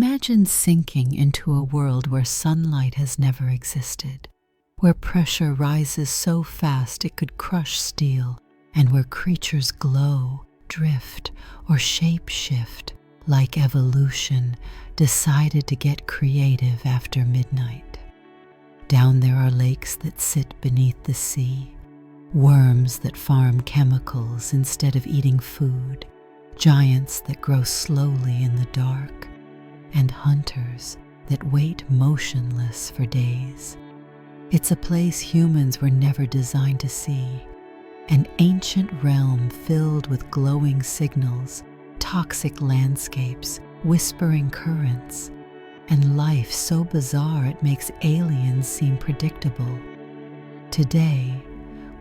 Imagine sinking into a world where sunlight has never existed, where pressure rises so fast it could crush steel, and where creatures glow, drift, or shape-shift like evolution decided to get creative after midnight. Down there are lakes that sit beneath the sea, worms that farm chemicals instead of eating food, giants that grow slowly in the dark, and hunters that wait motionless for days. It's a place humans were never designed to see, an ancient realm filled with glowing signals, toxic landscapes, whispering currents, and life so bizarre it makes aliens seem predictable. Today,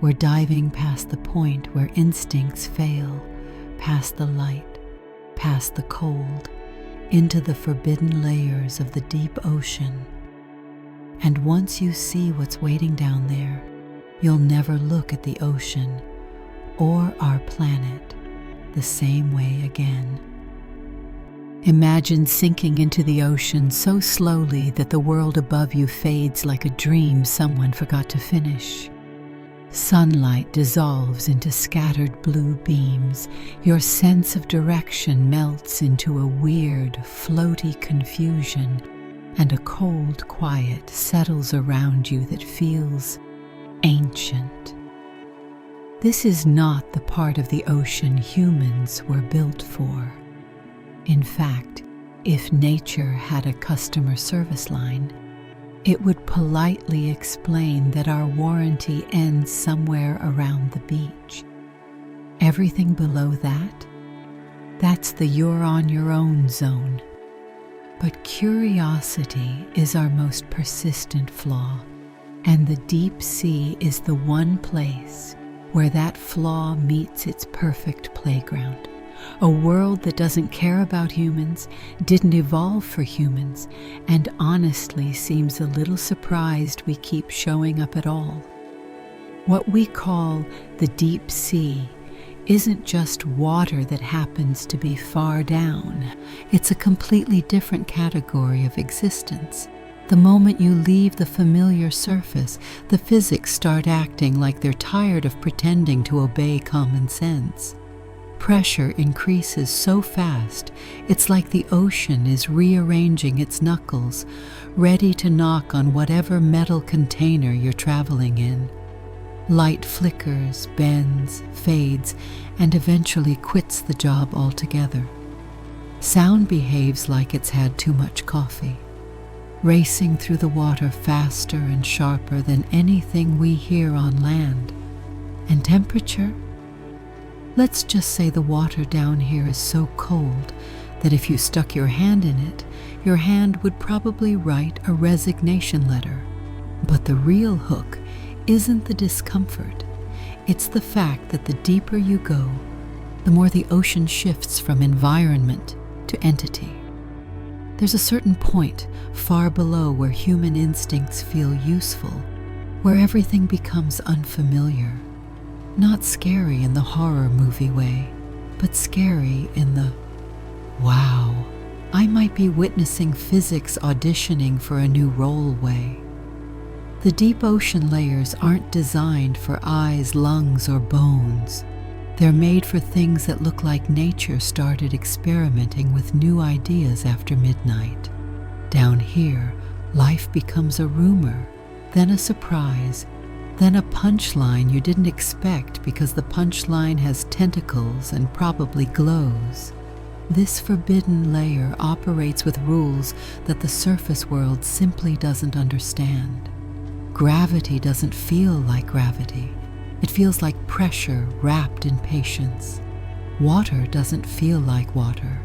we're diving past the point where instincts fail, past the light, past the cold, into the forbidden layers of the deep ocean. And once you see what's waiting down there, you'll never look at the ocean or our planet the same way again. Imagine sinking into the ocean so slowly that the world above you fades like a dream someone forgot to finish. Sunlight dissolves into scattered blue beams. Your sense of direction melts into a weird, floaty confusion, and a cold quiet settles around you that feels ancient. This is not the part of the ocean humans were built for. In fact, if nature had a customer service line, it would politely explain that our warranty ends somewhere around the beach. Everything below that, that's the you're on your own zone. But curiosity is our most persistent flaw, and the deep sea is the one place where that flaw meets its perfect playground. A world that doesn't care about humans, didn't evolve for humans, and honestly seems a little surprised we keep showing up at all. What we call the deep sea isn't just water that happens to be far down. It's a completely different category of existence. The moment you leave the familiar surface, the physics start acting like they're tired of pretending to obey common sense. Pressure increases so fast, it's like the ocean is rearranging its knuckles, ready to knock on whatever metal container you're traveling in. Light flickers, bends, fades, and eventually quits the job altogether. Sound behaves like it's had too much coffee, racing through the water faster and sharper than anything we hear on land. And temperature? Let's just say the water down here is so cold that if you stuck your hand in it, your hand would probably write a resignation letter. But the real hook isn't the discomfort. It's the fact that the deeper you go, the more the ocean shifts from environment to entity. There's a certain point far below where human instincts feel useful, where everything becomes unfamiliar. Not scary in the horror movie way, but scary in the, wow, I might be witnessing physics auditioning for a new role way. The deep ocean layers aren't designed for eyes, lungs, or bones. They're made for things that look like nature started experimenting with new ideas after midnight. Down here, life becomes a rumor, then a surprise, then a punchline you didn't expect because the punchline has tentacles and probably glows. This forbidden layer operates with rules that the surface world simply doesn't understand. Gravity doesn't feel like gravity. It feels like pressure wrapped in patience. Water doesn't feel like water.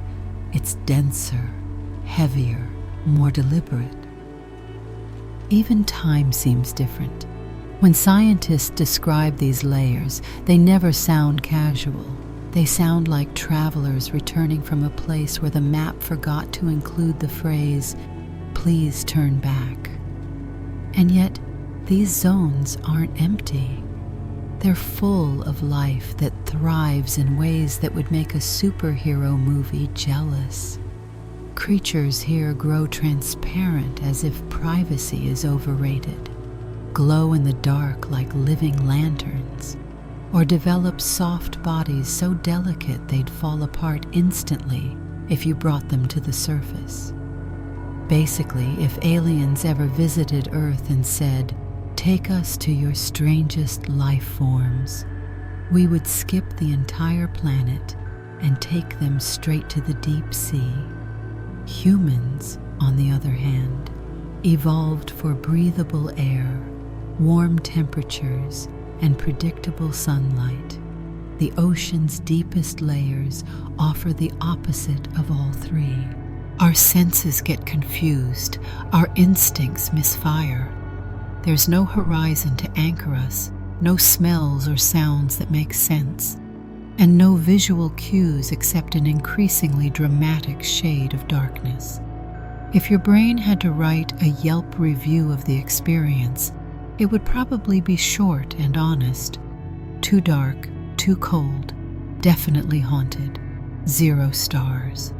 It's denser, heavier, more deliberate. Even time seems different. When scientists describe these layers, they never sound casual. They sound like travelers returning from a place where the map forgot to include the phrase, "Please turn back." And yet, these zones aren't empty. They're full of life that thrives in ways that would make a superhero movie jealous. Creatures here grow transparent as if privacy is overrated, glow in the dark like living lanterns, or develop soft bodies so delicate they'd fall apart instantly if you brought them to the surface. Basically, if aliens ever visited Earth and said, "Take us to your strangest life forms," we would skip the entire planet and take them straight to the deep sea. Humans, on the other hand, evolved for breathable air, warm temperatures, and predictable sunlight. The ocean's deepest layers offer the opposite of all three. Our senses get confused, our instincts misfire. There's no horizon to anchor us, no smells or sounds that make sense, and no visual cues except an increasingly dramatic shade of darkness. If your brain had to write a Yelp review of the experience, it would probably be short and honest. Too dark, too cold, definitely haunted, 0 stars.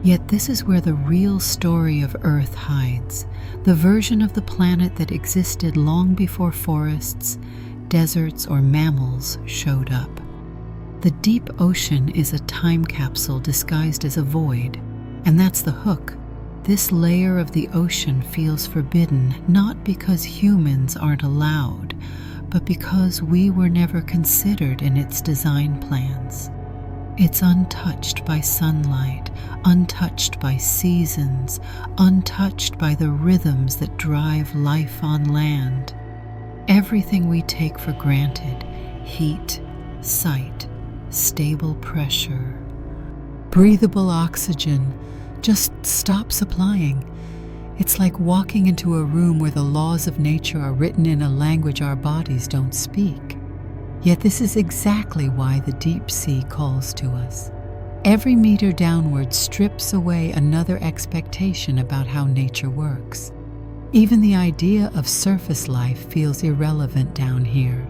Yet this is where the real story of Earth hides, the version of the planet that existed long before forests, deserts, or mammals showed up. The deep ocean is a time capsule disguised as a void, and that's the hook. This layer of the ocean feels forbidden, not because humans aren't allowed, but because we were never considered in its design plans. It's untouched by sunlight, untouched by seasons, untouched by the rhythms that drive life on land. Everything we take for granted, heat, sight, stable pressure, breathable oxygen, just stops applying. It's like walking into a room where the laws of nature are written in a language our bodies don't speak. Yet this is exactly why the deep sea calls to us. Every meter downward strips away another expectation about how nature works. Even the idea of surface life feels irrelevant down here.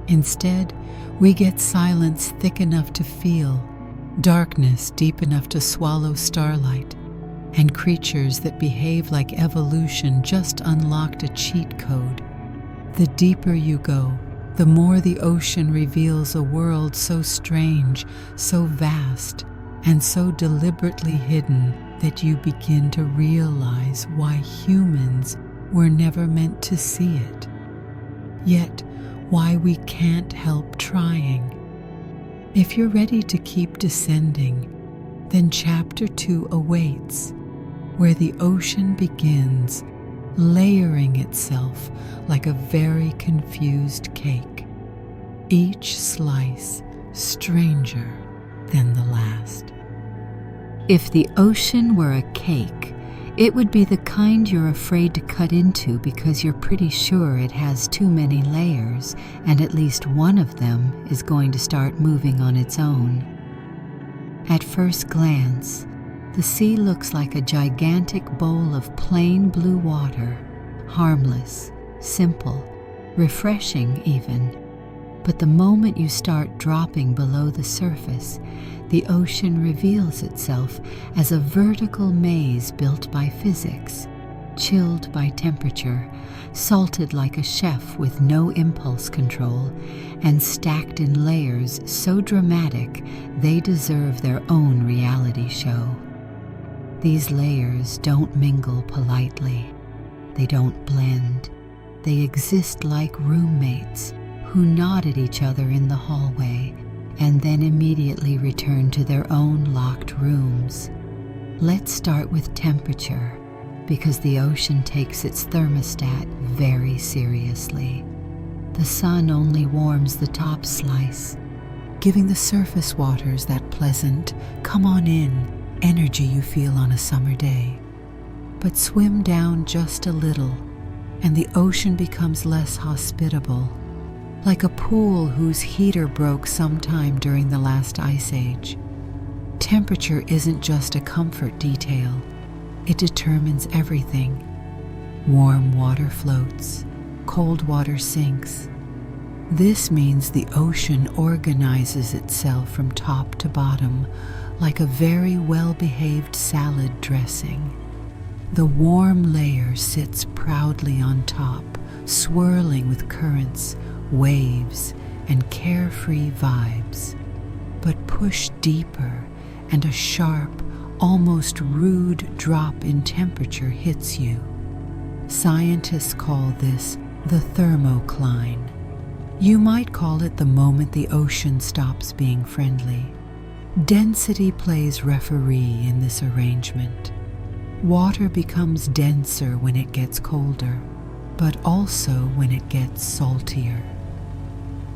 Instead, we get silence thick enough to feel, darkness deep enough to swallow starlight, and creatures that behave like evolution just unlocked a cheat code. The deeper you go, the more the ocean reveals a world so strange, so vast, and so deliberately hidden that you begin to realize why humans were never meant to see it. Yet, why we can't help trying. If you're ready to keep descending, then Chapter 2 awaits, where the ocean begins layering itself like a very confused cake, each slice stranger than the last. If the ocean were a cake, it would be the kind you're afraid to cut into because you're pretty sure it has too many layers and at least one of them is going to start moving on its own. At first glance, the sea looks like a gigantic bowl of plain blue water, harmless, simple, refreshing even. But the moment you start dropping below the surface, the ocean reveals itself as a vertical maze built by physics, chilled by temperature, salted like a chef with no impulse control, and stacked in layers so dramatic they deserve their own reality show. These layers don't mingle politely. They don't blend. They exist like roommates who nod at each other in the hallway and then immediately return to their own locked rooms. Let's start with temperature, because the ocean takes its thermostat very seriously. The sun only warms the top slice, giving the surface waters that pleasant, come on in, energy you feel on a summer day. But swim down just a little, and the ocean becomes less hospitable, like a pool whose heater broke sometime during the last ice age. Temperature isn't just a comfort detail. It determines everything. Warm water floats, cold water sinks. This means the ocean organizes itself from top to bottom, like a very well-behaved salad dressing. The warm layer sits proudly on top, swirling with currents, waves, and carefree vibes. But push deeper, and a sharp, almost rude drop in temperature hits you. Scientists call this the thermocline. You might call it the moment the ocean stops being friendly. Density plays referee in this arrangement. Water becomes denser when it gets colder, but also when it gets saltier.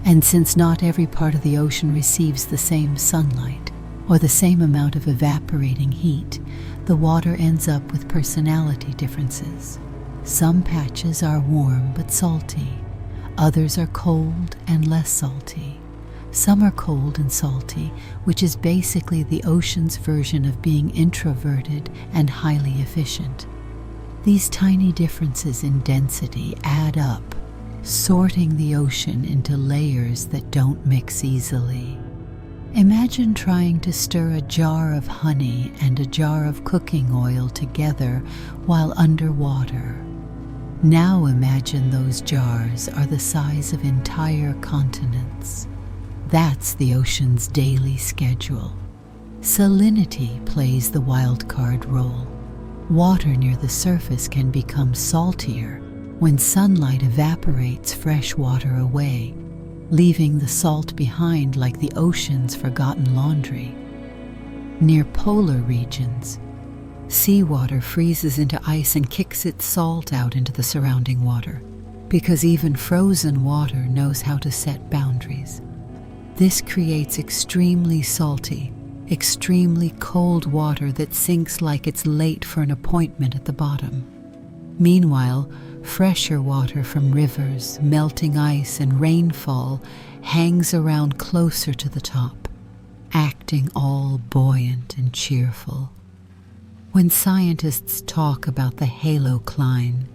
And since not every part of the ocean receives the same sunlight or the same amount of evaporating heat, the water ends up with personality differences. Some patches are warm but salty. Others are cold and less salty. Some are cold and salty, which is basically the ocean's version of being introverted and highly efficient. These tiny differences in density add up, sorting the ocean into layers that don't mix easily. Imagine trying to stir a jar of honey and a jar of cooking oil together while underwater. Now imagine those jars are the size of entire continents. That's the ocean's daily schedule. Salinity plays the wild card role. Water near the surface can become saltier when sunlight evaporates fresh water away, leaving the salt behind like the ocean's forgotten laundry. Near polar regions, seawater freezes into ice and kicks its salt out into the surrounding water, because even frozen water knows how to set boundaries. This creates extremely salty, extremely cold water that sinks like it's late for an appointment at the bottom. Meanwhile, fresher water from rivers, melting ice, and rainfall hangs around closer to the top, acting all buoyant and cheerful. When scientists talk about the halocline,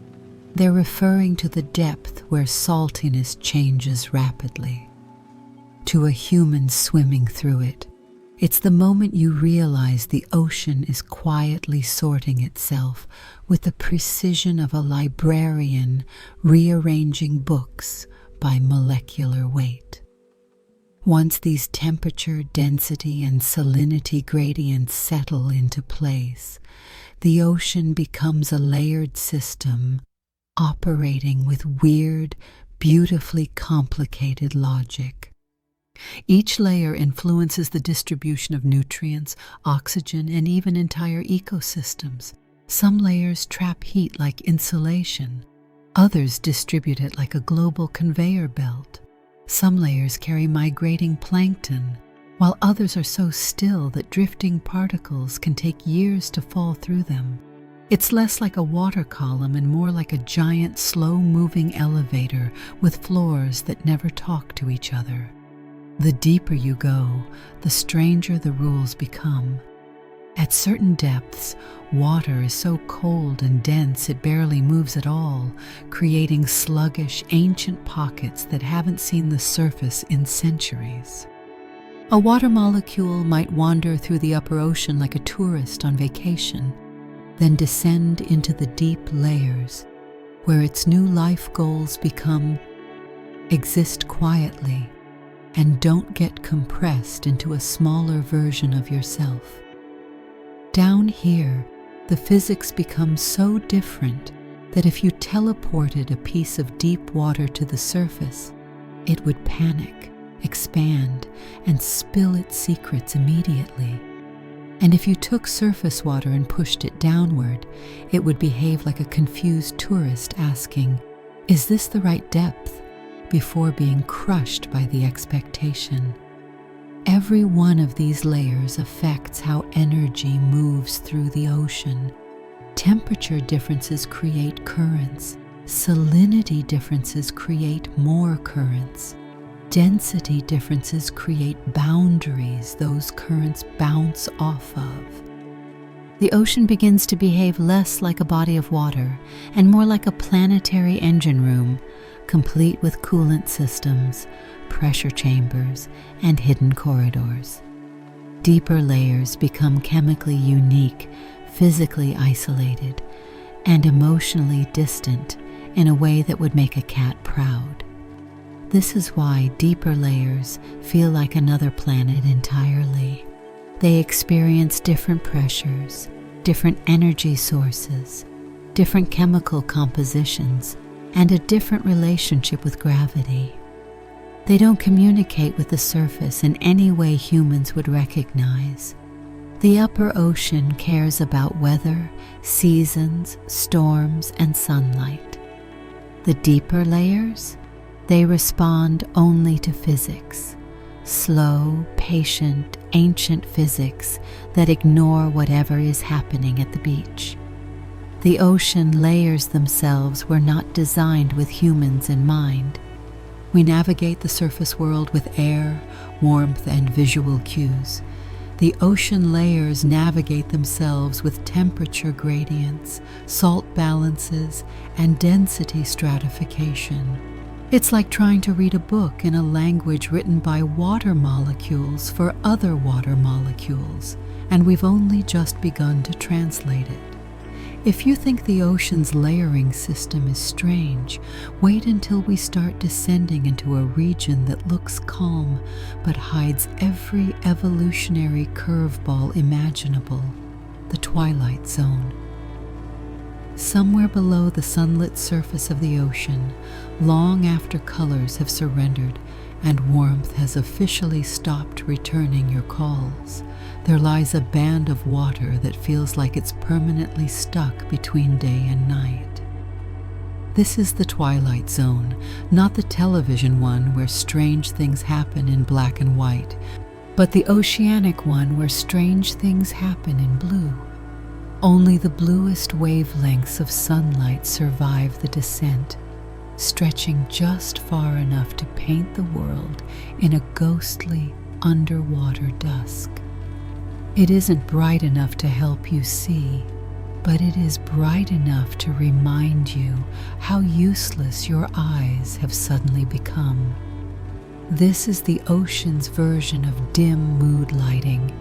they're referring to the depth where saltiness changes rapidly. To a human swimming through it, it's the moment you realize the ocean is quietly sorting itself with the precision of a librarian rearranging books by molecular weight. Once these temperature, density, and salinity gradients settle into place, the ocean becomes a layered system operating with weird, beautifully complicated logic. Each layer influences the distribution of nutrients, oxygen, and even entire ecosystems. Some layers trap heat like insulation. Others distribute it like a global conveyor belt. Some layers carry migrating plankton, while others are so still that drifting particles can take years to fall through them. It's less like a water column and more like a giant, slow-moving elevator with floors that never talk to each other. The deeper you go, the stranger the rules become. At certain depths, water is so cold and dense it barely moves at all, creating sluggish, ancient pockets that haven't seen the surface in centuries. A water molecule might wander through the upper ocean like a tourist on vacation, then descend into the deep layers, where its new life goals become exist quietly, and don't get compressed into a smaller version of yourself. Down here, the physics becomes so different that if you teleported a piece of deep water to the surface, it would panic, expand, and spill its secrets immediately. And if you took surface water and pushed it downward, it would behave like a confused tourist asking, "Is this the right depth?" before being crushed by the expectation. Every one of these layers affects how energy moves through the ocean. Temperature differences create currents. Salinity differences create more currents. Density differences create boundaries those currents bounce off of. The ocean begins to behave less like a body of water and more like a planetary engine room, complete with coolant systems, pressure chambers, and hidden corridors. Deeper layers become chemically unique, physically isolated, and emotionally distant in a way that would make a cat proud. This is why deeper layers feel like another planet entirely. They experience different pressures, different energy sources, different chemical compositions, and a different relationship with gravity. They don't communicate with the surface in any way humans would recognize. The upper ocean cares about weather, seasons, storms, and sunlight. The deeper layers, they respond only to physics. Slow, patient, ancient physics that ignore whatever is happening at the beach. The ocean layers themselves were not designed with humans in mind. We navigate the surface world with air, warmth, and visual cues. The ocean layers navigate themselves with temperature gradients, salt balances, and density stratification. It's like trying to read a book in a language written by water molecules for other water molecules, and we've only just begun to translate it. If you think the ocean's layering system is strange, wait until we start descending into a region that looks calm but hides every evolutionary curveball imaginable, the twilight zone. Somewhere below the sunlit surface of the ocean, long after colors have surrendered and warmth has officially stopped returning your calls, there lies a band of water that feels like it's permanently stuck between day and night. This is the twilight zone, not the television one where strange things happen in black and white, but the oceanic one where strange things happen in blue. Only the bluest wavelengths of sunlight survive the descent, stretching just far enough to paint the world in a ghostly underwater dusk. It isn't bright enough to help you see, but it is bright enough to remind you how useless your eyes have suddenly become. This is the ocean's version of dim mood lighting,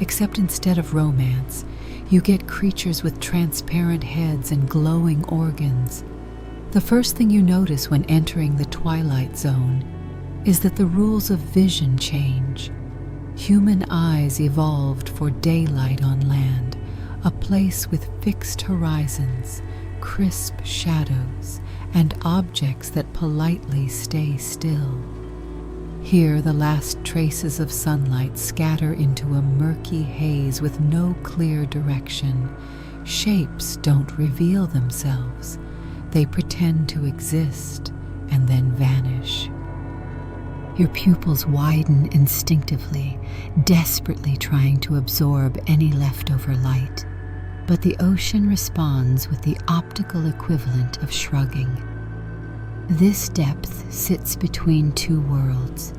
except instead of romance, you get creatures with transparent heads and glowing organs. The first thing you notice when entering the twilight zone is that the rules of vision change. Human eyes evolved for daylight on land, a place with fixed horizons, crisp shadows, and objects that politely stay still. Here, the last traces of sunlight scatter into a murky haze with no clear direction. Shapes don't reveal themselves. They pretend to exist and then vanish. Your pupils widen instinctively, desperately trying to absorb any leftover light. But the ocean responds with the optical equivalent of shrugging. This depth sits between two worlds,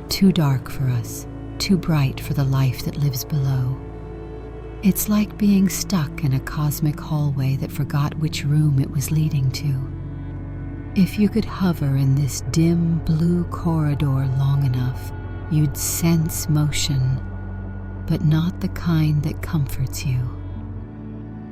too dark for us, too bright for the life that lives below. It's like being stuck in a cosmic hallway that forgot which room it was leading to. If you could hover in this dim blue corridor long enough, you'd sense motion, but not the kind that comforts you.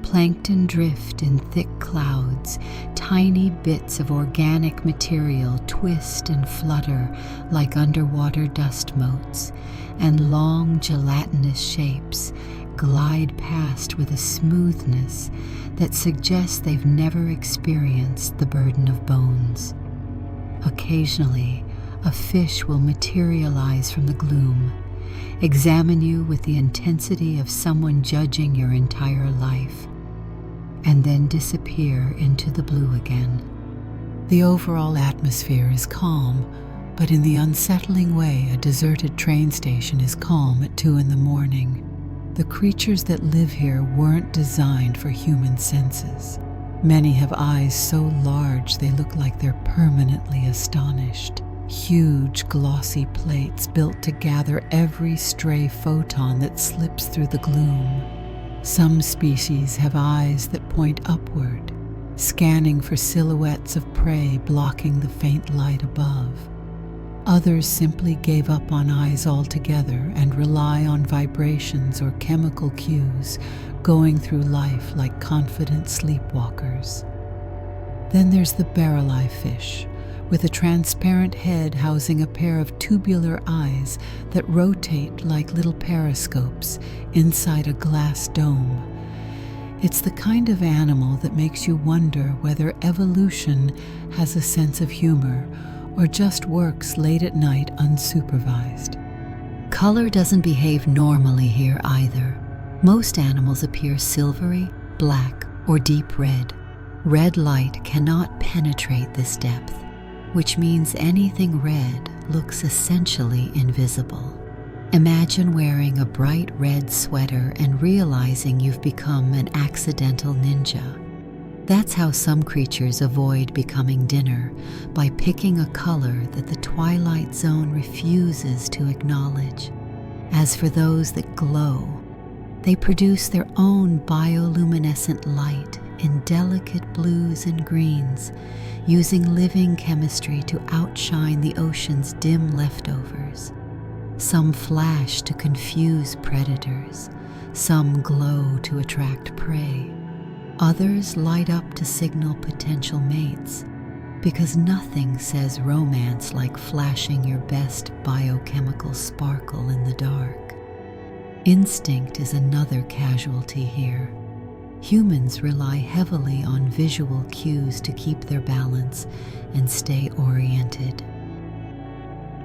Plankton drift in thick clouds, tiny bits of organic material twist and flutter like underwater dust motes, and long gelatinous shapes glide past with a smoothness that suggests they've never experienced the burden of bones. Occasionally, a fish will materialize from the gloom, examine you with the intensity of someone judging your entire life, and then disappear into the blue again. The overall atmosphere is calm, but in the unsettling way a deserted train station is calm at 2 a.m. The creatures that live here weren't designed for human senses. Many have eyes so large they look like they're permanently astonished. Huge glossy plates built to gather every stray photon that slips through the gloom. Some species have eyes that point upward, scanning for silhouettes of prey blocking the faint light above. Others simply gave up on eyes altogether and rely on vibrations or chemical cues, going through life like confident sleepwalkers. Then there's the barrel-eye fish, with a transparent head housing a pair of tubular eyes that rotate like little periscopes inside a glass dome. It's the kind of animal that makes you wonder whether evolution has a sense of humor or just works late at night unsupervised. Color doesn't behave normally here either. Most animals appear silvery, black, or deep red. Red light cannot penetrate this depth, which means anything red looks essentially invisible. Imagine wearing a bright red sweater and realizing you've become an accidental ninja. That's how some creatures avoid becoming dinner, by picking a color that the twilight zone refuses to acknowledge. As for those that glow, they produce their own bioluminescent light in delicate blues and greens, using living chemistry to outshine the ocean's dim leftovers. Some flash to confuse predators, some glow to attract prey. Others light up to signal potential mates, because nothing says romance like flashing your best biochemical sparkle in the dark. Instinct is another casualty here. Humans rely heavily on visual cues to keep their balance and stay oriented.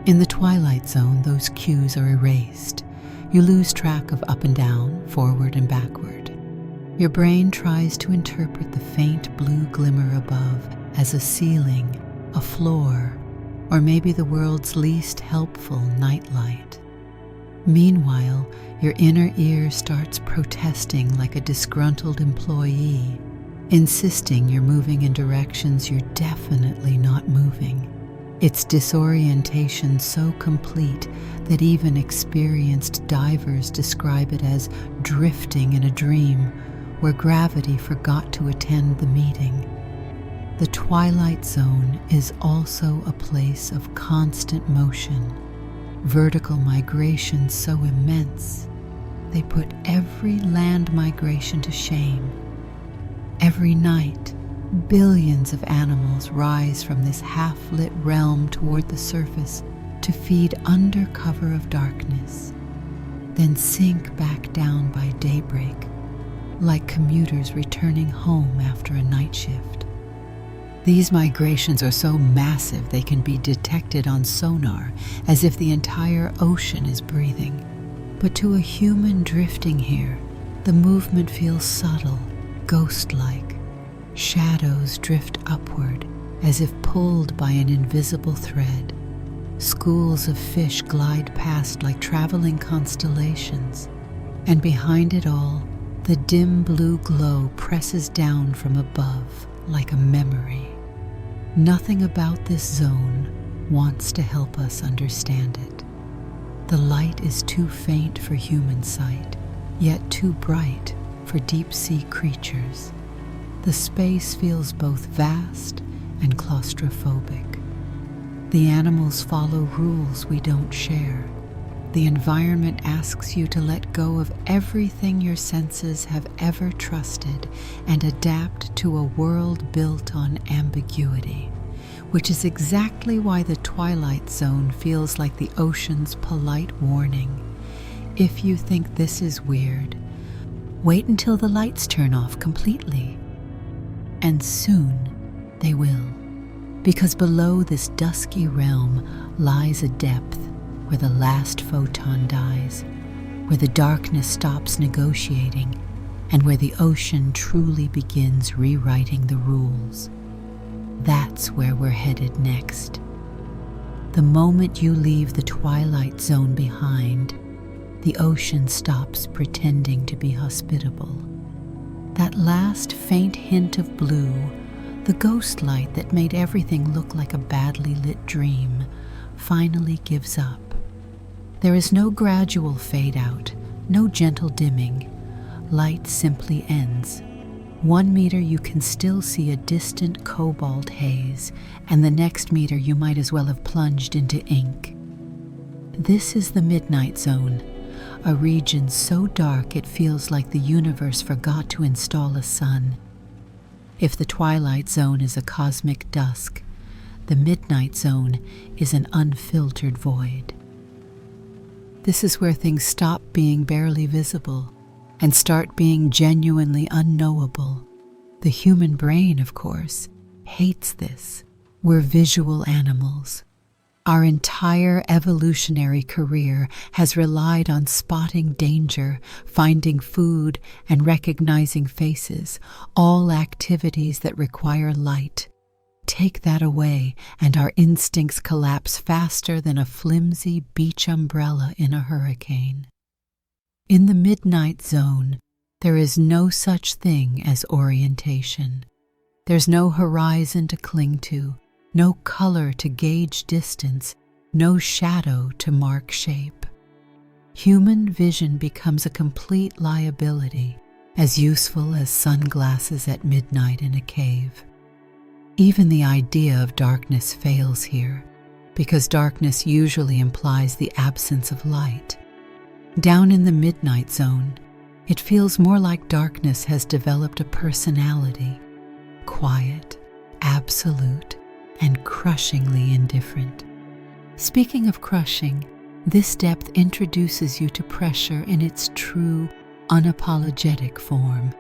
In the twilight zone, those cues are erased. You lose track of up and down, forward and backward. Your brain tries to interpret the faint blue glimmer above as a ceiling, a floor, or maybe the world's least helpful nightlight. Meanwhile, your inner ear starts protesting like a disgruntled employee, insisting you're moving in directions you're definitely not moving. It's disorientation so complete that even experienced divers describe it as drifting in a dream where gravity forgot to attend the meeting. The twilight zone is also a place of constant motion, vertical migration so immense they put every land migration to shame. Every night, billions of animals rise from this half-lit realm toward the surface to feed under cover of darkness, then sink back down by daybreak, like commuters returning home after a night shift. These migrations are so massive they can be detected on sonar, as if the entire ocean is breathing. But to a human drifting here, the movement feels subtle, ghost-like. Shadows drift upward, as if pulled by an invisible thread. Schools of fish glide past like traveling constellations, and behind it all, the dim blue glow presses down from above like a memory. Nothing about this zone wants to help us understand it. The light is too faint for human sight, yet too bright for deep-sea creatures. The space feels both vast and claustrophobic. The animals follow rules we don't share. The environment asks you to let go of everything your senses have ever trusted and adapt to a world built on ambiguity, which is exactly why the twilight zone feels like the ocean's polite warning. If you think this is weird, wait until the lights turn off completely. And soon they will, because below this dusky realm lies a depth where the last photon dies, where the darkness stops negotiating, and where the ocean truly begins rewriting the rules. That's where we're headed next. The moment you leave the twilight zone behind, the ocean stops pretending to be hospitable. That last faint hint of blue, the ghost light that made everything look like a badly lit dream, finally gives up. There is no gradual fade out, no gentle dimming. Light simply ends. 1 meter you can still see a distant cobalt haze, and the next meter you might as well have plunged into ink. This is the midnight zone, a region so dark it feels like the universe forgot to install a sun. If the twilight zone is a cosmic dusk, the midnight zone is an unfiltered void. This is where things stop being barely visible and start being genuinely unknowable. The human brain, of course, hates this. We're visual animals. Our entire evolutionary career has relied on spotting danger, finding food, and recognizing faces, all activities that require light. Take that away, and our instincts collapse faster than a flimsy beach umbrella in a hurricane. In the midnight zone, there is no such thing as orientation. There's no horizon to cling to, no color to gauge distance, no shadow to mark shape. Human vision becomes a complete liability, as useful as sunglasses at midnight in a cave. Even the idea of darkness fails here, because darkness usually implies the absence of light. Down in the midnight zone, it feels more like darkness has developed a personality, quiet, absolute, and crushingly indifferent. Speaking of crushing, this depth introduces you to pressure in its true, unapologetic form.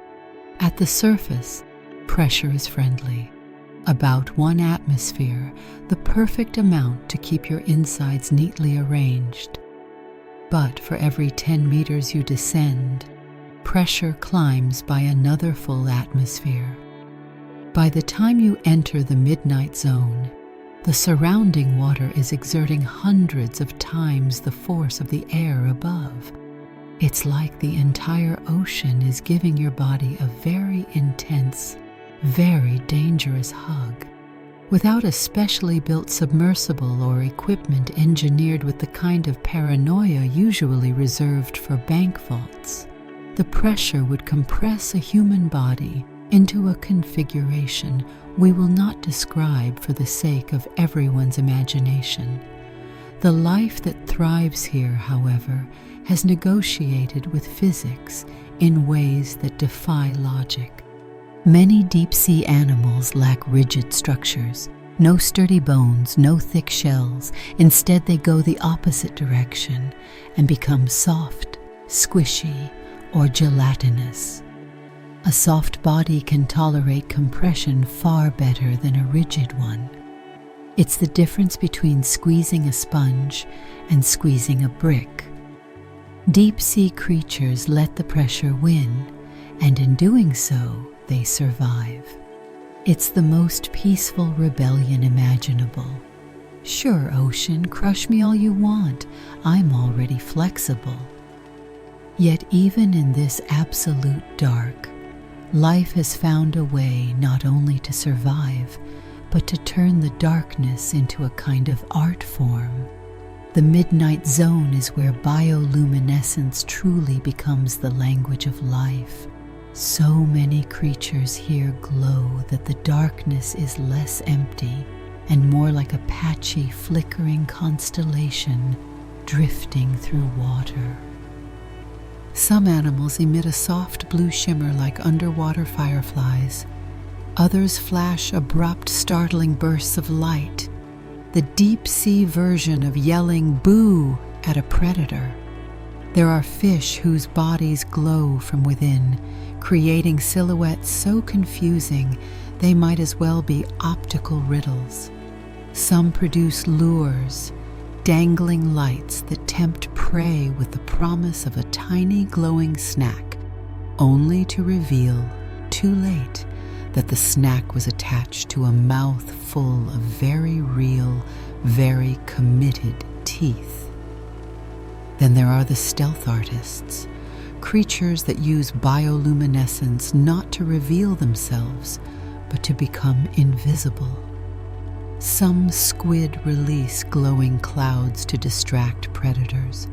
At the surface, pressure is friendly. About 1 atmosphere, the perfect amount to keep your insides neatly arranged. But for every 10 meters you descend, pressure climbs by another full atmosphere. By the time you enter the midnight zone, the surrounding water is exerting hundreds of times the force of the air above. It's like the entire ocean is giving your body a very intense, very dangerous hug. Without a specially built submersible or equipment engineered with the kind of paranoia usually reserved for bank vaults, the pressure would compress a human body into a configuration we will not describe for the sake of everyone's imagination. The life that thrives here, however, has negotiated with physics in ways that defy logic. Many deep-sea animals lack rigid structures, no sturdy bones, no thick shells. Instead, they go the opposite direction and become soft, squishy, or gelatinous. A soft body can tolerate compression far better than a rigid one. It's the difference between squeezing a sponge and squeezing a brick. Deep-sea creatures let the pressure win, and in doing so, they survive. It's the most peaceful rebellion imaginable. Sure, ocean, crush me all you want. I'm already flexible. Yet even in this absolute dark, life has found a way not only to survive, but to turn the darkness into a kind of art form. The midnight zone is where bioluminescence truly becomes the language of life. So many creatures here glow that the darkness is less empty and more like a patchy, flickering constellation drifting through water. Some animals emit a soft blue shimmer like underwater fireflies. Others flash abrupt, startling bursts of light, the deep-sea version of yelling "boo" at a predator. There are fish whose bodies glow from within, creating silhouettes so confusing they might as well be optical riddles. Some produce lures, dangling lights that tempt prey with the promise of a tiny glowing snack, only to reveal, too late, that the snack was attached to a mouth full of very real, very committed teeth. Then there are the stealth artists, creatures that use bioluminescence not to reveal themselves, but to become invisible. Some squid release glowing clouds to distract predators.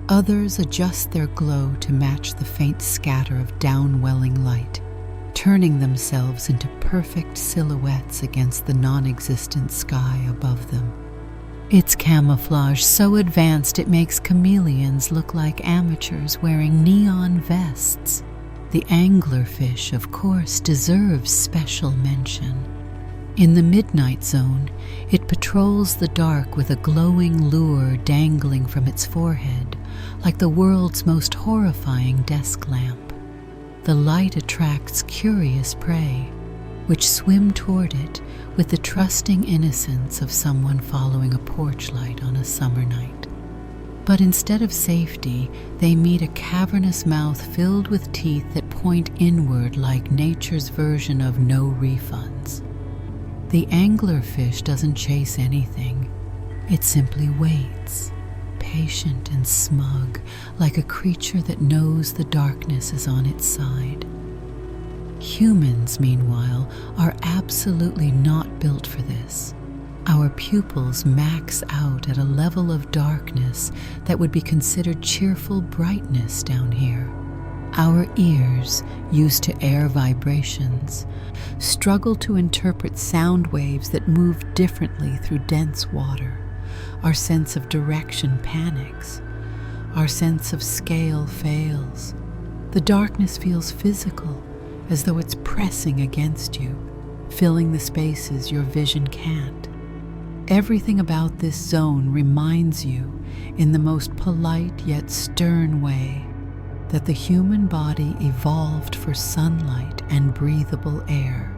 Others adjust their glow to match the faint scatter of downwelling light, turning themselves into perfect silhouettes against the non-existent sky above them. Its camouflage so advanced it makes chameleons look like amateurs wearing neon vests. The anglerfish, of course, deserves special mention. In the midnight zone, it patrols the dark with a glowing lure dangling from its forehead, like the world's most horrifying desk lamp. The light attracts curious prey, which swim toward it with the trusting innocence of someone following a porch light on a summer night. But instead of safety, they meet a cavernous mouth filled with teeth that point inward like nature's version of no refunds. The anglerfish doesn't chase anything. It simply waits, patient and smug, like a creature that knows the darkness is on its side. Humans, meanwhile, are absolutely not built for this. Our pupils max out at a level of darkness that would be considered cheerful brightness down here. Our ears, used to air vibrations, struggle to interpret sound waves that move differently through dense water. Our sense of direction panics. Our sense of scale fails. The darkness feels physical, as though it's pressing against you, filling the spaces your vision can't. Everything about this zone reminds you, in the most polite yet stern way, that the human body evolved for sunlight and breathable air,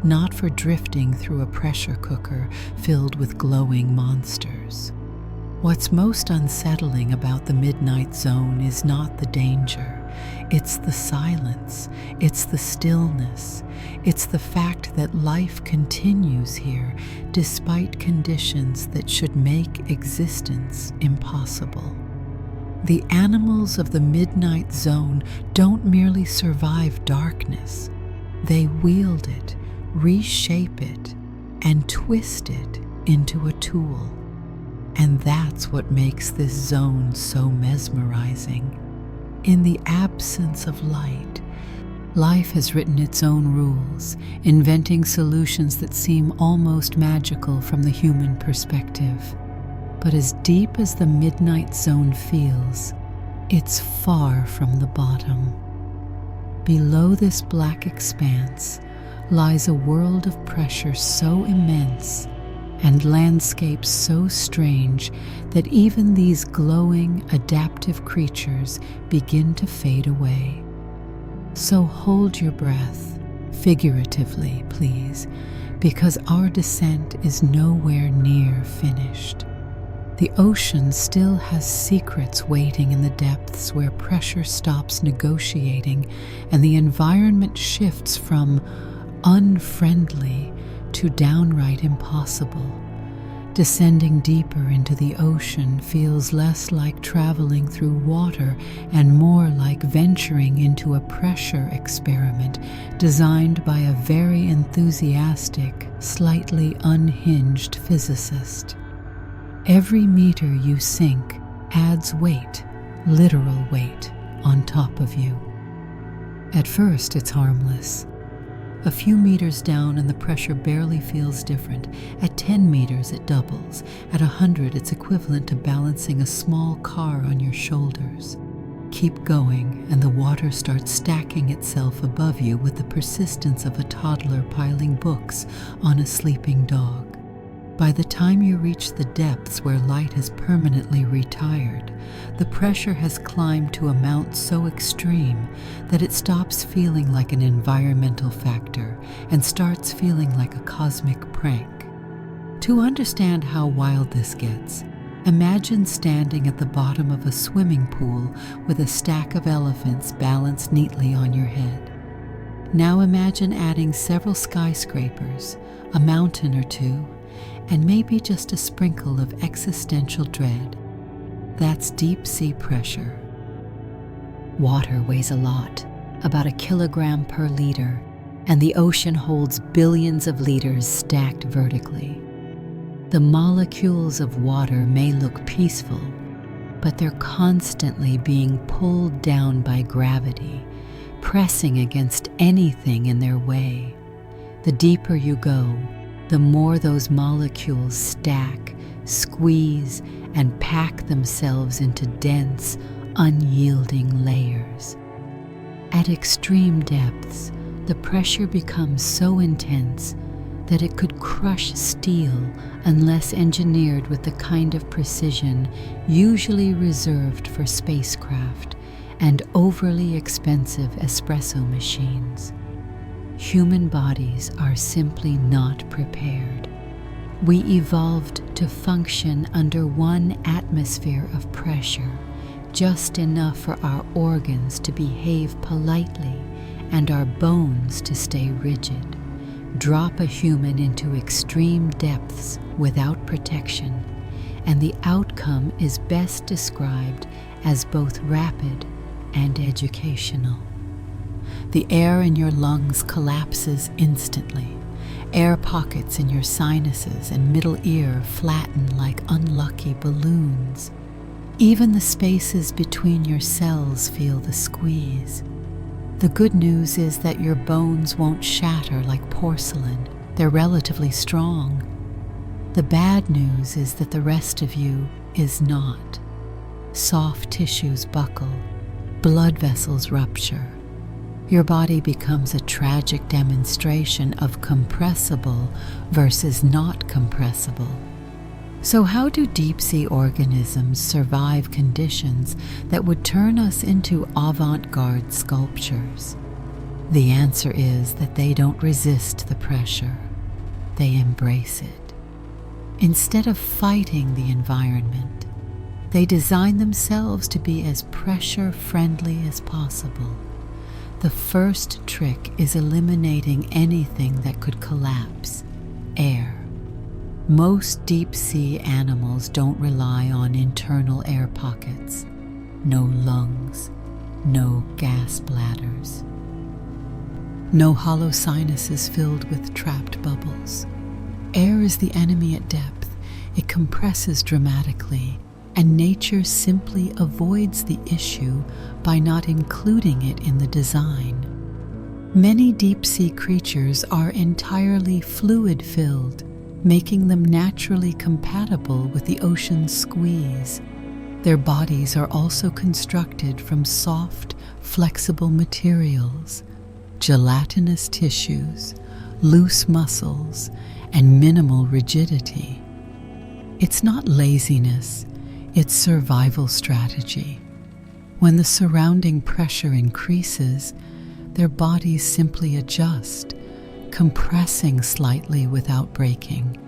not for drifting through a pressure cooker filled with glowing monsters. What's most unsettling about the midnight zone is not the danger. It's the silence. It's the stillness. It's the fact that life continues here despite conditions that should make existence impossible. The animals of the midnight zone don't merely survive darkness. They wield it, reshape it, and twist it into a tool. And that's what makes this zone so mesmerizing. In the absence of light, life has written its own rules, inventing solutions that seem almost magical from the human perspective. But as deep as the midnight zone feels, it's far from the bottom. Below this black expanse lies a world of pressure so immense and landscapes so strange that even these glowing, adaptive creatures begin to fade away. So hold your breath, figuratively, please, because our descent is nowhere near finished. The ocean still has secrets waiting in the depths where pressure stops negotiating and the environment shifts from unfriendly to downright impossible. Descending deeper into the ocean feels less like traveling through water and more like venturing into a pressure experiment designed by a very enthusiastic, slightly unhinged physicist. Every meter you sink adds weight, literal weight, on top of you. At first, it's harmless. A few meters down and the pressure barely feels different. At 10 meters, it doubles. At 100, it's equivalent to balancing a small car on your shoulders. Keep going, and the water starts stacking itself above you with the persistence of a toddler piling books on a sleeping dog. By the time you reach the depths where light has permanently retired, the pressure has climbed to a mount so extreme that it stops feeling like an environmental factor and starts feeling like a cosmic prank. To understand how wild this gets, imagine standing at the bottom of a swimming pool with a stack of elephants balanced neatly on your head. Now imagine adding several skyscrapers, a mountain or two, and maybe just a sprinkle of existential dread. That's deep sea pressure. Water weighs a lot, about 1 kilogram per liter, and the ocean holds billions of liters stacked vertically. The molecules of water may look peaceful, but they're constantly being pulled down by gravity, pressing against anything in their way. The deeper you go, the more those molecules stack, squeeze, and pack themselves into dense, unyielding layers. At extreme depths, the pressure becomes so intense that it could crush steel unless engineered with the kind of precision usually reserved for spacecraft and overly expensive espresso machines. Human bodies are simply not prepared. We evolved to function under one atmosphere of pressure, just enough for our organs to behave politely and our bones to stay rigid. Drop a human into extreme depths without protection, and the outcome is best described as both rapid and educational. The air in your lungs collapses instantly. Air pockets in your sinuses and middle ear flatten like unlucky balloons. Even the spaces between your cells feel the squeeze. The good news is that your bones won't shatter like porcelain. They're relatively strong. The bad news is that the rest of you is not. Soft tissues buckle, blood vessels rupture. Your body becomes a tragic demonstration of compressible versus not compressible. So how do deep-sea organisms survive conditions that would turn us into avant-garde sculptures? The answer is that they don't resist the pressure. They embrace it. Instead of fighting the environment, they design themselves to be as pressure-friendly as possible. The first trick is eliminating anything that could collapse: air. Most deep-sea animals don't rely on internal air pockets. No lungs, no gas bladders. No hollow sinuses filled with trapped bubbles. Air is the enemy at depth. It compresses dramatically, and nature simply avoids the issue by not including it in the design. Many deep-sea creatures are entirely fluid-filled, making them naturally compatible with the ocean's squeeze. Their bodies are also constructed from soft, flexible materials, gelatinous tissues, loose muscles, and minimal rigidity. It's not laziness, it's survival strategy. When the surrounding pressure increases, their bodies simply adjust, compressing slightly without breaking.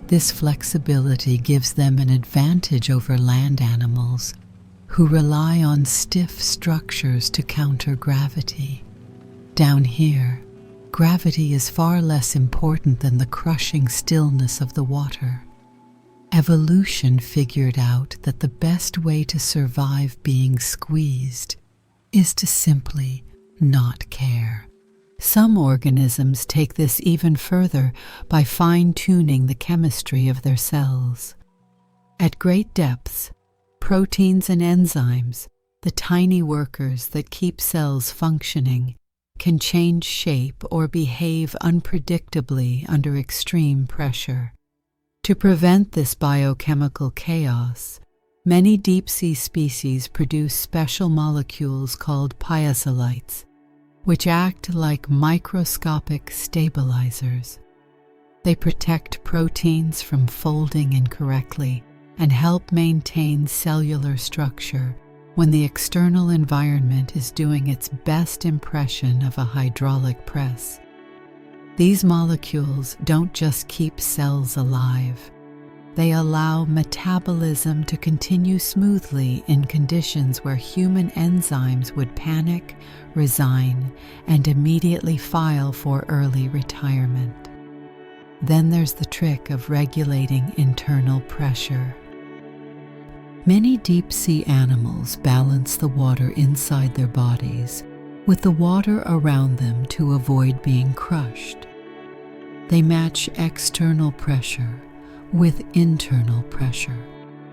This flexibility gives them an advantage over land animals who rely on stiff structures to counter gravity. Down here, gravity is far less important than the crushing stillness of the water. Evolution figured out that the best way to survive being squeezed is to simply not care. Some organisms take this even further by fine-tuning the chemistry of their cells. At great depths, proteins and enzymes, the tiny workers that keep cells functioning, can change shape or behave unpredictably under extreme pressure. To prevent this biochemical chaos, many deep-sea species produce special molecules called piacelytes, which act like microscopic stabilizers. They protect proteins from folding incorrectly and help maintain cellular structure when the external environment is doing its best impression of a hydraulic press. These molecules don't just keep cells alive. They allow metabolism to continue smoothly in conditions where human enzymes would panic, resign, and immediately file for early retirement. Then there's the trick of regulating internal pressure. Many deep-sea animals balance the water inside their bodies with the water around them to avoid being crushed. They match external pressure with internal pressure,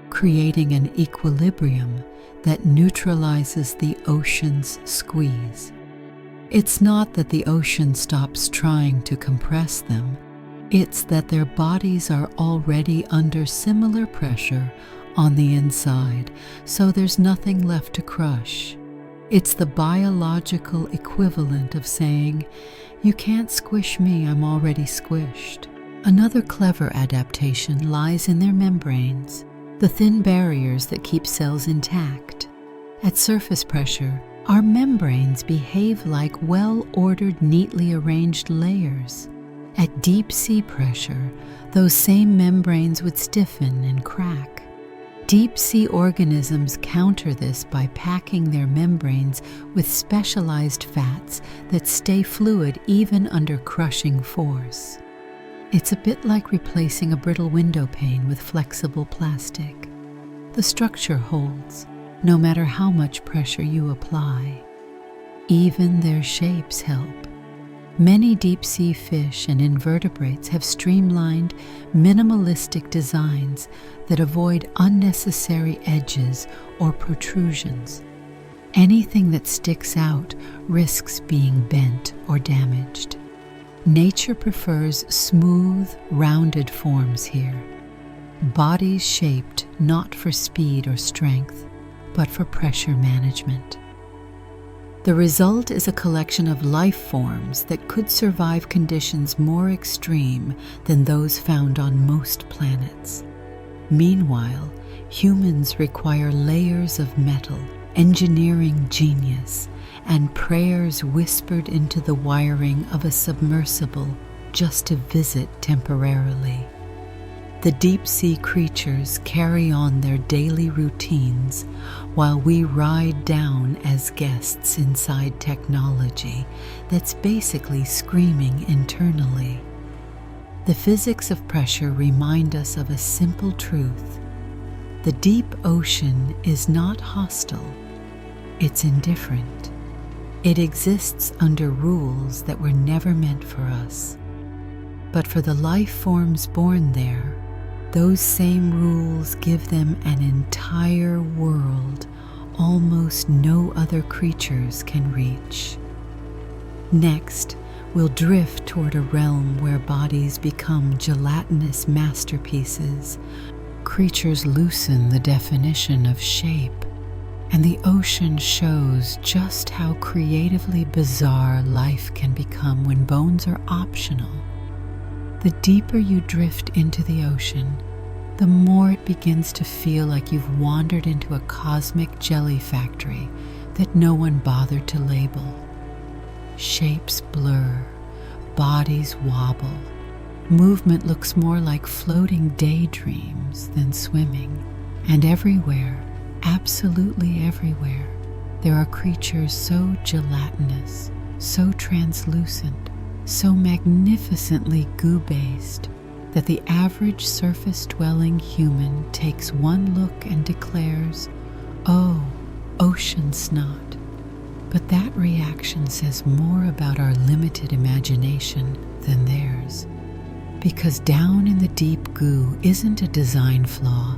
creating an equilibrium that neutralizes the ocean's squeeze. It's not that the ocean stops trying to compress them. It's that their bodies are already under similar pressure on the inside, so there's nothing left to crush. It's the biological equivalent of saying, "You can't squish me, I'm already squished." Another clever adaptation lies in their membranes, the thin barriers that keep cells intact. At surface pressure, our membranes behave like well-ordered, neatly arranged layers. At deep sea pressure, those same membranes would stiffen and crack. Deep sea organisms counter this by packing their membranes with specialized fats that stay fluid even under crushing force. It's a bit like replacing a brittle window pane with flexible plastic. The structure holds, no matter how much pressure you apply. Even their shapes help. Many deep-sea fish and invertebrates have streamlined, minimalistic designs that avoid unnecessary edges or protrusions. Anything that sticks out risks being bent or damaged. Nature prefers smooth, rounded forms here. Bodies shaped not for speed or strength, but for pressure management. The result is a collection of life forms that could survive conditions more extreme than those found on most planets. Meanwhile, humans require layers of metal, engineering genius, and prayers whispered into the wiring of a submersible just to visit temporarily. The deep-sea creatures carry on their daily routines while we ride down as guests inside technology that's basically screaming internally. The physics of pressure remind us of a simple truth. The deep ocean is not hostile, it's indifferent. It exists under rules that were never meant for us. But for the life forms born there, those same rules give them an entire world almost no other creatures can reach. Next, we'll drift toward a realm where bodies become gelatinous masterpieces. Creatures loosen the definition of shape, and the ocean shows just how creatively bizarre life can become when bones are optional. The deeper you drift into the ocean, the more it begins to feel like you've wandered into a cosmic jelly factory that no one bothered to label. Shapes blur, bodies wobble. Movement looks more like floating daydreams than swimming. And everywhere, absolutely everywhere, there are creatures so gelatinous, so translucent, so magnificently goo-based, that the average surface-dwelling human takes one look and declares, "Oh, ocean snot." But that reaction says more about our limited imagination than theirs. Because down in the deep goo isn't a design flaw,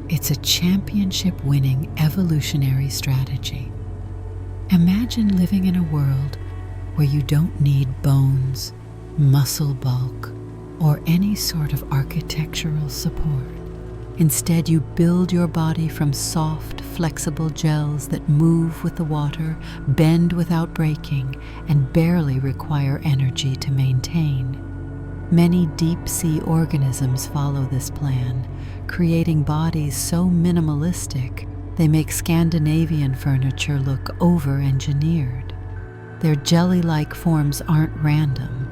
it's a championship-winning evolutionary strategy. Imagine living in a world where you don't need bones, muscle bulk, or any sort of architectural support. Instead, you build your body from soft, flexible gels that move with the water, bend without breaking, and barely require energy to maintain. Many deep-sea organisms follow this plan, creating bodies so minimalistic they make Scandinavian furniture look over-engineered. Their jelly-like forms aren't random.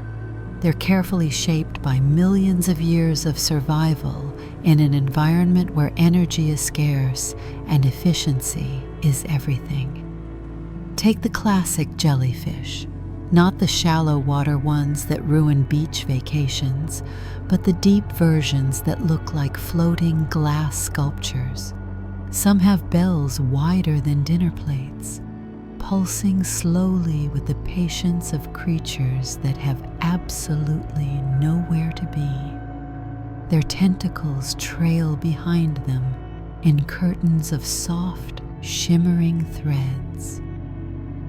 They're carefully shaped by millions of years of survival in an environment where energy is scarce and efficiency is everything. Take the classic jellyfish, not the shallow water ones that ruin beach vacations, but the deep versions that look like floating glass sculptures. Some have bells wider than dinner plates, pulsing slowly with the patience of creatures that have absolutely nowhere to be. Their tentacles trail behind them in curtains of soft, shimmering threads.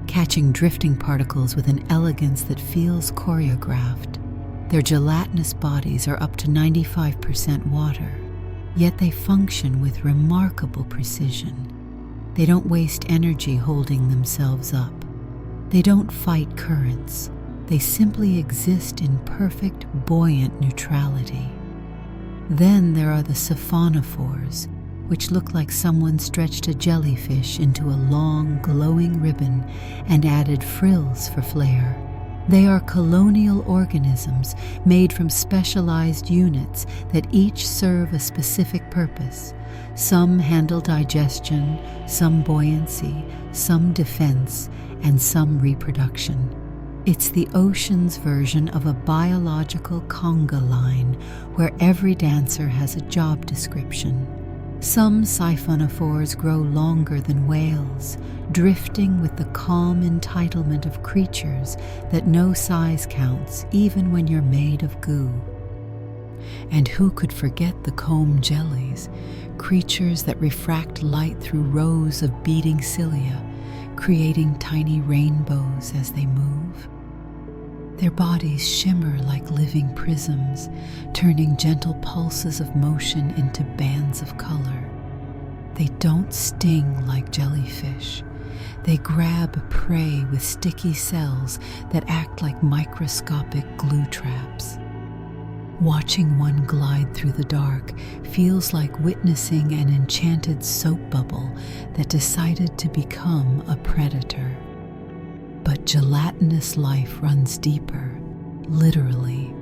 catching drifting particles with an elegance that feels choreographed. Their gelatinous bodies are up to 95% water, yet they function with remarkable precision. They don't waste energy holding themselves up. They don't fight currents. They simply exist in perfect, buoyant neutrality. Then there are the siphonophores, which look like someone stretched a jellyfish into a long, glowing ribbon and added frills for flair. They are colonial organisms made from specialized units that each serve a specific purpose. Some handle digestion, some buoyancy, some defense, and some reproduction. It's the ocean's version of a biological conga line where every dancer has a job description. Some siphonophores grow longer than whales, drifting with the calm entitlement of creatures that no size counts even when you're made of goo. And who could forget the comb jellies, creatures that refract light through rows of beating cilia, creating tiny rainbows as they move? Their bodies shimmer like living prisms, turning gentle pulses of motion into bands of color. They don't sting like jellyfish. They grab prey with sticky cells that act like microscopic glue traps. Watching one glide through the dark feels like witnessing an enchanted soap bubble that decided to become a predator. But gelatinous life runs deeper, literally.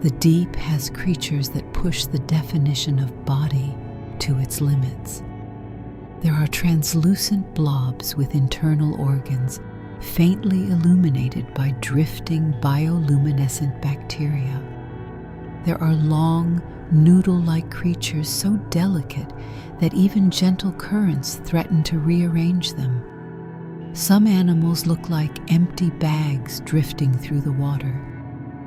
The deep has creatures that push the definition of body to its limits. There are translucent blobs with internal organs, faintly illuminated by drifting bioluminescent bacteria. There are long, noodle-like creatures so delicate that even gentle currents threaten to rearrange them. Some animals look like empty bags drifting through the water.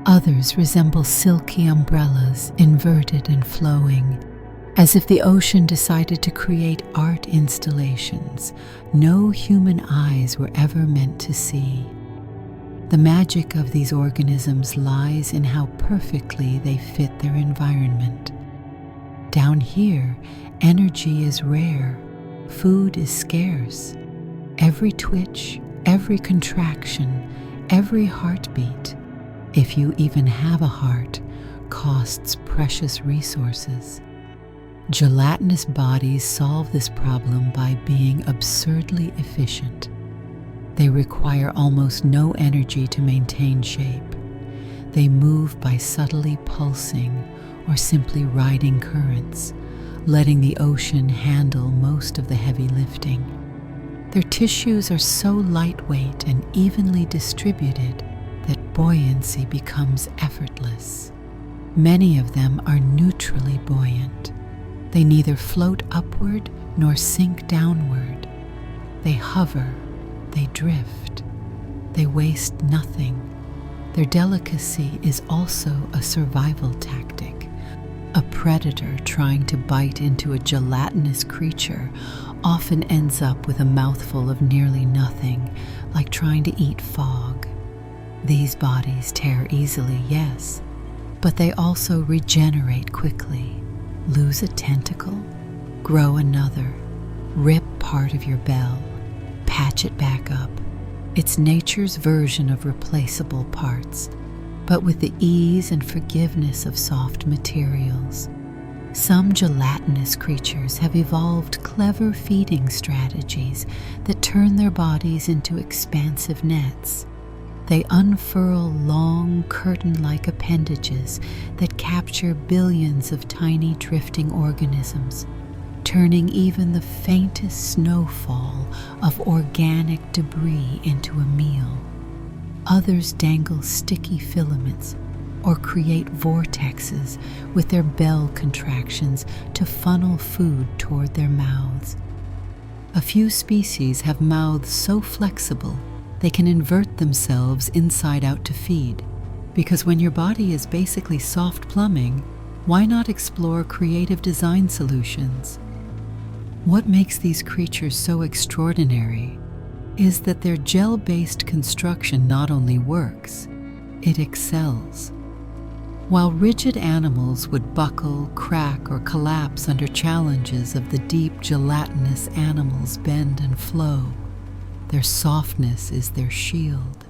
Others resemble silky umbrellas, inverted and flowing, as if the ocean decided to create art installations no human eyes were ever meant to see. The magic of these organisms lies in how perfectly they fit their environment. Down here, energy is rare, food is scarce. Every twitch, every contraction, every heartbeat, if you even have a heart, costs precious resources. Gelatinous bodies solve this problem by being absurdly efficient. They require almost no energy to maintain shape. They move by subtly pulsing or simply riding currents, letting the ocean handle most of the heavy lifting. Their tissues are so lightweight and evenly distributed that buoyancy becomes effortless. Many of them are neutrally buoyant. They neither float upward nor sink downward. They hover, they drift, they waste nothing. Their delicacy is also a survival tactic. A predator trying to bite into a gelatinous creature often ends up with a mouthful of nearly nothing, like trying to eat fog. These bodies tear easily, yes, but they also regenerate quickly. Lose a tentacle, grow another, rip part of your bell, patch it back up. It's nature's version of replaceable parts, but with the ease and forgiveness of soft materials. Some gelatinous creatures have evolved clever feeding strategies that turn their bodies into expansive nets. They unfurl long, curtain-like appendages that capture billions of tiny drifting organisms, turning even the faintest snowfall of organic debris into a meal. Others dangle sticky filaments or create vortexes with their bell contractions to funnel food toward their mouths. A few species have mouths so flexible they can invert themselves inside out to feed, because when your body is basically soft plumbing, why not explore creative design solutions? What makes these creatures so extraordinary? is that their gel-based construction not only works, it excels. While rigid animals would buckle, crack, or collapse under challenges of the deep gelatinous animals' bend and flow, their softness is their shield,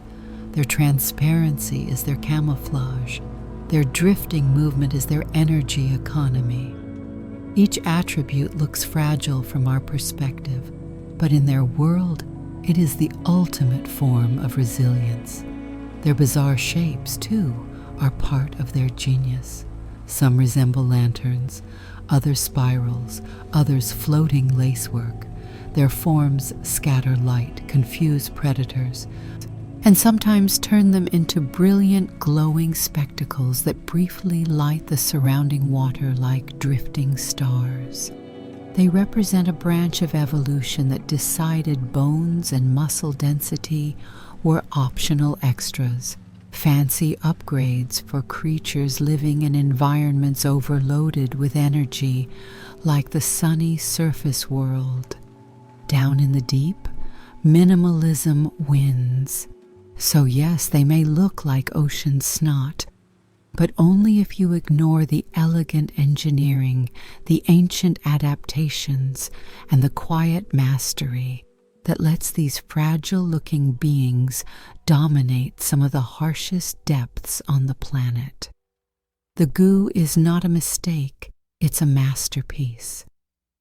their transparency is their camouflage, their drifting movement is their energy economy. Each attribute looks fragile from our perspective, but in their world, it is the ultimate form of resilience. Their bizarre shapes, too, are part of their genius. Some resemble lanterns, others spirals, others floating lacework. Their forms scatter light, confuse predators, and sometimes turn them into brilliant, glowing spectacles that briefly light the surrounding water like drifting stars. They represent a branch of evolution that decided bones and muscle density were optional extras, fancy upgrades for creatures living in environments overloaded with energy, like the sunny surface world. Down in the deep, minimalism wins. So yes, they may look like ocean snot, but only if you ignore the elegant engineering, the ancient adaptations, and the quiet mastery that lets these fragile-looking beings dominate some of the harshest depths on the planet. The goo is not a mistake, it's a masterpiece.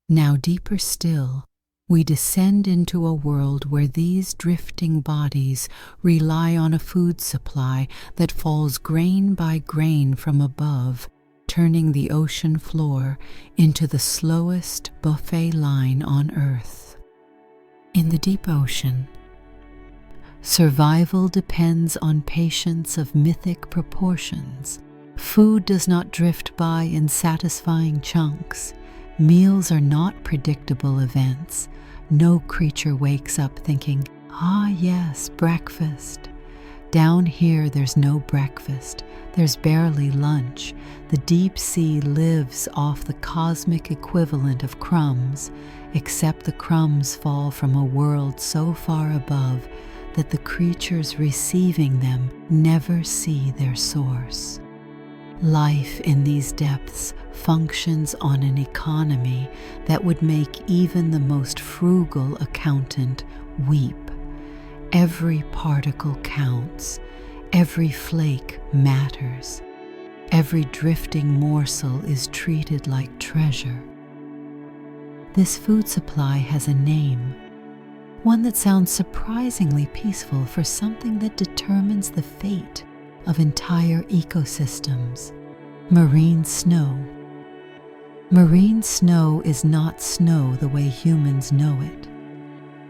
Now deeper still, we descend into a world where these drifting bodies rely on a food supply that falls grain by grain from above, turning the ocean floor into the slowest buffet line on Earth. In the deep ocean, survival depends on patience of mythic proportions. Food does not drift by in satisfying chunks. Meals are not predictable events. No creature wakes up thinking, "Ah yes, breakfast." Down here there's no breakfast. There's barely lunch. The deep sea lives off the cosmic equivalent of crumbs, except the crumbs fall from a world so far above that the creatures receiving them never see their source. Life in these depths functions on an economy that would make even the most frugal accountant weep. Every particle counts. Every flake matters. Every drifting morsel is treated like treasure. This food supply has a name, one that sounds surprisingly peaceful for something that determines the fate of entire ecosystems: marine snow. Marine snow is not snow the way humans know it.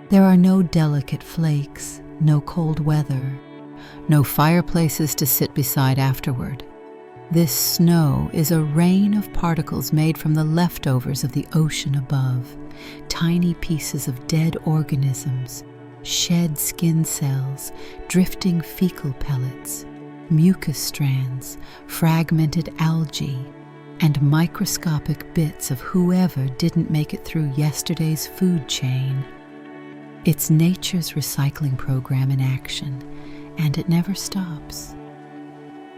There are no delicate flakes, no cold weather, no fireplaces to sit beside afterward. This snow is a rain of particles made from the leftovers of the ocean above, tiny pieces of dead organisms, shed skin cells, drifting fecal pellets, mucus strands, fragmented algae, and microscopic bits of whoever didn't make it through yesterday's food chain. It's nature's recycling program in action, and it never stops.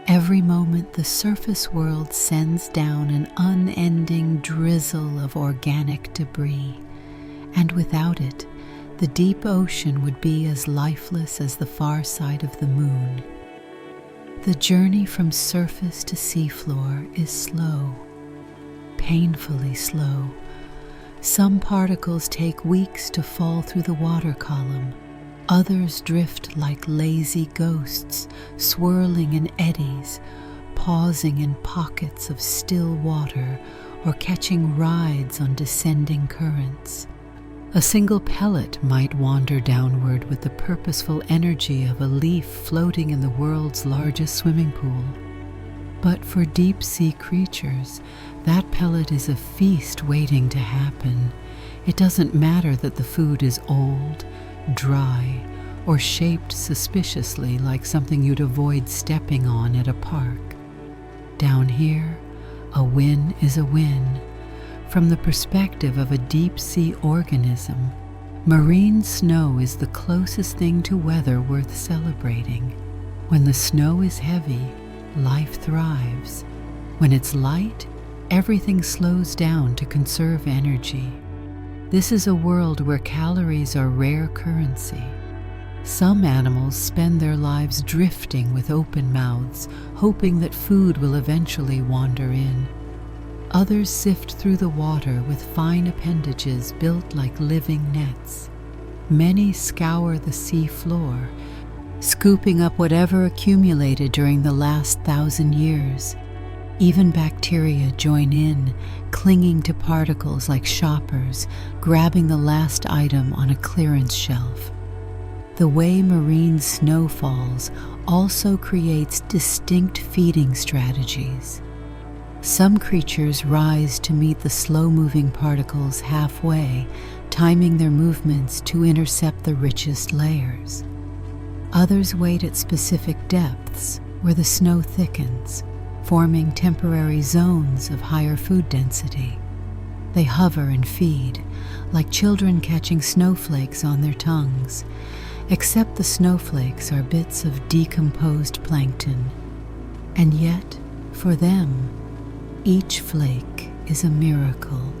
Every moment, the surface world sends down an unending drizzle of organic debris, and without it, the deep ocean would be as lifeless as the far side of the moon. The journey from surface to seafloor is slow, painfully slow. Some particles take weeks to fall through the water column. Others drift like lazy ghosts, swirling in eddies, pausing in pockets of still water, or catching rides on descending currents. A single pellet might wander downward with the purposeful energy of a leaf floating in the world's largest swimming pool. But for deep-sea creatures, that pellet is a feast waiting to happen. It doesn't matter that the food is old, dry, or shaped suspiciously like something you'd avoid stepping on at a park. Down here, a win is a win. From the perspective of a deep-sea organism, Marine snow is the closest thing to weather worth celebrating. When the snow is heavy, life thrives. When it's light, everything slows down to conserve energy. This is a world where calories are rare currency. Some animals spend their lives drifting with open mouths, hoping that food will eventually wander in. Others sift through the water with fine appendages built like living nets. Many scour the sea floor, scooping up whatever accumulated during the last 1,000 years. Even bacteria join in, clinging to particles like shoppers, grabbing the last item on a clearance shelf. The way marine snow falls also creates distinct feeding strategies. Some creatures rise to meet the slow-moving particles halfway, timing their movements to intercept the richest layers. Others wait at specific depths where the snow thickens, forming temporary zones of higher food density. They hover and feed, like children catching snowflakes on their tongues, except the snowflakes are bits of decomposed plankton. And yet, for them, each flake is a miracle.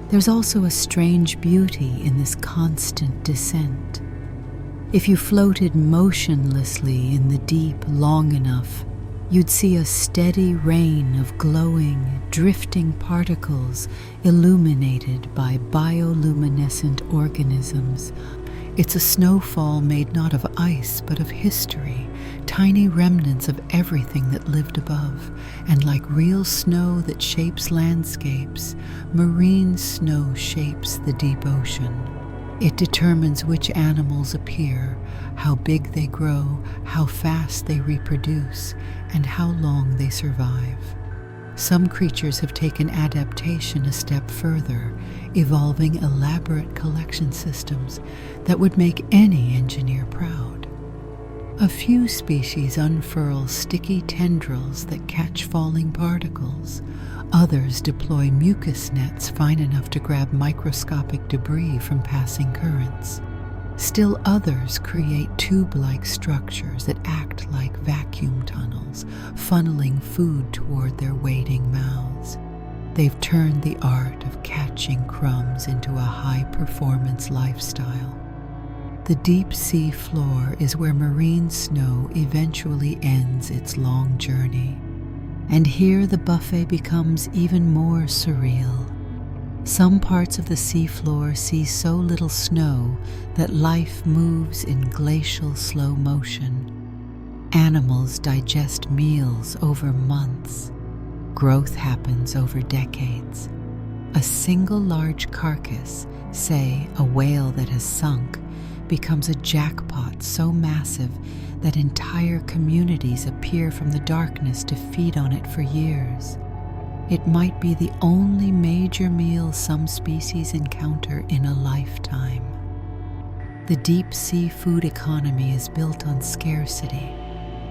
There's also a strange beauty in this constant descent. If you floated motionlessly in the deep long enough, you'd see a steady rain of glowing, drifting particles illuminated by bioluminescent organisms. It's a snowfall made not of ice but of history, tiny remnants of everything that lived above, and like real snow that shapes landscapes, marine snow shapes the deep ocean. It determines which animals appear, how big they grow, how fast they reproduce, and how long they survive. Some creatures have taken adaptation a step further, evolving elaborate collection systems that would make any engineer proud. A few species unfurl sticky tendrils that catch falling particles. Others deploy mucus nets fine enough to grab microscopic debris from passing currents. Still others create tube-like structures that act like vacuum tunnels, funneling food toward their waiting mouths. They've turned the art of catching crumbs into a high-performance lifestyle. The deep sea floor is where marine snow eventually ends its long journey. And here the buffet becomes even more surreal. Some parts of the seafloor see so little snow that life moves in glacial slow motion. Animals digest meals over months. Growth happens over decades. A single large carcass, say a whale that has sunk, becomes a jackpot so massive that entire communities appear from the darkness to feed on it for years. It might be the only major meal some species encounter in a lifetime. The deep sea food economy is built on scarcity,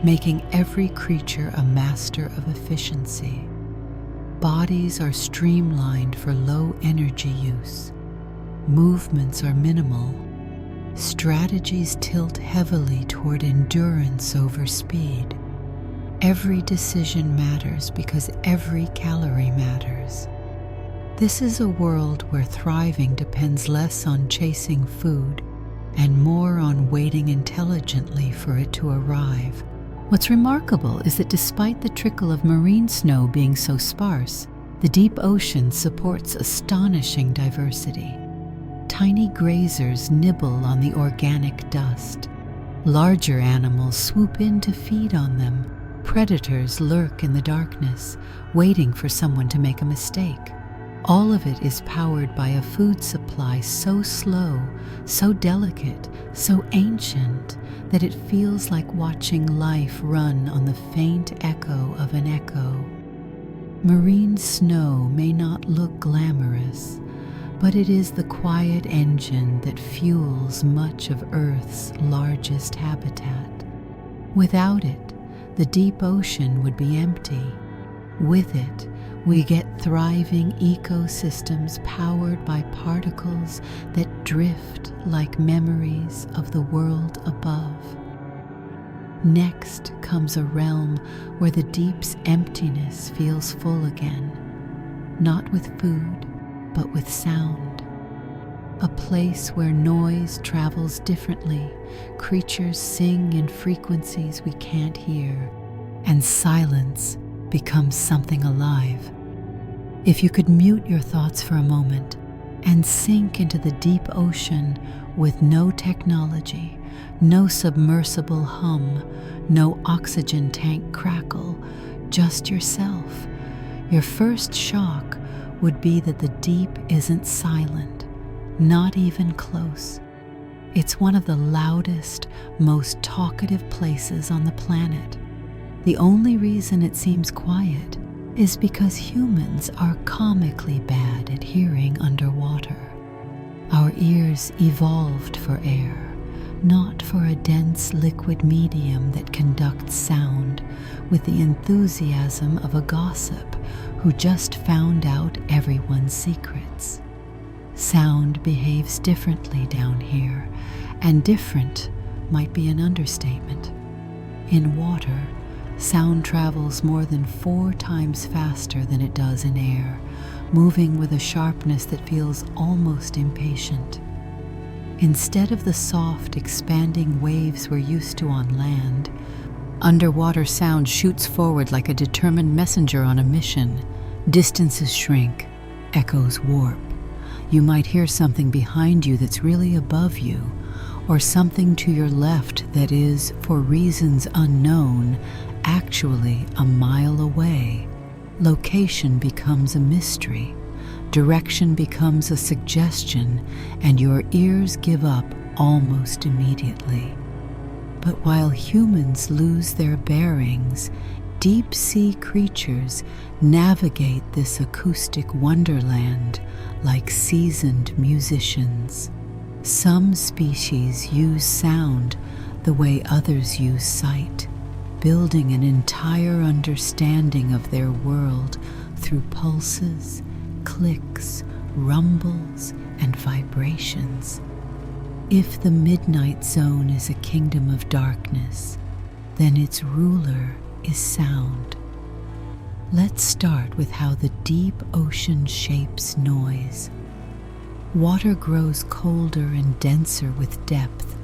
making every creature a master of efficiency. Bodies are streamlined for low energy use. Movements are minimal. Strategies tilt heavily toward endurance over speed. Every decision matters because every calorie matters. This is a world where thriving depends less on chasing food and more on waiting intelligently for it to arrive. What's remarkable is that despite the trickle of marine snow being so sparse, the deep ocean supports astonishing diversity. Tiny grazers nibble on the organic dust. Larger animals swoop in to feed on them. Predators lurk in the darkness, waiting for someone to make a mistake. All of it is powered by a food supply so slow, so delicate, so ancient, that it feels like watching life run on the faint echo of an echo. Marine snow may not look glamorous, but it is the quiet engine that fuels much of Earth's largest habitat. Without it, the deep ocean would be empty. With it, We get thriving ecosystems powered by particles that drift like memories of the world above. Next comes a realm where the deep's emptiness feels full again, not with food, but with sound. A place where noise travels differently, creatures sing in frequencies we can't hear, and silence becomes something alive. If you could mute your thoughts for a moment and sink into the deep ocean with no technology, no submersible hum, no oxygen tank crackle, just yourself, your first shock would be that the deep isn't silent, not even close. It's one of the loudest, most talkative places on the planet. The only reason it seems quiet is because humans are comically bad at hearing underwater. Our ears evolved for air, not for a dense liquid medium that conducts sound with the enthusiasm of a gossip who just found out everyone's secrets. Sound behaves differently down here, and different might be an understatement. In water, sound travels more than 4 times faster than it does in air, moving with a sharpness that feels almost impatient. Instead of the soft, expanding waves we're used to on land, underwater sound shoots forward like a determined messenger on a mission. Distances shrink, echoes warp. You might hear something behind you that's really above you, or something to your left that is, for reasons unknown, actually a mile away. Location becomes a mystery. Direction becomes a suggestion, and your ears give up almost immediately. But while humans lose their bearings, deep-sea creatures navigate this acoustic wonderland like seasoned musicians. Some species use sound the way others use sight, building an entire understanding of their world through pulses, clicks, rumbles, and vibrations. If the midnight zone is a kingdom of darkness, then its ruler is sound. Let's start with how the deep ocean shapes noise. Water grows colder and denser with depth,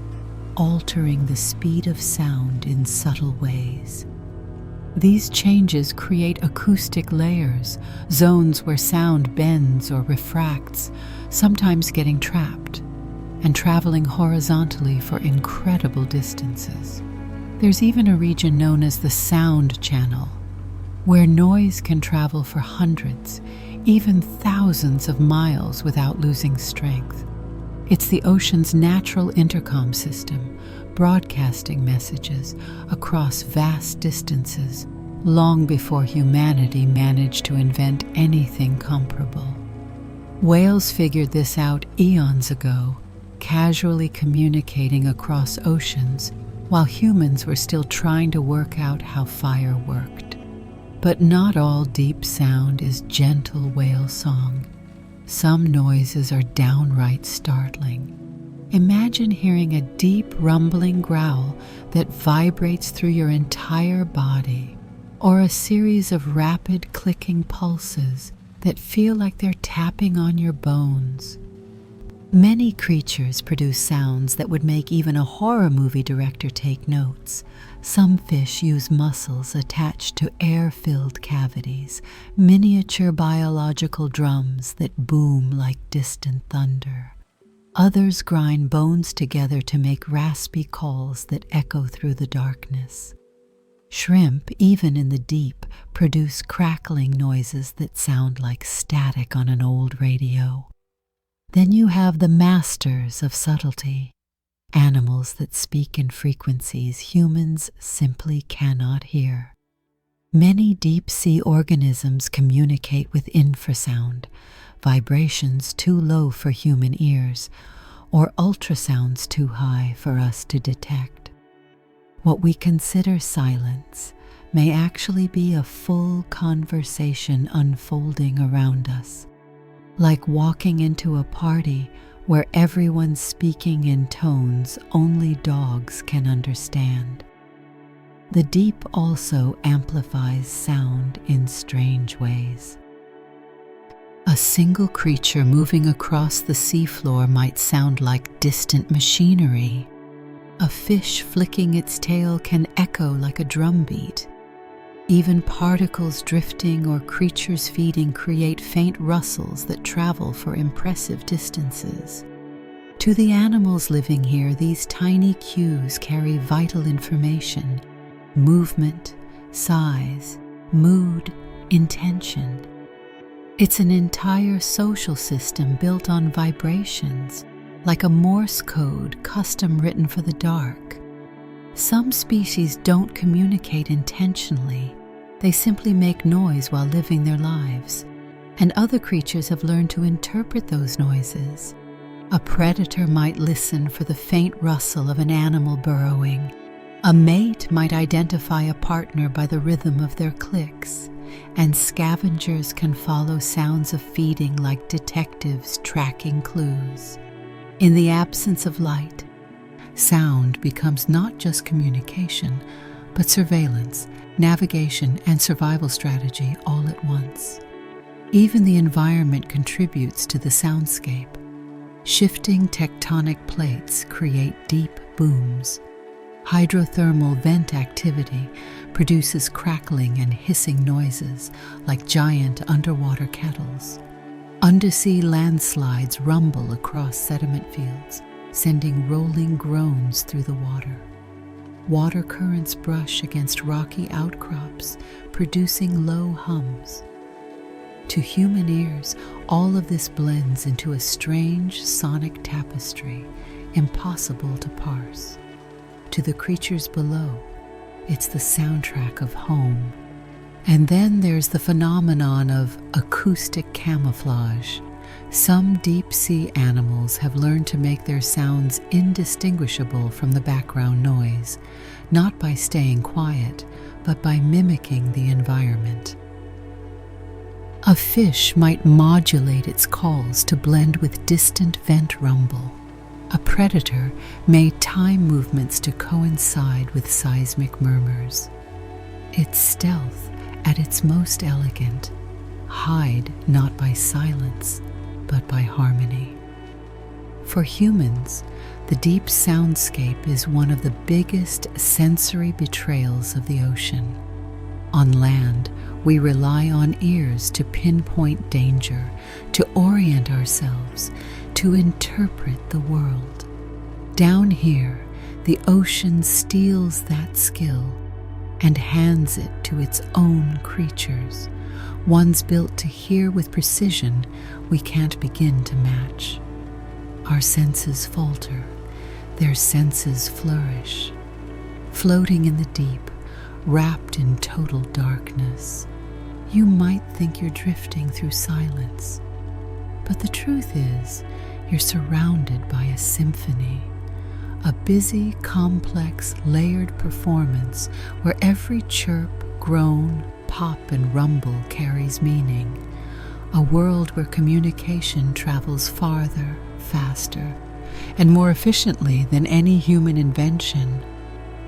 altering the speed of sound in subtle ways. These changes create acoustic layers, zones where sound bends or refracts, sometimes getting trapped and traveling horizontally for incredible distances. There's even a region known as the sound channel, where noise can travel for hundreds, even thousands of miles without losing strength. It's the ocean's natural intercom system, broadcasting messages across vast distances, long before humanity managed to invent anything comparable. Whales figured this out eons ago, casually communicating across oceans, while humans were still trying to work out how fire worked. But not all deep sound is gentle whale song. Some noises are downright startling. Imagine hearing a deep rumbling growl that vibrates through your entire body, or a series of rapid clicking pulses that feel like they're tapping on your bones. Many creatures produce sounds that would make even a horror movie director take notes. Some fish use muscles attached to air-filled cavities, miniature biological drums that boom like distant thunder. Others grind bones together to make raspy calls that echo through the darkness. Shrimp, even in the deep, produce crackling noises that sound like static on an old radio. Then you have the masters of subtlety, animals that speak in frequencies humans simply cannot hear. Many deep-sea organisms communicate with infrasound, vibrations too low for human ears, or ultrasounds too high for us to detect. What we consider silence may actually be a full conversation unfolding around us, like walking into a party where everyone's speaking in tones only dogs can understand. The deep also amplifies sound in strange ways. A single creature moving across the seafloor might sound like distant machinery. A fish flicking its tail can echo like a drumbeat. Even particles drifting or creatures feeding create faint rustles that travel for impressive distances. To the animals living here, these tiny cues carry vital information: movement, size, mood, intention. It's an entire social system built on vibrations, like a Morse code custom written for the dark. Some species don't communicate intentionally. They simply make noise while living their lives, and other creatures have learned to interpret those noises. A predator might listen for the faint rustle of an animal burrowing. A mate might identify a partner by the rhythm of their clicks, and scavengers can follow sounds of feeding like detectives tracking clues. In the absence of light, sound becomes not just communication, but surveillance, navigation, and survival strategy all at once. Even the environment contributes to the soundscape. Shifting tectonic plates create deep booms. Hydrothermal vent activity produces crackling and hissing noises like giant underwater kettles. Undersea landslides rumble across sediment fields, sending rolling groans through the water. Water currents brush against rocky outcrops, producing low hums. To human ears, all of this blends into a strange sonic tapestry, impossible to parse. To the creatures below, it's the soundtrack of home. And then there's the phenomenon of acoustic camouflage. Some deep-sea animals have learned to make their sounds indistinguishable from the background noise, not by staying quiet, but by mimicking the environment. A fish might modulate its calls to blend with distant vent rumble. A predator may time movements to coincide with seismic murmurs. It's stealth at its most elegant, hide not by silence, but by harmony. For humans, the deep soundscape is one of the biggest sensory betrayals of the ocean. On land, we rely on ears to pinpoint danger, to orient ourselves, to interpret the world. Down here, the ocean steals that skill and hands it to its own creatures, ones built to hear with precision we can't begin to match. Our senses falter, their senses flourish. Floating in the deep, wrapped in total darkness, you might think you're drifting through silence. But the truth is, you're surrounded by a symphony, a busy, complex, layered performance where every chirp, groan, pop, and rumble carries meaning. A world where communication travels farther, faster, and more efficiently than any human invention.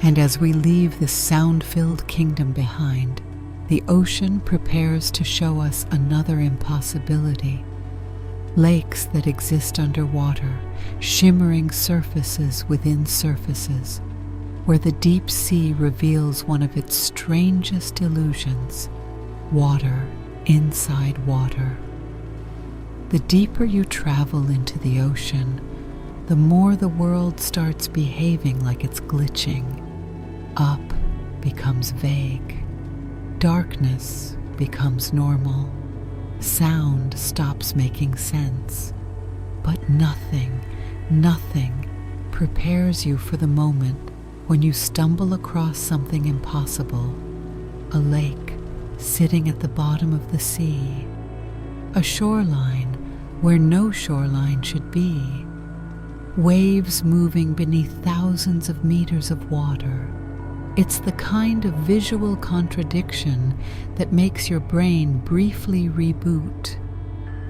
And as we leave this sound-filled kingdom behind, the ocean prepares to show us another impossibility. Lakes that exist underwater, shimmering surfaces within surfaces, where the deep sea reveals one of its strangest illusions: water inside water. The deeper you travel into the ocean, the more the world starts behaving like it's glitching. Up becomes vague. Darkness becomes normal. Sound stops making sense. But nothing prepares you for the moment when you stumble across something impossible. A lake sitting at the bottom of the sea. A shoreline where no shoreline should be. Waves moving beneath thousands of meters of water. It's the kind of visual contradiction that makes your brain briefly reboot.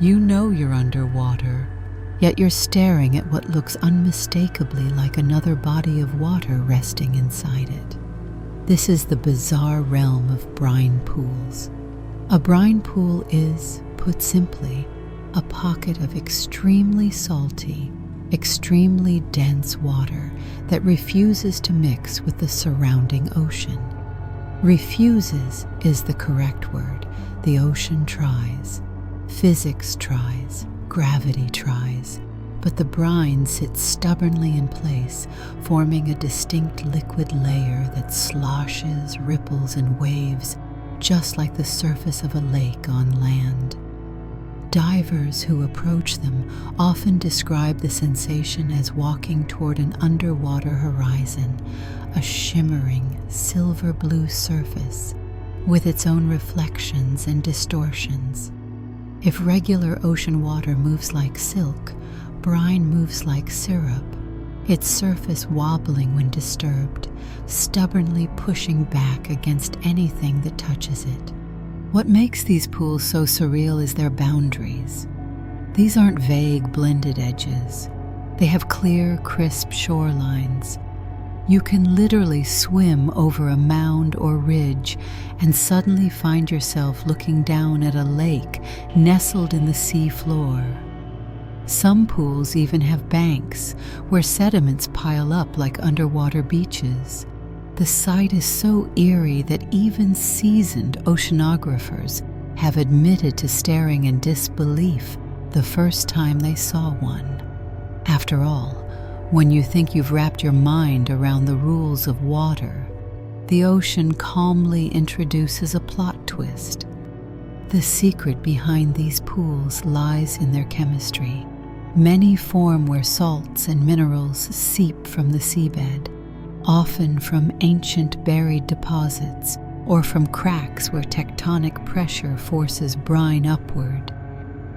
You know you're underwater, yet you're staring at what looks unmistakably like another body of water resting inside it. This is the bizarre realm of brine pools. A brine pool is, put simply, a pocket of extremely salty, extremely dense water that refuses to mix with the surrounding ocean. Refuses is the correct word. The ocean tries. Physics tries. Gravity tries. But the brine sits stubbornly in place, forming a distinct liquid layer that sloshes, ripples, and waves, just like the surface of a lake on land. Divers who approach them often describe the sensation as walking toward an underwater horizon, a shimmering, silver-blue surface with its own reflections and distortions. If regular ocean water moves like silk, brine moves like syrup, its surface wobbling when disturbed, stubbornly pushing back against anything that touches it. What makes these pools so surreal is their boundaries. These aren't vague, blended edges. They have clear, crisp shorelines. You can literally swim over a mound or ridge and suddenly find yourself looking down at a lake nestled in the sea floor. Some pools even have banks where sediments pile up like underwater beaches. The sight is so eerie that even seasoned oceanographers have admitted to staring in disbelief the first time they saw one. After all, when you think you've wrapped your mind around the rules of water, the ocean calmly introduces a plot twist. The secret behind these pools lies in their chemistry. Many form where salts and minerals seep from the seabed, often from ancient buried deposits or from cracks where tectonic pressure forces brine upward.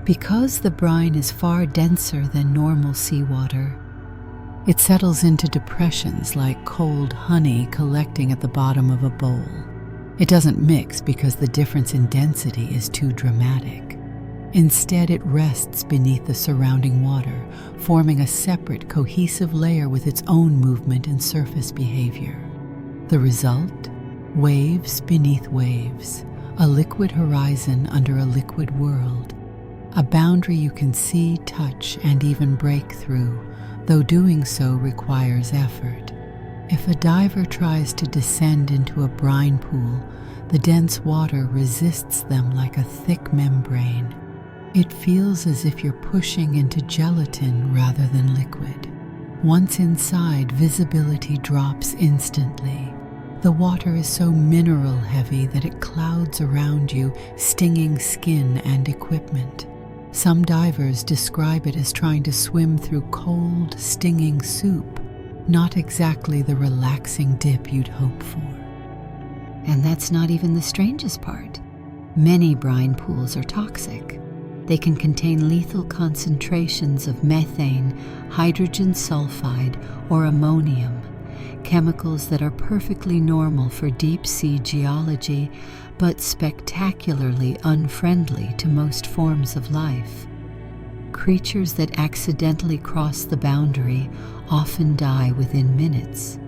Because the brine is far denser than normal seawater, it settles into depressions like cold honey collecting at the bottom of a bowl. It doesn't mix because the difference in density is too dramatic. Instead, it rests beneath the surrounding water, forming a separate, cohesive layer with its own movement and surface behavior. The result? Waves beneath waves, a liquid horizon under a liquid world, a boundary you can see, touch, and even break through, though doing so requires effort. If a diver tries to descend into a brine pool, the dense water resists them like a thick membrane. It feels as if you're pushing into gelatin rather than liquid. Once inside, visibility drops instantly. The water is so mineral heavy that it clouds around you, stinging skin and equipment. Some divers describe it as trying to swim through cold, stinging soup, not exactly the relaxing dip you'd hope for. And that's not even the strangest part. Many brine pools are toxic. They can contain lethal concentrations of methane, hydrogen sulfide, or ammonium, chemicals that are perfectly normal for deep-sea geology, but spectacularly unfriendly to most forms of life. Creatures that accidentally cross the boundary often die within minutes.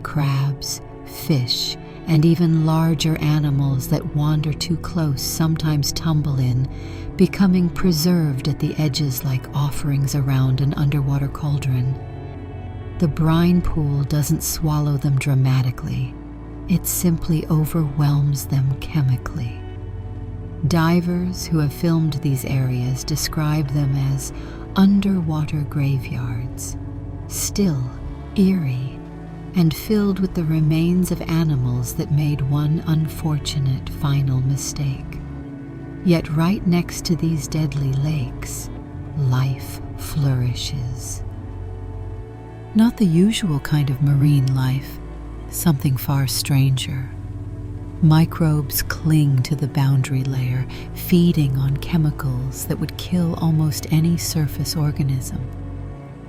Crabs, fish, and even larger animals that wander too close sometimes tumble in, becoming preserved at the edges like offerings around an underwater cauldron. The brine pool doesn't swallow them dramatically. It simply overwhelms them chemically. Divers who have filmed these areas describe them as underwater graveyards, still, eerie, and filled with the remains of animals that made one unfortunate final mistake. Yet right next to these deadly lakes, life flourishes. Not the usual kind of marine life, something far stranger. Microbes cling to the boundary layer, feeding on chemicals that would kill almost any surface organism.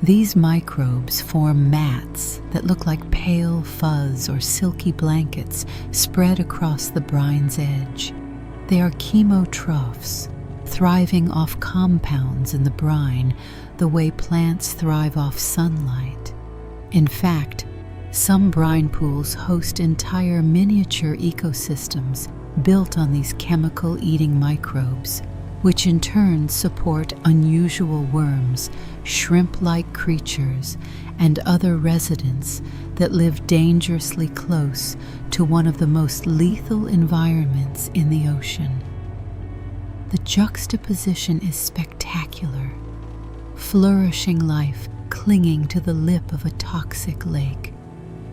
These microbes form mats that look like pale fuzz or silky blankets spread across the brine's edge. They are chemotrophs, thriving off compounds in the brine the way plants thrive off sunlight. In fact, some brine pools host entire miniature ecosystems built on these chemical-eating microbes, which in turn support unusual worms, shrimp-like creatures, and other residents that live dangerously close to one of the most lethal environments in the ocean. The juxtaposition is spectacular. Flourishing life clinging to the lip of a toxic lake.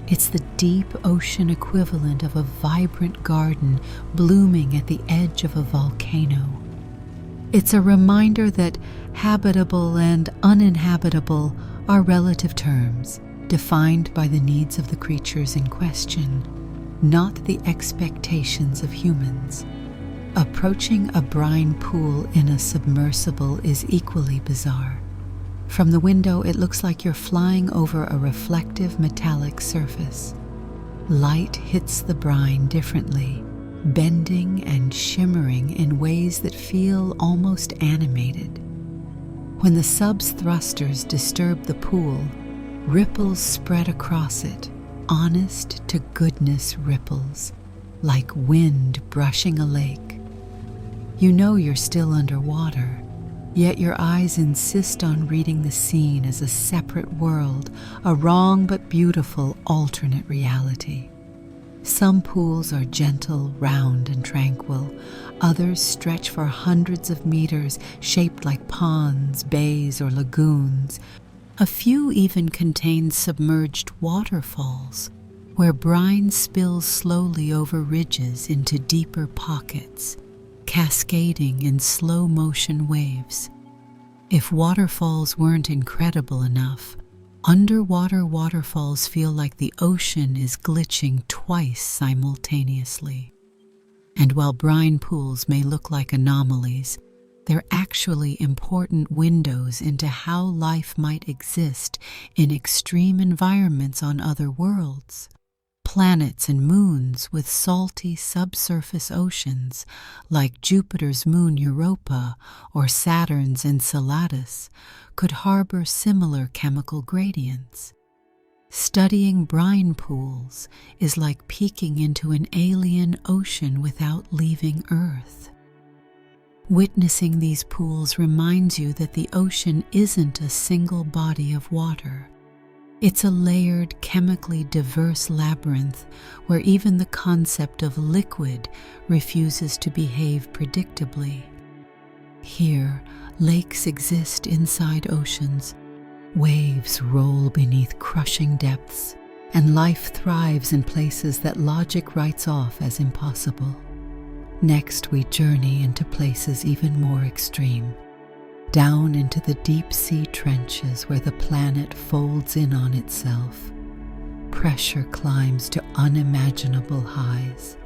It's the deep ocean equivalent of a vibrant garden blooming at the edge of a volcano. It's a reminder that habitable and uninhabitable are relative terms, defined by the needs of the creatures in question, not the expectations of humans. Approaching a brine pool in a submersible is equally bizarre. From the window, it looks like you're flying over a reflective metallic surface. Light hits the brine differently, bending and shimmering in ways that feel almost animated. When the sub's thrusters disturb the pool, ripples spread across it, honest to goodness ripples, like wind brushing a lake. You know you're still underwater, yet your eyes insist on reading the scene as a separate world, a wrong but beautiful alternate reality. Some pools are gentle, round, and tranquil. Others stretch for hundreds of meters, shaped like ponds, bays, or lagoons. A few even contain submerged waterfalls, where brine spills slowly over ridges into deeper pockets, cascading in slow-motion waves. If waterfalls weren't incredible enough, underwater waterfalls feel like the ocean is glitching twice simultaneously. And while brine pools may look like anomalies, they're actually important windows into how life might exist in extreme environments on other worlds. Planets and moons with salty subsurface oceans, like Jupiter's moon Europa or Saturn's Enceladus, could harbor similar chemical gradients. Studying brine pools is like peeking into an alien ocean without leaving Earth. Witnessing these pools reminds you that the ocean isn't a single body of water. It's a layered, chemically diverse labyrinth where even the concept of liquid refuses to behave predictably. Here, lakes exist inside oceans, waves roll beneath crushing depths, and life thrives in places that logic writes off as impossible. Next, we journey into places even more extreme. Down into the deep-sea trenches where the planet folds in on itself. Pressure climbs to unimaginable highs,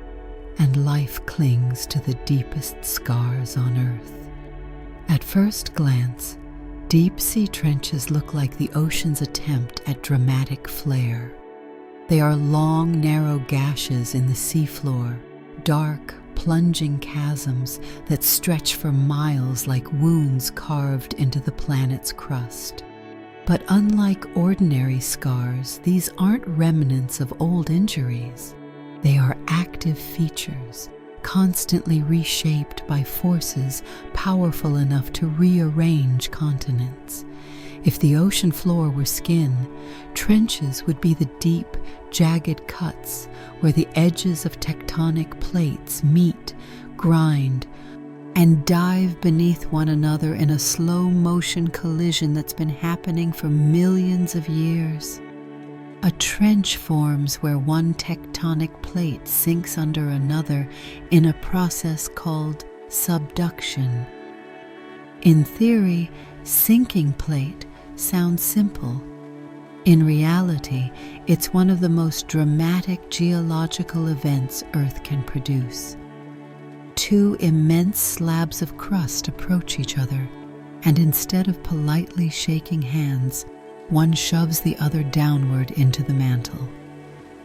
and life clings to the deepest scars on Earth. At first glance, deep-sea trenches look like the ocean's attempt at dramatic flair. They are long, narrow gashes in the seafloor, dark, plunging chasms that stretch for miles like wounds carved into the planet's crust. But unlike ordinary scars, these aren't remnants of old injuries. They are active features, constantly reshaped by forces powerful enough to rearrange continents. If the ocean floor were skin, trenches would be the deep, jagged cuts where the edges of tectonic plates meet, grind, and dive beneath one another in a slow-motion collision that's been happening for millions of years. A trench forms where one tectonic plate sinks under another in a process called subduction. In theory, sinking plate sounds simple. In reality, it's one of the most dramatic geological events Earth can produce. Two immense slabs of crust approach each other, and instead of politely shaking hands, One shoves the other downward into the mantle.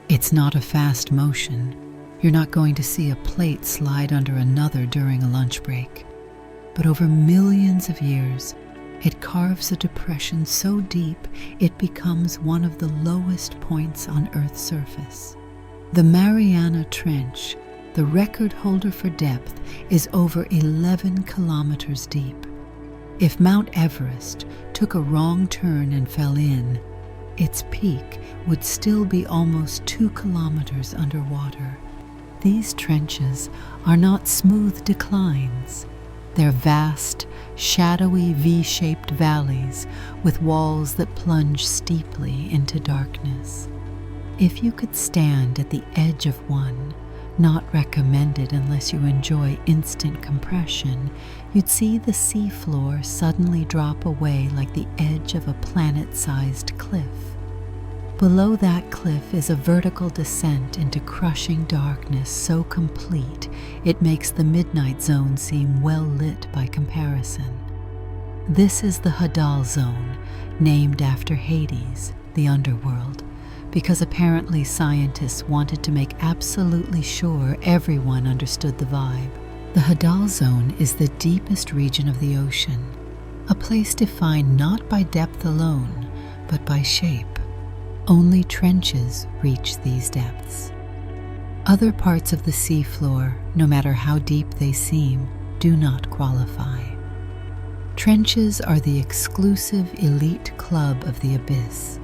It's not a fast motion. You're not going to see a plate slide under another during a lunch break. But over millions of years, it carves a depression so deep it becomes one of the lowest points on Earth's surface. The Mariana Trench, the record holder for depth, is over 11 kilometers deep. If Mount Everest took a wrong turn and fell in, its peak would still be almost 2 kilometers underwater. These trenches are not smooth declines. They're vast, shadowy V-shaped valleys with walls that plunge steeply into darkness. If you could stand at the edge of one, not recommended unless you enjoy instant compression, you'd see the seafloor suddenly drop away like the edge of a planet-sized cliff. Below that cliff is a vertical descent into crushing darkness so complete it makes the midnight zone seem well lit by comparison. This is the Hadal zone, named after Hades, the underworld, because apparently scientists wanted to make absolutely sure everyone understood the vibe. The Hadal zone is the deepest region of the ocean, a place defined not by depth alone, but by shape. Only trenches reach these depths. Other parts of the seafloor, no matter how deep they seem, do not qualify. Trenches are the exclusive elite club of the abyss.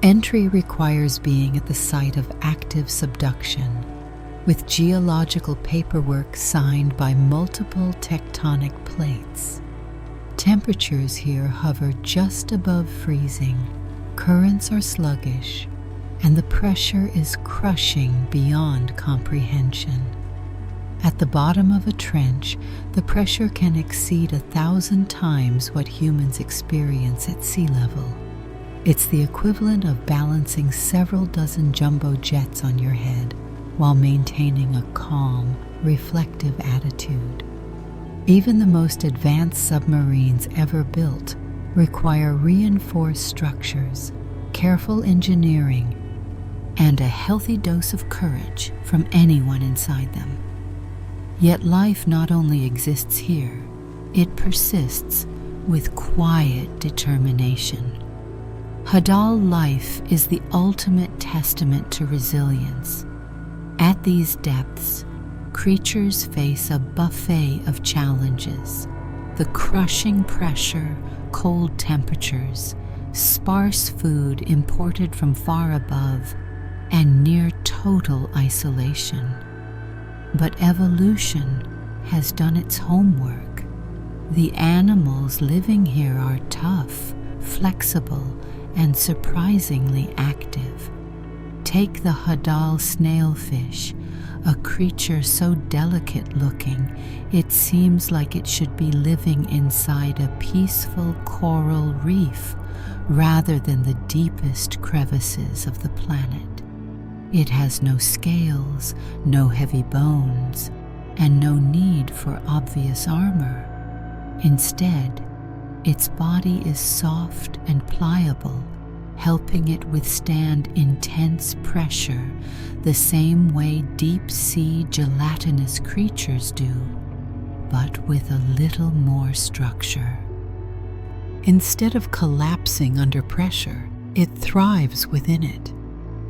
Entry requires being at the site of active subduction, with geological paperwork signed by multiple tectonic plates. Temperatures here hover just above freezing, currents are sluggish, and the pressure is crushing beyond comprehension. At the bottom of a trench, the pressure can exceed 1,000 times what humans experience at sea level. It's the equivalent of balancing several dozen jumbo jets on your head while maintaining a calm, reflective attitude. Even the most advanced submarines ever built require reinforced structures, careful engineering, and a healthy dose of courage from anyone inside them. Yet life not only exists here, it persists with quiet determination. Hadal life is the ultimate testament to resilience. At these depths, creatures face a buffet of challenges: the crushing pressure, cold temperatures, sparse food imported from far above, and near total isolation. But evolution has done its homework. The animals living here are tough, flexible, and surprisingly active. Take the Hadal snailfish, a creature so delicate-looking it seems like it should be living inside a peaceful coral reef rather than the deepest crevices of the planet. It has no scales, no heavy bones, and no need for obvious armor. Instead, its body is soft and pliable, helping it withstand intense pressure the same way deep-sea gelatinous creatures do, but with a little more structure. Instead of collapsing under pressure, it thrives within it.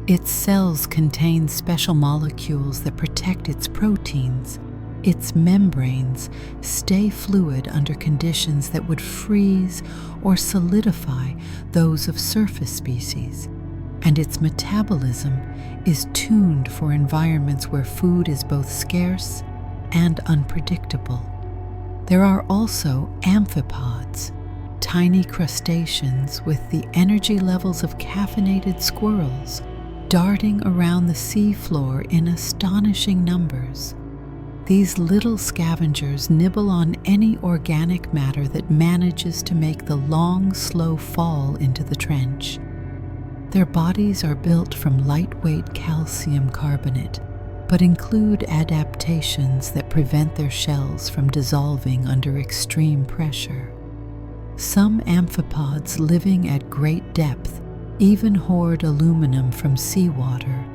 Its cells contain special molecules that protect its proteins. Its membranes stay fluid under conditions that would freeze or solidify those of surface species, and its metabolism is tuned for environments where food is both scarce and unpredictable. There are also amphipods, tiny crustaceans with the energy levels of caffeinated squirrels, darting around the seafloor in astonishing numbers. These little scavengers nibble on any organic matter that manages to make the long, slow fall into the trench. Their bodies are built from lightweight calcium carbonate, but include adaptations that prevent their shells from dissolving under extreme pressure. Some amphipods living at great depth even hoard aluminum from seawater,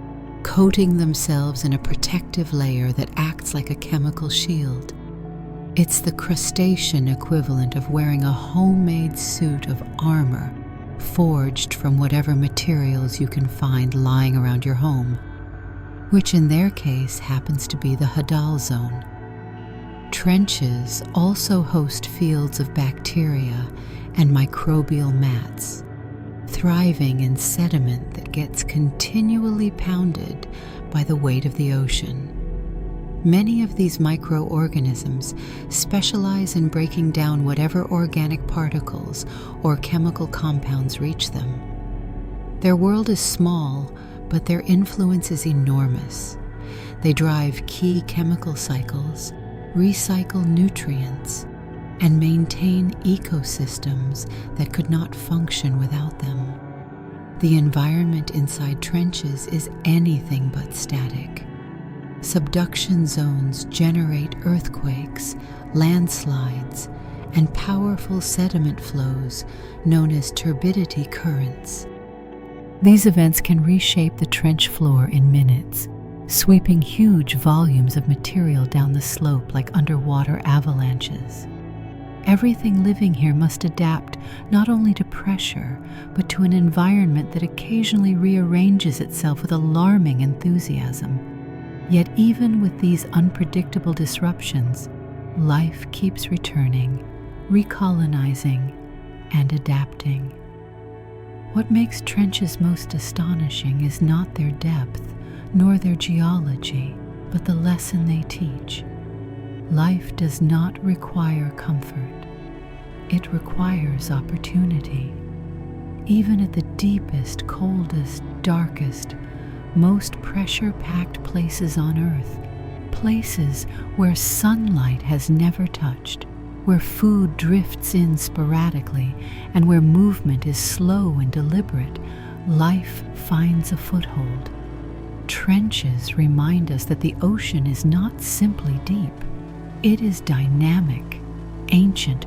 coating themselves in a protective layer that acts like a chemical shield. It's the crustacean equivalent of wearing a homemade suit of armor forged from whatever materials you can find lying around your home, which in their case happens to be the hadal zone. Trenches also host fields of bacteria and microbial mats, thriving in sediment that gets continually pounded by the weight of the ocean. Many of these microorganisms specialize in breaking down whatever organic particles or chemical compounds reach them. Their world is small, but their influence is enormous. They drive key chemical cycles, recycle nutrients, and maintain ecosystems that could not function without them. The environment inside trenches is anything but static. Subduction zones generate earthquakes, landslides, and powerful sediment flows known as turbidity currents. These events can reshape the trench floor in minutes, sweeping huge volumes of material down the slope like underwater avalanches. Everything living here must adapt not only to pressure, but to an environment that occasionally rearranges itself with alarming enthusiasm. Yet even with these unpredictable disruptions, life keeps returning, recolonizing, and adapting. What makes trenches most astonishing is not their depth, nor their geology, but the lesson they teach. Life does not require comfort. It requires opportunity. Even at the deepest, coldest, darkest, most pressure-packed places on Earth, places where sunlight has never touched, where food drifts in sporadically, and where movement is slow and deliberate, life finds a foothold. Trenches remind us that the ocean is not simply deep. It is dynamic, ancient,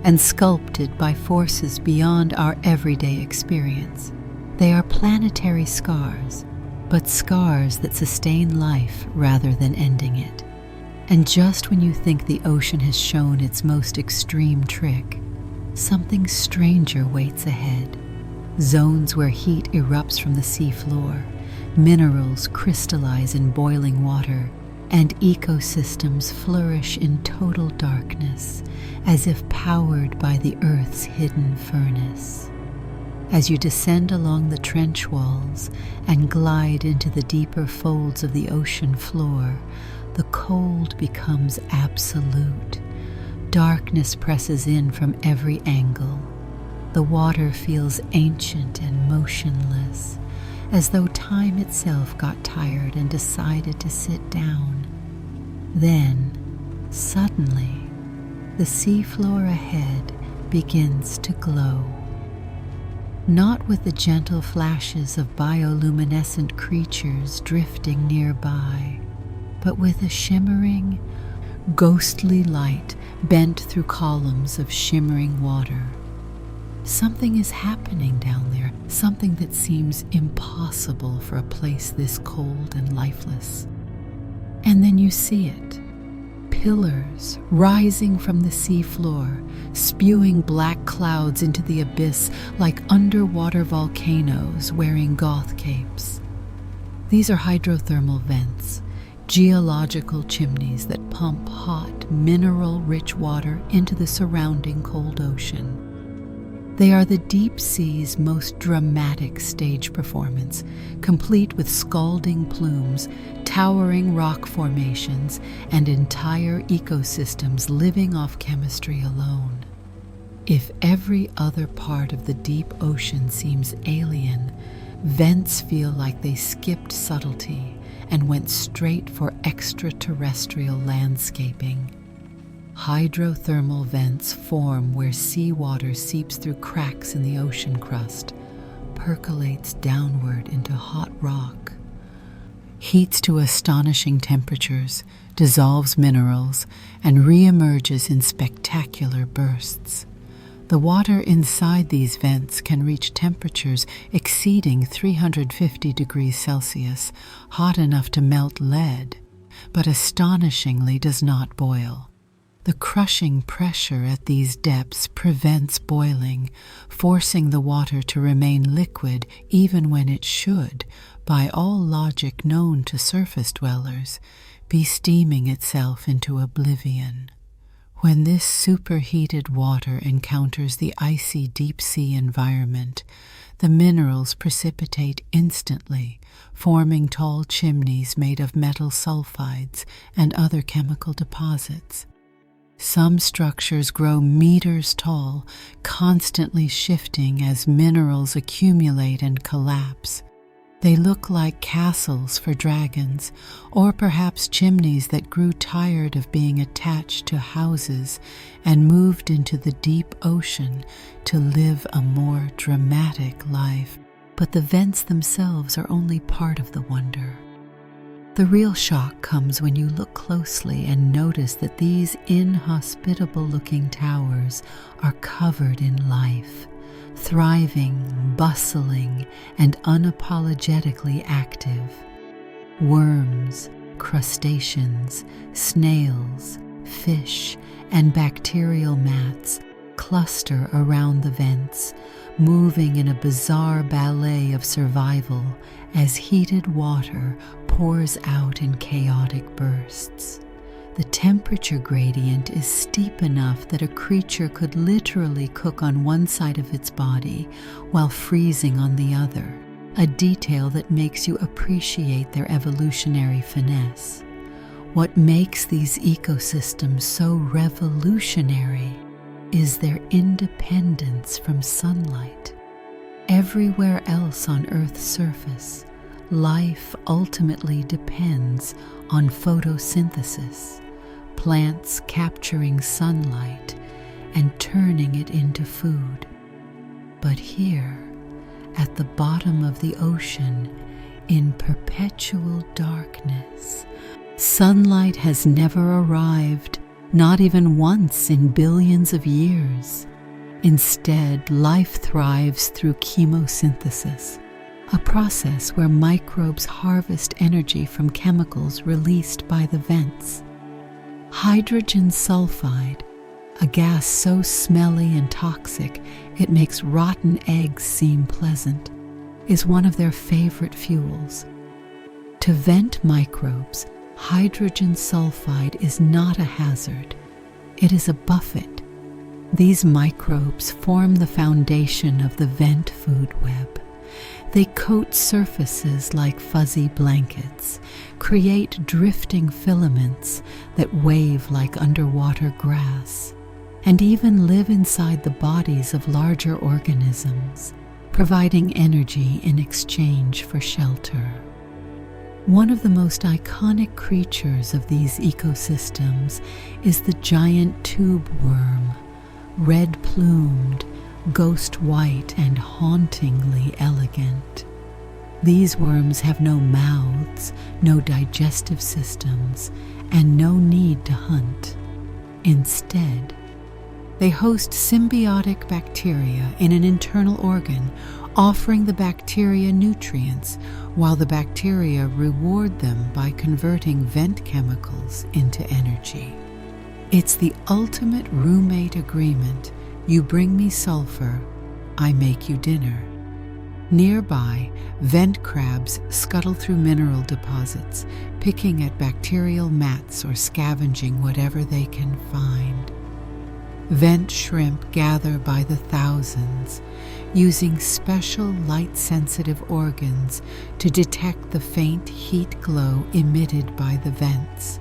and sculpted by forces beyond our everyday experience. They are planetary scars, but scars that sustain life rather than ending it. And just when you think the ocean has shown its most extreme trick, something stranger waits ahead. Zones where heat erupts from the seafloor, minerals crystallize in boiling water, and ecosystems flourish in total darkness, as if powered by the Earth's hidden furnace. As you descend along the trench walls and glide into the deeper folds of the ocean floor, the cold becomes absolute. Darkness presses in from every angle. The water feels ancient and motionless, as though time itself got tired and decided to sit down. Then, suddenly, the seafloor ahead begins to glow. Not with the gentle flashes of bioluminescent creatures drifting nearby, but with a shimmering, ghostly light bent through columns of shimmering water. Something is happening down there, something that seems impossible for a place this cold and lifeless. And then you see it. Pillars rising from the seafloor, spewing black clouds into the abyss like underwater volcanoes wearing goth capes. These are hydrothermal vents, geological chimneys that pump hot, mineral-rich water into the surrounding cold ocean. They are the deep sea's most dramatic stage performance, complete with scalding plumes, towering rock formations, and entire ecosystems living off chemistry alone. If every other part of the deep ocean seems alien, vents feel like they skipped subtlety and went straight for extraterrestrial landscaping. Hydrothermal vents form where seawater seeps through cracks in the ocean crust, percolates downward into hot rock, heats to astonishing temperatures, dissolves minerals, and re-emerges in spectacular bursts. The water inside these vents can reach temperatures exceeding 350 degrees Celsius, hot enough to melt lead, but astonishingly does not boil. The crushing pressure at these depths prevents boiling, forcing the water to remain liquid even when it should, by all logic known to surface dwellers, be steaming itself into oblivion. When this superheated water encounters the icy deep-sea environment, the minerals precipitate instantly, forming tall chimneys made of metal sulfides and other chemical deposits. Some structures grow meters tall, constantly shifting as minerals accumulate and collapse. They look like castles for dragons, or perhaps chimneys that grew tired of being attached to houses and moved into the deep ocean to live a more dramatic life. But the vents themselves are only part of the wonder. The real shock comes when you look closely and notice that these inhospitable-looking towers are covered in life, thriving, bustling, and unapologetically active. Worms, crustaceans, snails, fish, and bacterial mats cluster around the vents, moving in a bizarre ballet of survival as heated water pours out in chaotic bursts. The temperature gradient is steep enough that a creature could literally cook on one side of its body while freezing on the other, a detail that makes you appreciate their evolutionary finesse. What makes these ecosystems so revolutionary is their independence from sunlight. Everywhere else on Earth's surface, life ultimately depends on photosynthesis, plants capturing sunlight and turning it into food. But here, at the bottom of the ocean, in perpetual darkness, sunlight has never arrived, not even once in billions of years. Instead, life thrives through chemosynthesis, a process where microbes harvest energy from chemicals released by the vents. Hydrogen sulfide, a gas so smelly and toxic it makes rotten eggs seem pleasant, is one of their favorite fuels. To vent microbes, hydrogen sulfide is not a hazard. It is a buffet. These microbes form the foundation of the vent food web. They coat surfaces like fuzzy blankets, create drifting filaments that wave like underwater grass, and even live inside the bodies of larger organisms, providing energy in exchange for shelter. One of the most iconic creatures of these ecosystems is the giant tube worm, red-plumed, ghost white, and hauntingly elegant. These worms have no mouths, no digestive systems, and no need to hunt. Instead, they host symbiotic bacteria in an internal organ, offering the bacteria nutrients, while the bacteria reward them by converting vent chemicals into energy. It's the ultimate roommate agreement. You bring me sulfur, I make you dinner. Nearby, vent crabs scuttle through mineral deposits, picking at bacterial mats or scavenging whatever they can find. Vent shrimp gather by the thousands, using special light-sensitive organs to detect the faint heat glow emitted by the vents,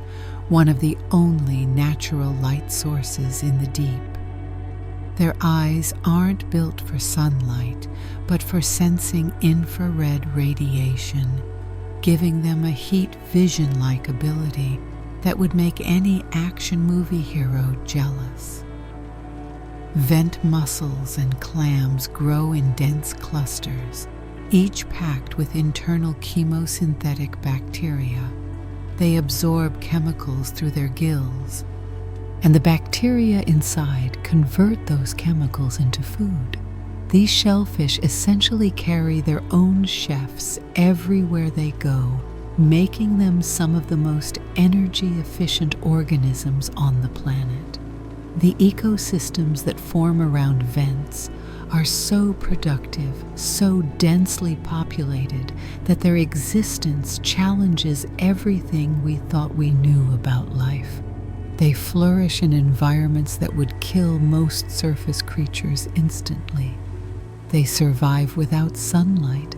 one of the only natural light sources in the deep. Their eyes aren't built for sunlight, but for sensing infrared radiation, giving them a heat vision-like ability that would make any action movie hero jealous. Vent mussels and clams grow in dense clusters, each packed with internal chemosynthetic bacteria. They absorb chemicals through their gills. and the bacteria inside convert those chemicals into food. These shellfish essentially carry their own chefs everywhere they go, making them some of the most energy-efficient organisms on the planet. The ecosystems that form around vents are so productive, so densely populated, that their existence challenges everything we thought we knew about life. They flourish in environments that would kill most surface creatures instantly. They survive without sunlight,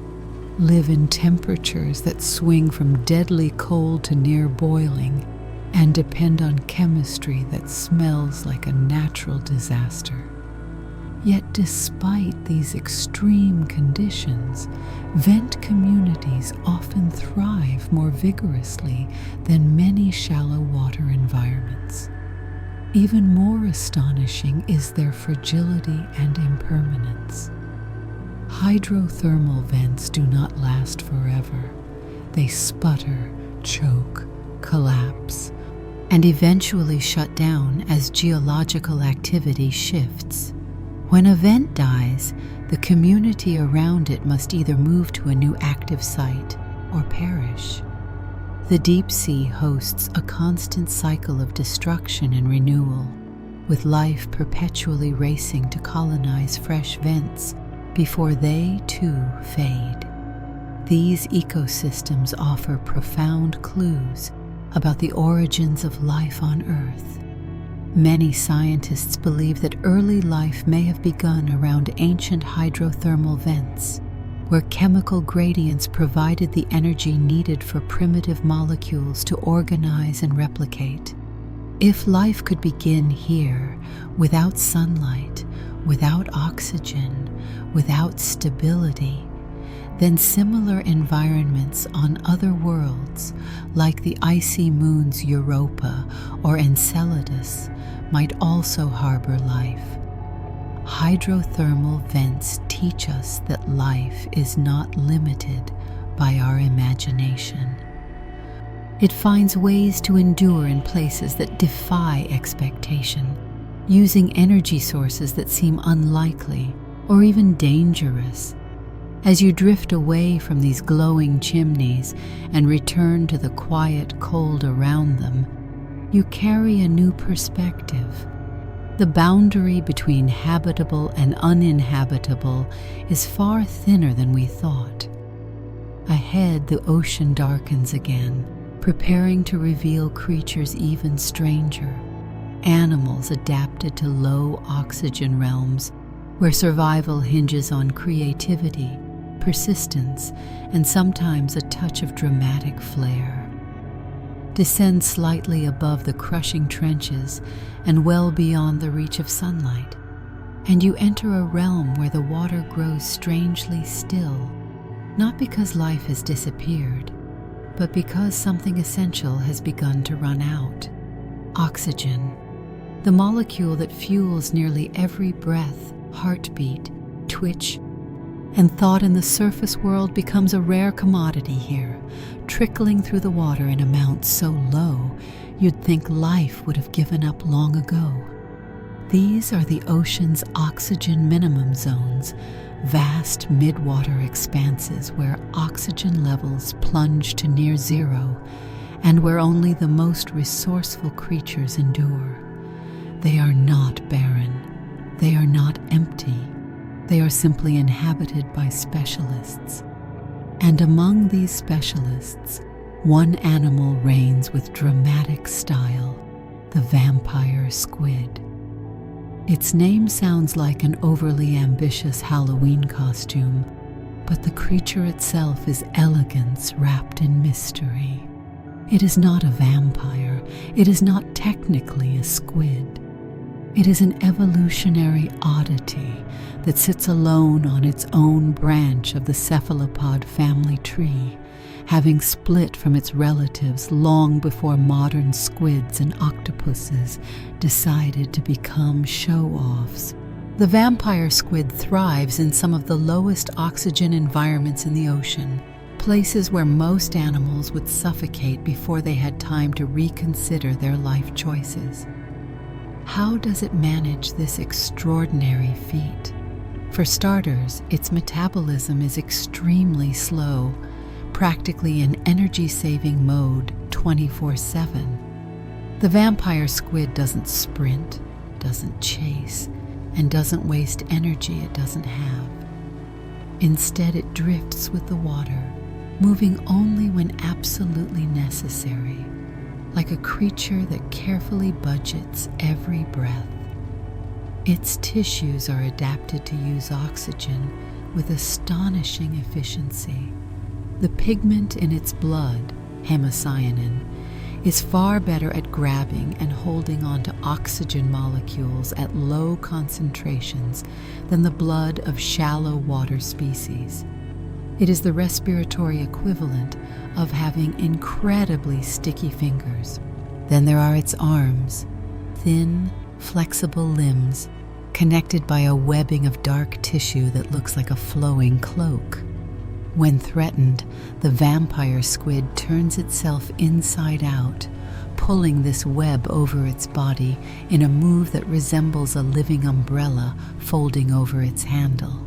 live in temperatures that swing from deadly cold to near boiling, and depend on chemistry that smells like a natural disaster. Yet despite these extreme conditions, vent communities often thrive more vigorously than many shallow water environments. Even more astonishing is their fragility and impermanence. Hydrothermal vents do not last forever. They sputter, choke, collapse, and eventually shut down as geological activity shifts. When a vent dies, the community around it must either move to a new active site or perish. The deep sea hosts a constant cycle of destruction and renewal, with life perpetually racing to colonize fresh vents before they too fade. These ecosystems offer profound clues about the origins of life on Earth. Many scientists believe that early life may have begun around ancient hydrothermal vents, where chemical gradients provided the energy needed for primitive molecules to organize and replicate. If life could begin here, without sunlight, without oxygen, without stability, then similar environments on other worlds, like the icy moons Europa or Enceladus, might also harbor life. Hydrothermal vents teach us that life is not limited by our imagination. It finds ways to endure in places that defy expectation, using energy sources that seem unlikely or even dangerous. As you drift away from these glowing chimneys and return to the quiet cold around them, you carry a new perspective. The boundary between habitable and uninhabitable is far thinner than we thought. Ahead, the ocean darkens again, preparing to reveal creatures even stranger, animals adapted to low oxygen realms where survival hinges on creativity, persistence, and sometimes a touch of dramatic flair. Descend slightly above the crushing trenches and well beyond the reach of sunlight, and you enter a realm where the water grows strangely still, not because life has disappeared, but because something essential has begun to run out. Oxygen, the molecule that fuels nearly every breath, heartbeat, twitch, and thought in the surface world, becomes a rare commodity here, trickling through the water in amounts so low you'd think life would have given up long ago. These are the ocean's oxygen minimum zones, vast mid-water expanses where oxygen levels plunge to near zero and where only the most resourceful creatures endure. They are not barren. They are not empty. They are simply inhabited by specialists. And among these specialists, one animal reigns with dramatic style, the vampire squid. Its name sounds like an overly ambitious Halloween costume, but the creature itself is elegance wrapped in mystery. It is not a vampire. It is not technically a squid. It is an evolutionary oddity that sits alone on its own branch of the cephalopod family tree, having split from its relatives long before modern squids and octopuses decided to become show-offs. The vampire squid thrives in some of the lowest oxygen environments in the ocean, places where most animals would suffocate before they had time to reconsider their life choices. How does it manage this extraordinary feat? For starters, its metabolism is extremely slow, practically in energy-saving mode 24/7. The vampire squid doesn't sprint, doesn't chase, and doesn't waste energy it doesn't have. Instead, it drifts with the water, moving only when absolutely necessary, like a creature that carefully budgets every breath. Its tissues are adapted to use oxygen with astonishing efficiency. The pigment in its blood, hemocyanin, is far better at grabbing and holding onto oxygen molecules at low concentrations than the blood of shallow water species. It is the respiratory equivalent of having incredibly sticky fingers. Then there are its arms, thin, flexible limbs connected by a webbing of dark tissue that looks like a flowing cloak. When threatened, the vampire squid turns itself inside out, pulling this web over its body in a move that resembles a living umbrella folding over its handle.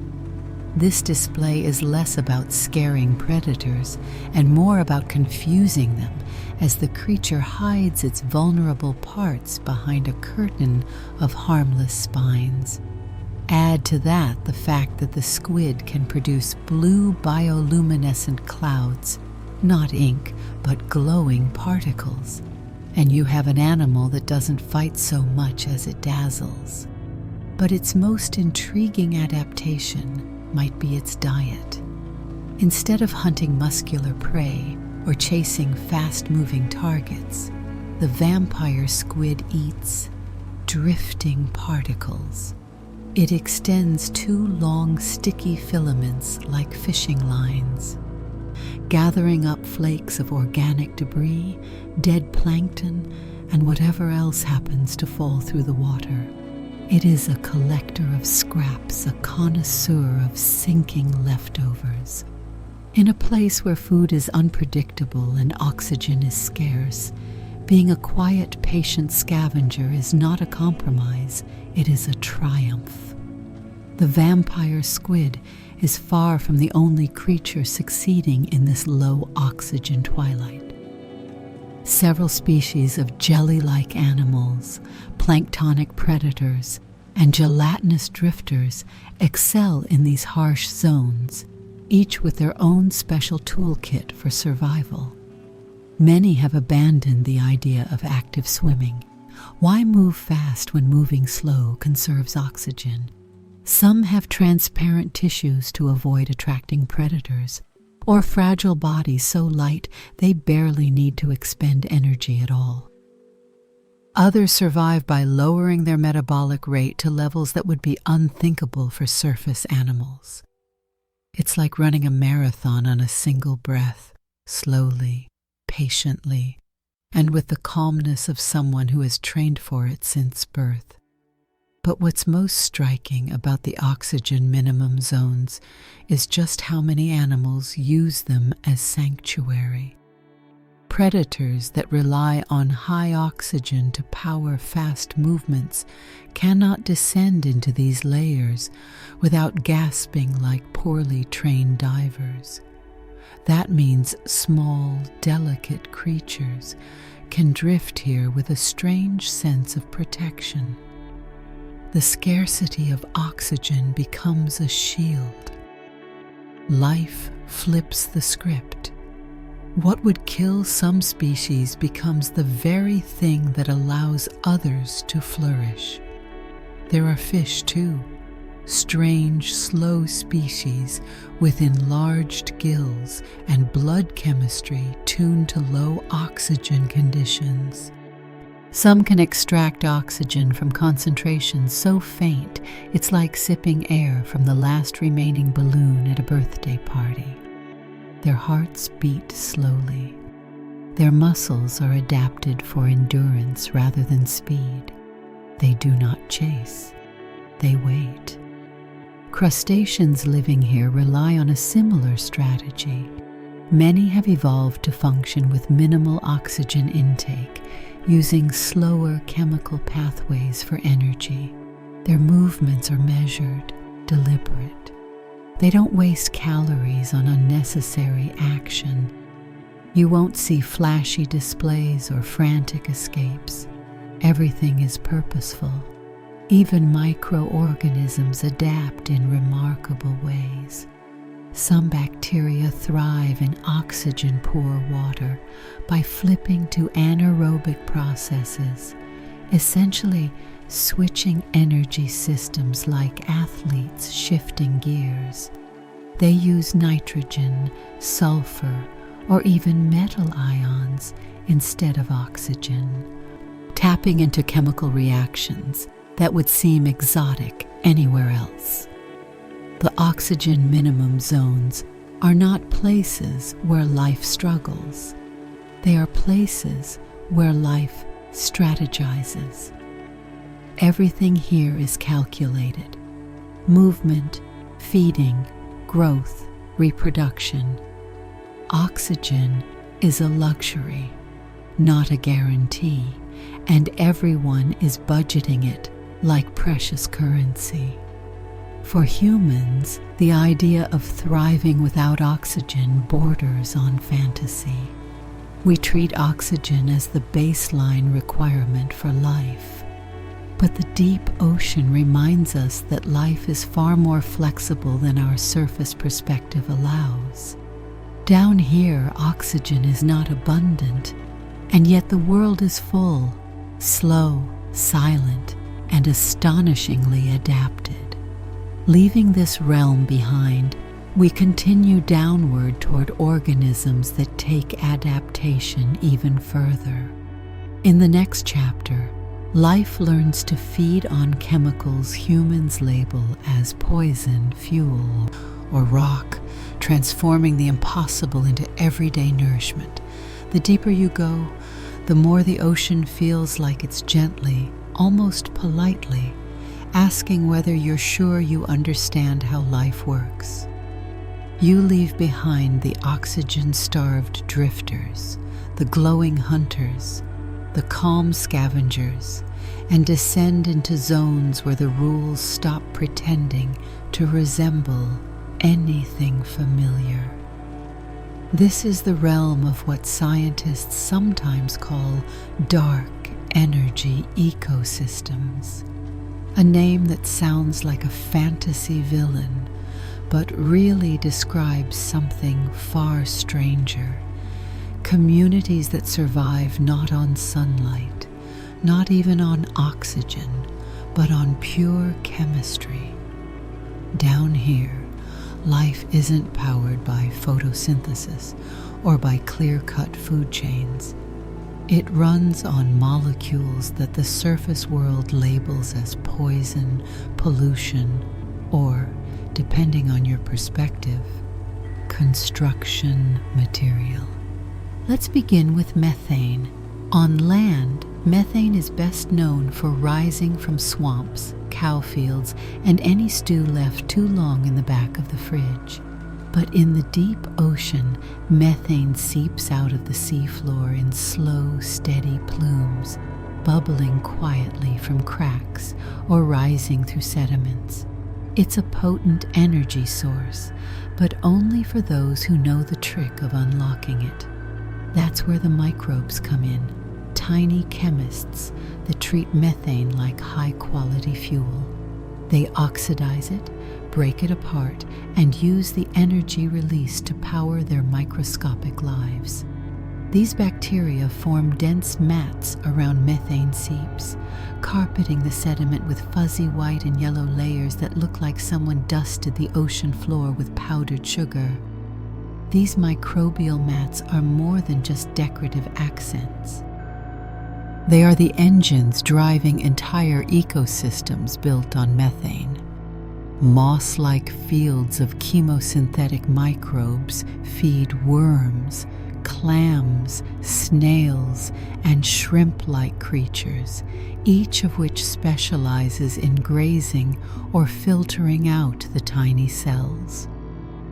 This display is less about scaring predators and more about confusing them as the creature hides its vulnerable parts behind a curtain of harmless spines. Add to that the fact that the squid can produce blue bioluminescent clouds, not ink, but glowing particles, and you have an animal that doesn't fight so much as it dazzles. But its most intriguing adaptation might be its diet. Instead of hunting muscular prey or chasing fast-moving targets, the vampire squid eats drifting particles. It extends two long, sticky filaments like fishing lines, gathering up flakes of organic debris, dead plankton, and whatever else happens to fall through the water. It is a collector of scraps, a connoisseur of sinking leftovers. In a place where food is unpredictable and oxygen is scarce, being a quiet, patient scavenger is not a compromise, it is a triumph. The vampire squid is far from the only creature succeeding in this low-oxygen twilight. Several species of jelly-like animals, planktonic predators, and gelatinous drifters excel in these harsh zones, each with their own special toolkit for survival. Many have abandoned the idea of active swimming. Why move fast when moving slow conserves oxygen? Some have transparent tissues to avoid attracting predators, or fragile bodies so light they barely need to expend energy at all. Others survive by lowering their metabolic rate to levels that would be unthinkable for surface animals. It's like running a marathon on a single breath, slowly, patiently, and with the calmness of someone who has trained for it since birth. But what's most striking about the oxygen minimum zones is just how many animals use them as sanctuary. Predators that rely on high oxygen to power fast movements cannot descend into these layers without gasping like poorly trained divers. That means small, delicate creatures can drift here with a strange sense of protection. The scarcity of oxygen becomes a shield. Life flips the script. What would kill some species becomes the very thing that allows others to flourish. There are fish too, strange, slow species with enlarged gills and blood chemistry tuned to low oxygen conditions. Some can extract oxygen from concentrations so faint it's like sipping air from the last remaining balloon at a birthday party. Their hearts beat slowly. Their muscles are adapted for endurance rather than speed. They do not chase. They wait. Crustaceans living here rely on a similar strategy. Many have evolved to function with minimal oxygen intake, using slower chemical pathways for energy. Their movements are measured, deliberate. They don't waste calories on unnecessary action. You won't see flashy displays or frantic escapes. Everything is purposeful. Even microorganisms adapt in remarkable ways. Some bacteria thrive in oxygen-poor water by flipping to anaerobic processes, essentially switching energy systems like athletes shifting gears. They use nitrogen, sulfur, or even metal ions instead of oxygen, tapping into chemical reactions that would seem exotic anywhere else. The oxygen minimum zones are not places where life struggles. They are places where life strategizes. Everything here is calculated. Movement, feeding, growth, reproduction. Oxygen is a luxury, not a guarantee, and everyone is budgeting it like precious currency. For humans, the idea of thriving without oxygen borders on fantasy. We treat oxygen as the baseline requirement for life. But the deep ocean reminds us that life is far more flexible than our surface perspective allows. Down here, oxygen is not abundant, and yet the world is full, slow, silent, and astonishingly adapted. Leaving this realm behind, we continue downward toward organisms that take adaptation even further. In the next chapter, life learns to feed on chemicals humans label as poison, fuel, or rock, transforming the impossible into everyday nourishment. The deeper you go, the more the ocean feels like it's gently, almost politely, asking whether you're sure you understand how life works. You leave behind the oxygen-starved drifters, the glowing hunters, the calm scavengers, and descend into zones where the rules stop pretending to resemble anything familiar. This is the realm of what scientists sometimes call dark energy ecosystems. A name that sounds like a fantasy villain, but really describes something far stranger. Communities that survive not on sunlight, not even on oxygen, but on pure chemistry. Down here, life isn't powered by photosynthesis or by clear-cut food chains. It runs on molecules that the surface world labels as poison, pollution, or, depending on your perspective, construction material. Let's begin with methane. On land, methane is best known for rising from swamps, cow fields, and any stew left too long in the back of the fridge. But in the deep ocean, methane seeps out of the seafloor in slow, steady plumes, bubbling quietly from cracks or rising through sediments. It's a potent energy source, but only for those who know the trick of unlocking it. That's where the microbes come in, tiny chemists that treat methane like high-quality fuel. They oxidize it, break it apart, and use the energy released to power their microscopic lives. These bacteria form dense mats around methane seeps, carpeting the sediment with fuzzy white and yellow layers that look like someone dusted the ocean floor with powdered sugar. These microbial mats are more than just decorative accents. They are the engines driving entire ecosystems built on methane. Moss-like fields of chemosynthetic microbes feed worms, clams, snails, and shrimp-like creatures, each of which specializes in grazing or filtering out the tiny cells.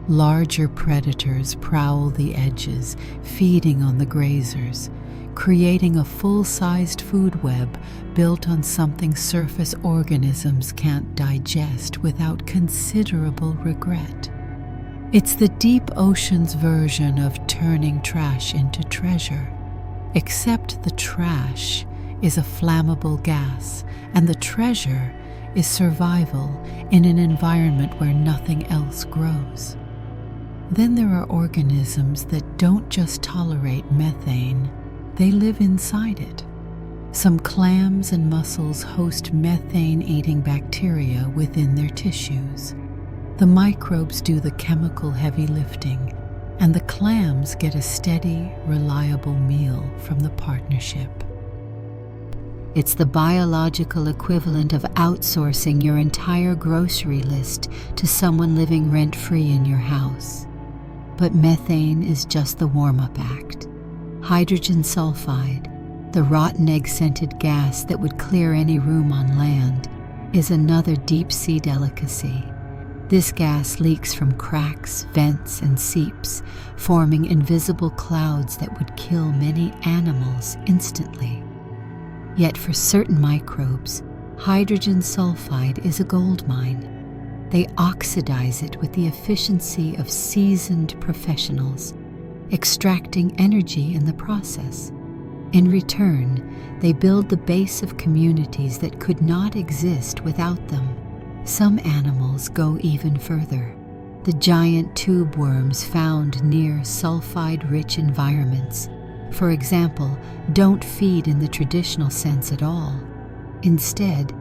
Larger predators prowl the edges, feeding on the grazers, creating a full-sized food web built on something surface organisms can't digest without considerable regret. It's the deep ocean's version of turning trash into treasure, except the trash is a flammable gas, and the treasure is survival in an environment where nothing else grows. Then there are organisms that don't just tolerate methane, they live inside it. Some clams and mussels host methane-eating bacteria within their tissues. The microbes do the chemical heavy lifting, and the clams get a steady, reliable meal from the partnership. It's the biological equivalent of outsourcing your entire grocery list to someone living rent-free in your house. But methane is just the warm-up act. Hydrogen sulfide, the rotten egg-scented gas that would clear any room on land, is another deep-sea delicacy. This gas leaks from cracks, vents, and seeps, forming invisible clouds that would kill many animals instantly. Yet for certain microbes, hydrogen sulfide is a gold mine. They oxidize it with the efficiency of seasoned professionals, extracting energy in the process. In return, they build the base of communities that could not exist without them. Some animals go even further. The giant tube worms found near sulfide-rich environments, for example, don't feed in the traditional sense at all. Instead,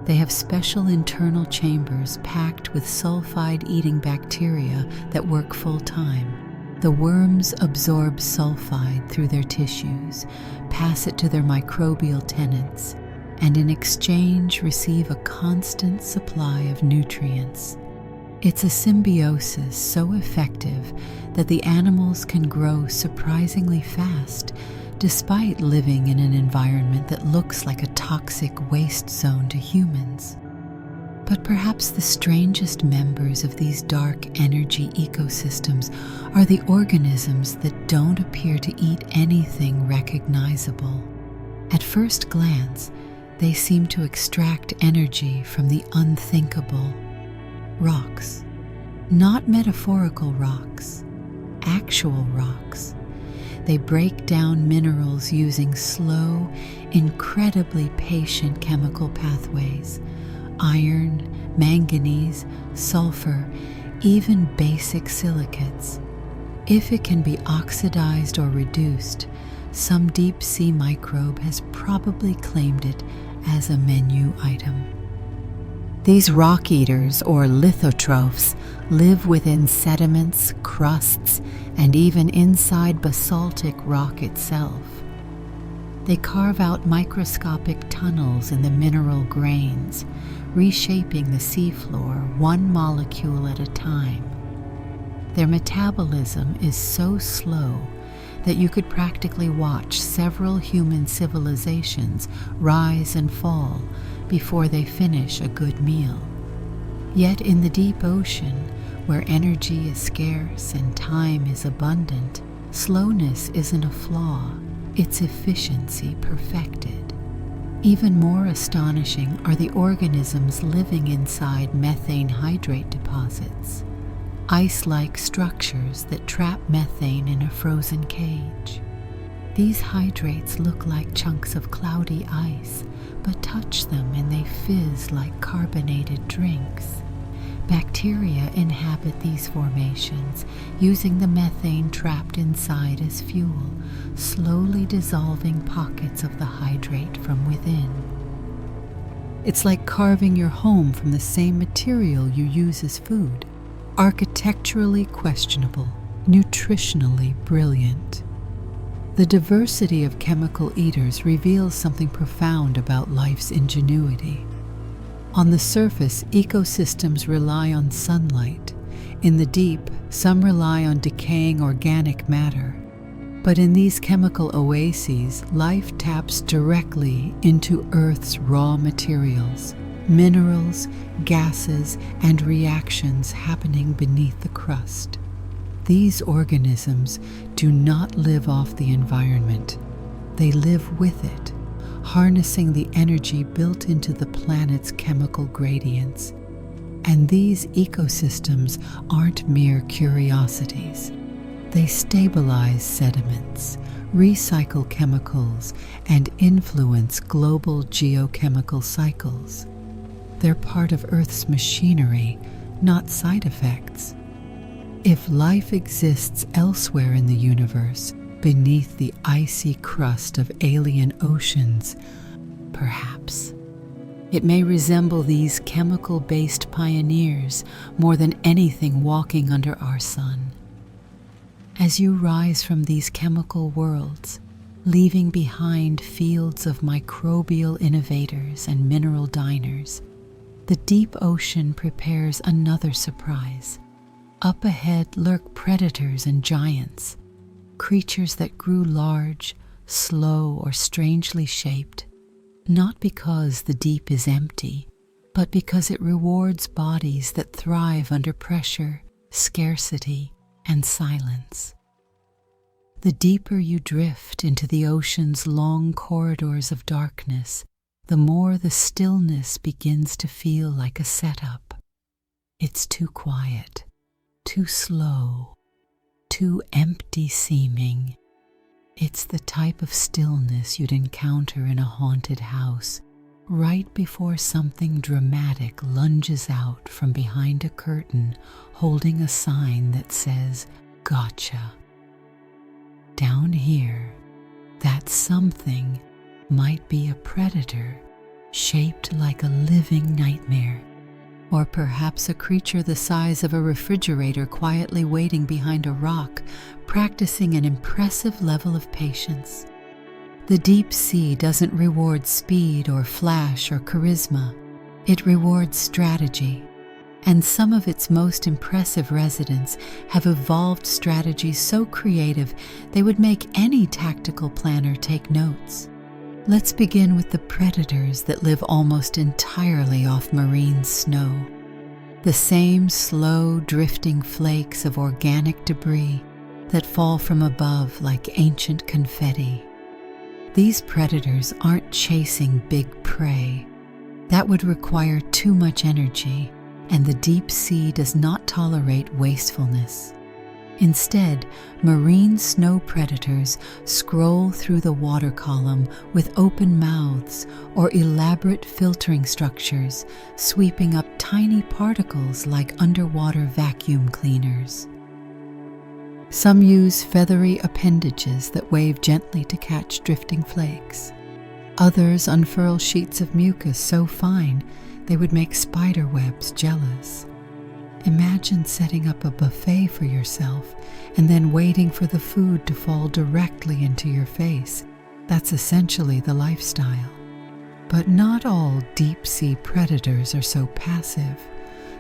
they have special internal chambers packed with sulfide-eating bacteria that work full-time. The worms absorb sulfide through their tissues, pass it to their microbial tenants, and in exchange receive a constant supply of nutrients. It's a symbiosis so effective that the animals can grow surprisingly fast, despite living in an environment that looks like a toxic waste zone to humans. But perhaps the strangest members of these dark energy ecosystems are the organisms that don't appear to eat anything recognizable. At first glance, they seem to extract energy from the unthinkable. Rocks. Not metaphorical rocks, actual rocks. They break down minerals using slow, incredibly patient chemical pathways. Iron, manganese, sulfur, even basic silicates. If it can be oxidized or reduced, some deep-sea microbe has probably claimed it as a menu item. These rock eaters, or lithotrophs, live within sediments, crusts, and even inside basaltic rock itself. They carve out microscopic tunnels in the mineral grains, reshaping the seafloor one molecule at a time. Their metabolism is so slow that you could practically watch several human civilizations rise and fall before they finish a good meal. Yet in the deep ocean, where energy is scarce and time is abundant, slowness isn't a flaw, it's efficiency perfected. Even more astonishing are the organisms living inside methane hydrate deposits, ice-like structures that trap methane in a frozen cage. These hydrates look like chunks of cloudy ice, but touch them and they fizz like carbonated drinks. Bacteria inhabit these formations, using the methane trapped inside as fuel, slowly dissolving pockets of the hydrate from within. It's like carving your home from the same material you use as food. Architecturally questionable, nutritionally brilliant. The diversity of chemical eaters reveals something profound about life's ingenuity. On the surface, ecosystems rely on sunlight. In the deep, some rely on decaying organic matter. But in these chemical oases, life taps directly into Earth's raw materials, minerals, gases, and reactions happening beneath the crust. These organisms do not live off the environment. They live with it, harnessing the energy built into the planet's chemical gradients. And these ecosystems aren't mere curiosities. They stabilize sediments, recycle chemicals, and influence global geochemical cycles. They're part of Earth's machinery, not side effects. If life exists elsewhere in the universe, beneath the icy crust of alien oceans, perhaps it may resemble these chemical-based pioneers more than anything walking under our sun. As you rise from these chemical worlds, leaving behind fields of microbial innovators and mineral diners, the deep ocean prepares another surprise. Up ahead lurk predators and giants, creatures that grew large, slow, or strangely shaped, not because the deep is empty, but because it rewards bodies that thrive under pressure, scarcity, and silence. The deeper you drift into the ocean's long corridors of darkness, the more the stillness begins to feel like a setup. It's too quiet, too slow, too empty seeming. It's the type of stillness you'd encounter in a haunted house, right before something dramatic lunges out from behind a curtain holding a sign that says, "Gotcha." Down here, that something might be a predator shaped like a living nightmare, or perhaps a creature the size of a refrigerator quietly waiting behind a rock, practicing an impressive level of patience. The deep sea doesn't reward speed or flash or charisma. It rewards strategy, and some of its most impressive residents have evolved strategies so creative they would make any tactical planner take notes. Let's begin with the predators that live almost entirely off marine snow. The same slow, drifting flakes of organic debris that fall from above like ancient confetti. These predators aren't chasing big prey. That would require too much energy, and the deep sea does not tolerate wastefulness. Instead, marine snow predators scroll through the water column with open mouths or elaborate filtering structures, sweeping up tiny particles like underwater vacuum cleaners. Some use feathery appendages that wave gently to catch drifting flakes. Others unfurl sheets of mucus so fine they would make spider webs jealous. Imagine setting up a buffet for yourself and then waiting for the food to fall directly into your face. That's essentially the lifestyle. But not all deep-sea predators are so passive.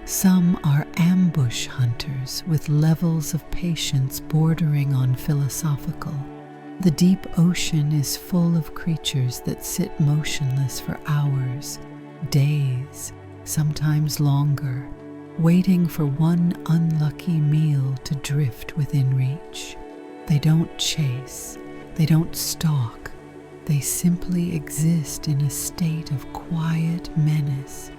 Some are ambush hunters with levels of patience bordering on philosophical. The deep ocean is full of creatures that sit motionless for hours, days, sometimes longer, waiting for one unlucky meal to drift within reach. They don't chase, they don't stalk, they simply exist in a state of quiet menace.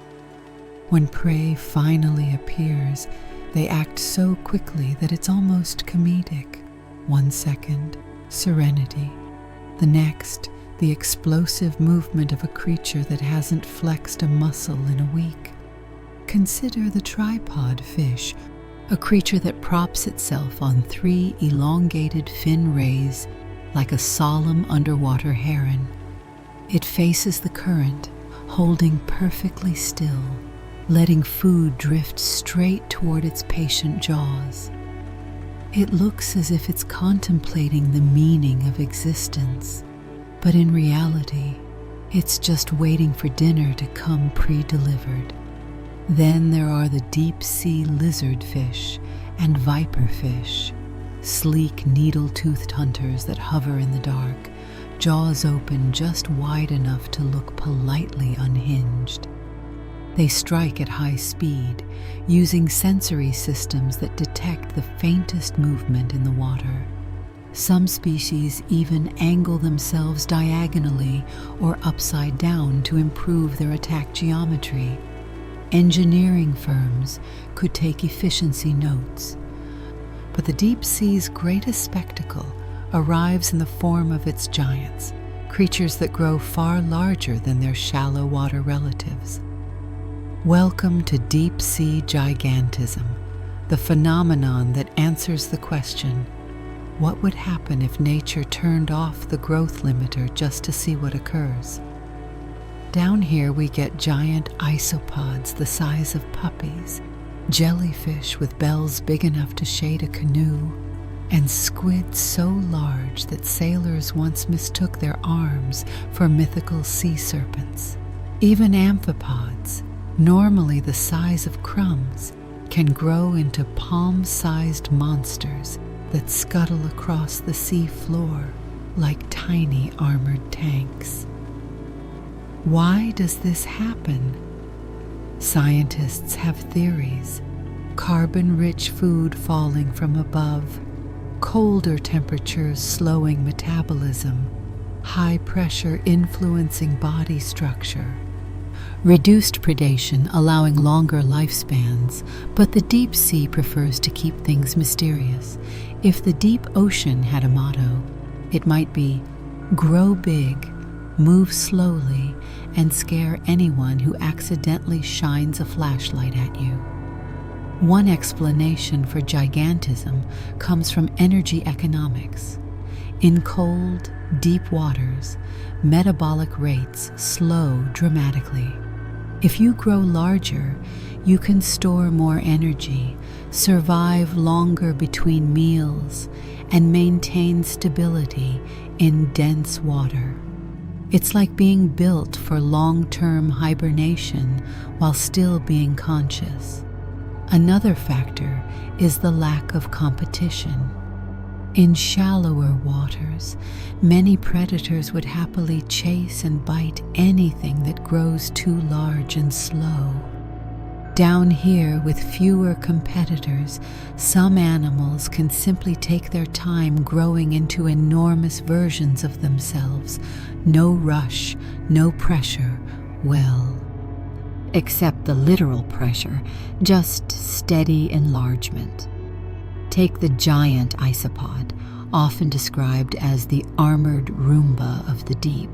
When prey finally appears, they act so quickly that it's almost comedic. 1 second, serenity. The next, the explosive movement of a creature that hasn't flexed a muscle in a week. Consider the tripod fish, a creature that props itself on 3 elongated fin rays like a solemn underwater heron. It faces the current, holding perfectly still, letting food drift straight toward its patient jaws. It looks as if it's contemplating the meaning of existence, but in reality, it's just waiting for dinner to come pre-delivered. Then there are the deep-sea lizardfish and viperfish, sleek needle-toothed hunters that hover in the dark, jaws open just wide enough to look politely unhinged. They strike at high speed, using sensory systems that detect the faintest movement in the water. Some species even angle themselves diagonally or upside down to improve their attack geometry. Engineering firms could take efficiency notes. But the deep sea's greatest spectacle arrives in the form of its giants, creatures that grow far larger than their shallow water relatives. Welcome to deep sea gigantism, the phenomenon that answers the question, what would happen if nature turned off the growth limiter just to see what occurs? Down here we get giant isopods the size of puppies, jellyfish with bells big enough to shade a canoe, and squids so large that sailors once mistook their arms for mythical sea serpents. Even amphipods, normally the size of crumbs, can grow into palm-sized monsters that scuttle across the sea floor like tiny armored tanks. Why does this happen? Scientists have theories. Carbon-rich food falling from above, colder temperatures slowing metabolism, high pressure influencing body structure, reduced predation allowing longer lifespans, but the deep sea prefers to keep things mysterious. If the deep ocean had a motto, it might be, grow big, move slowly, and scare anyone who accidentally shines a flashlight at you. One explanation for gigantism comes from energy economics. In cold, deep waters, metabolic rates slow dramatically. If you grow larger, you can store more energy, survive longer between meals, and maintain stability in dense water. It's like being built for long-term hibernation while still being conscious. Another factor is the lack of competition. In shallower waters, many predators would happily chase and bite anything that grows too large and slow. Down here, with fewer competitors, some animals can simply take their time growing into enormous versions of themselves. No rush, no pressure, well, except the literal pressure, just steady enlargement. Take the giant isopod, often described as the armored Roomba of the deep.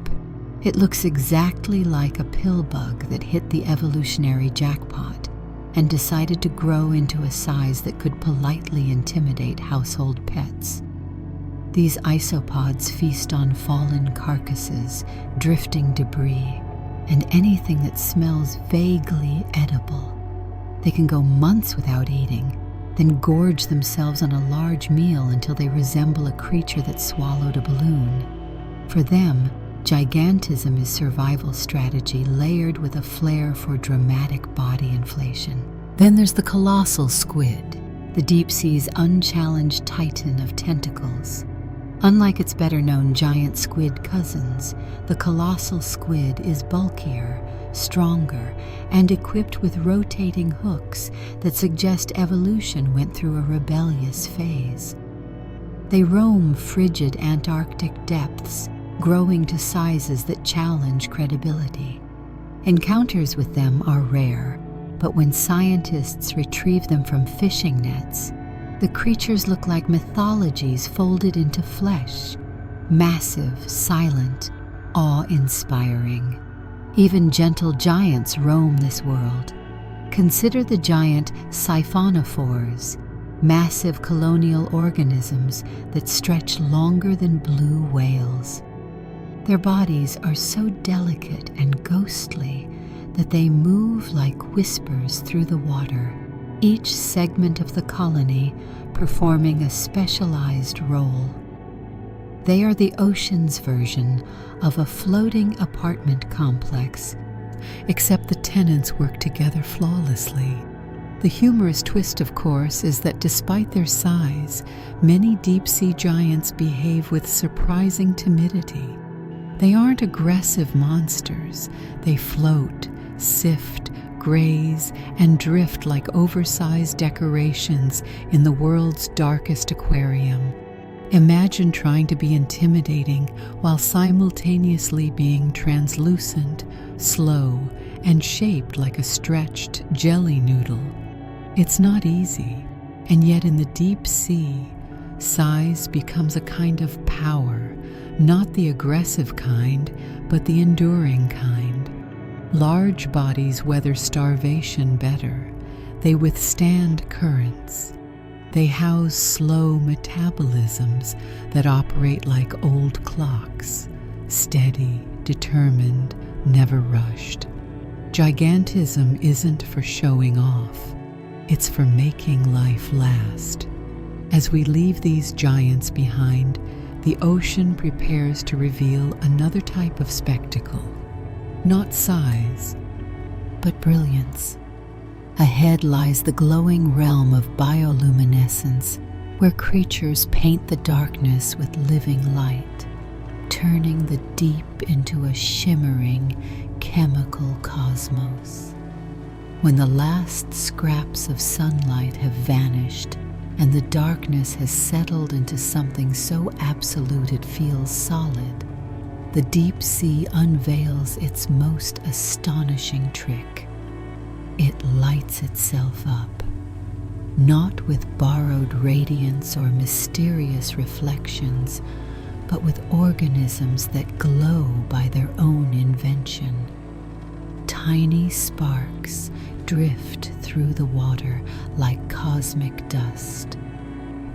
It looks exactly like a pill bug that hit the evolutionary jackpot and decided to grow into a size that could politely intimidate household pets. These isopods feast on fallen carcasses, drifting debris, and anything that smells vaguely edible. They can go months without eating, then gorge themselves on a large meal until they resemble a creature that swallowed a balloon. For them, gigantism is survival strategy layered with a flair for dramatic body inflation. Then there's the colossal squid, the deep sea's unchallenged titan of tentacles. Unlike its better-known giant squid cousins, the colossal squid is bulkier, stronger, and equipped with rotating hooks that suggest evolution went through a rebellious phase. They roam frigid Antarctic depths, growing to sizes that challenge credibility. Encounters with them are rare, but when scientists retrieve them from fishing nets, the creatures look like mythologies folded into flesh, massive, silent, awe-inspiring. Even gentle giants roam this world. Consider the giant siphonophores, massive colonial organisms that stretch longer than blue whales. Their bodies are so delicate and ghostly that they move like whispers through the water, each segment of the colony performing a specialized role. They are the ocean's version of a floating apartment complex, except the tenants work together flawlessly. The humorous twist, of course, is that despite their size, many deep-sea giants behave with surprising timidity. They aren't aggressive monsters. They float, sift, graze, and drift like oversized decorations in the world's darkest aquarium. Imagine trying to be intimidating while simultaneously being translucent, slow, and shaped like a stretched jelly noodle. It's not easy, and yet in the deep sea, size becomes a kind of power, not the aggressive kind, but the enduring kind. Large bodies weather starvation better. They withstand currents. They house slow metabolisms that operate like old clocks, steady, determined, never rushed. Gigantism isn't for showing off. It's for making life last. As we leave these giants behind, the ocean prepares to reveal another type of spectacle. Not size, but brilliance. Ahead lies the glowing realm of bioluminescence, where creatures paint the darkness with living light, turning the deep into a shimmering, chemical cosmos. When the last scraps of sunlight have vanished, and the darkness has settled into something so absolute it feels solid, the deep sea unveils its most astonishing trick. It lights itself up, not with borrowed radiance or mysterious reflections, but with organisms that glow by their own invention. Tiny sparks drift through the water like cosmic dust.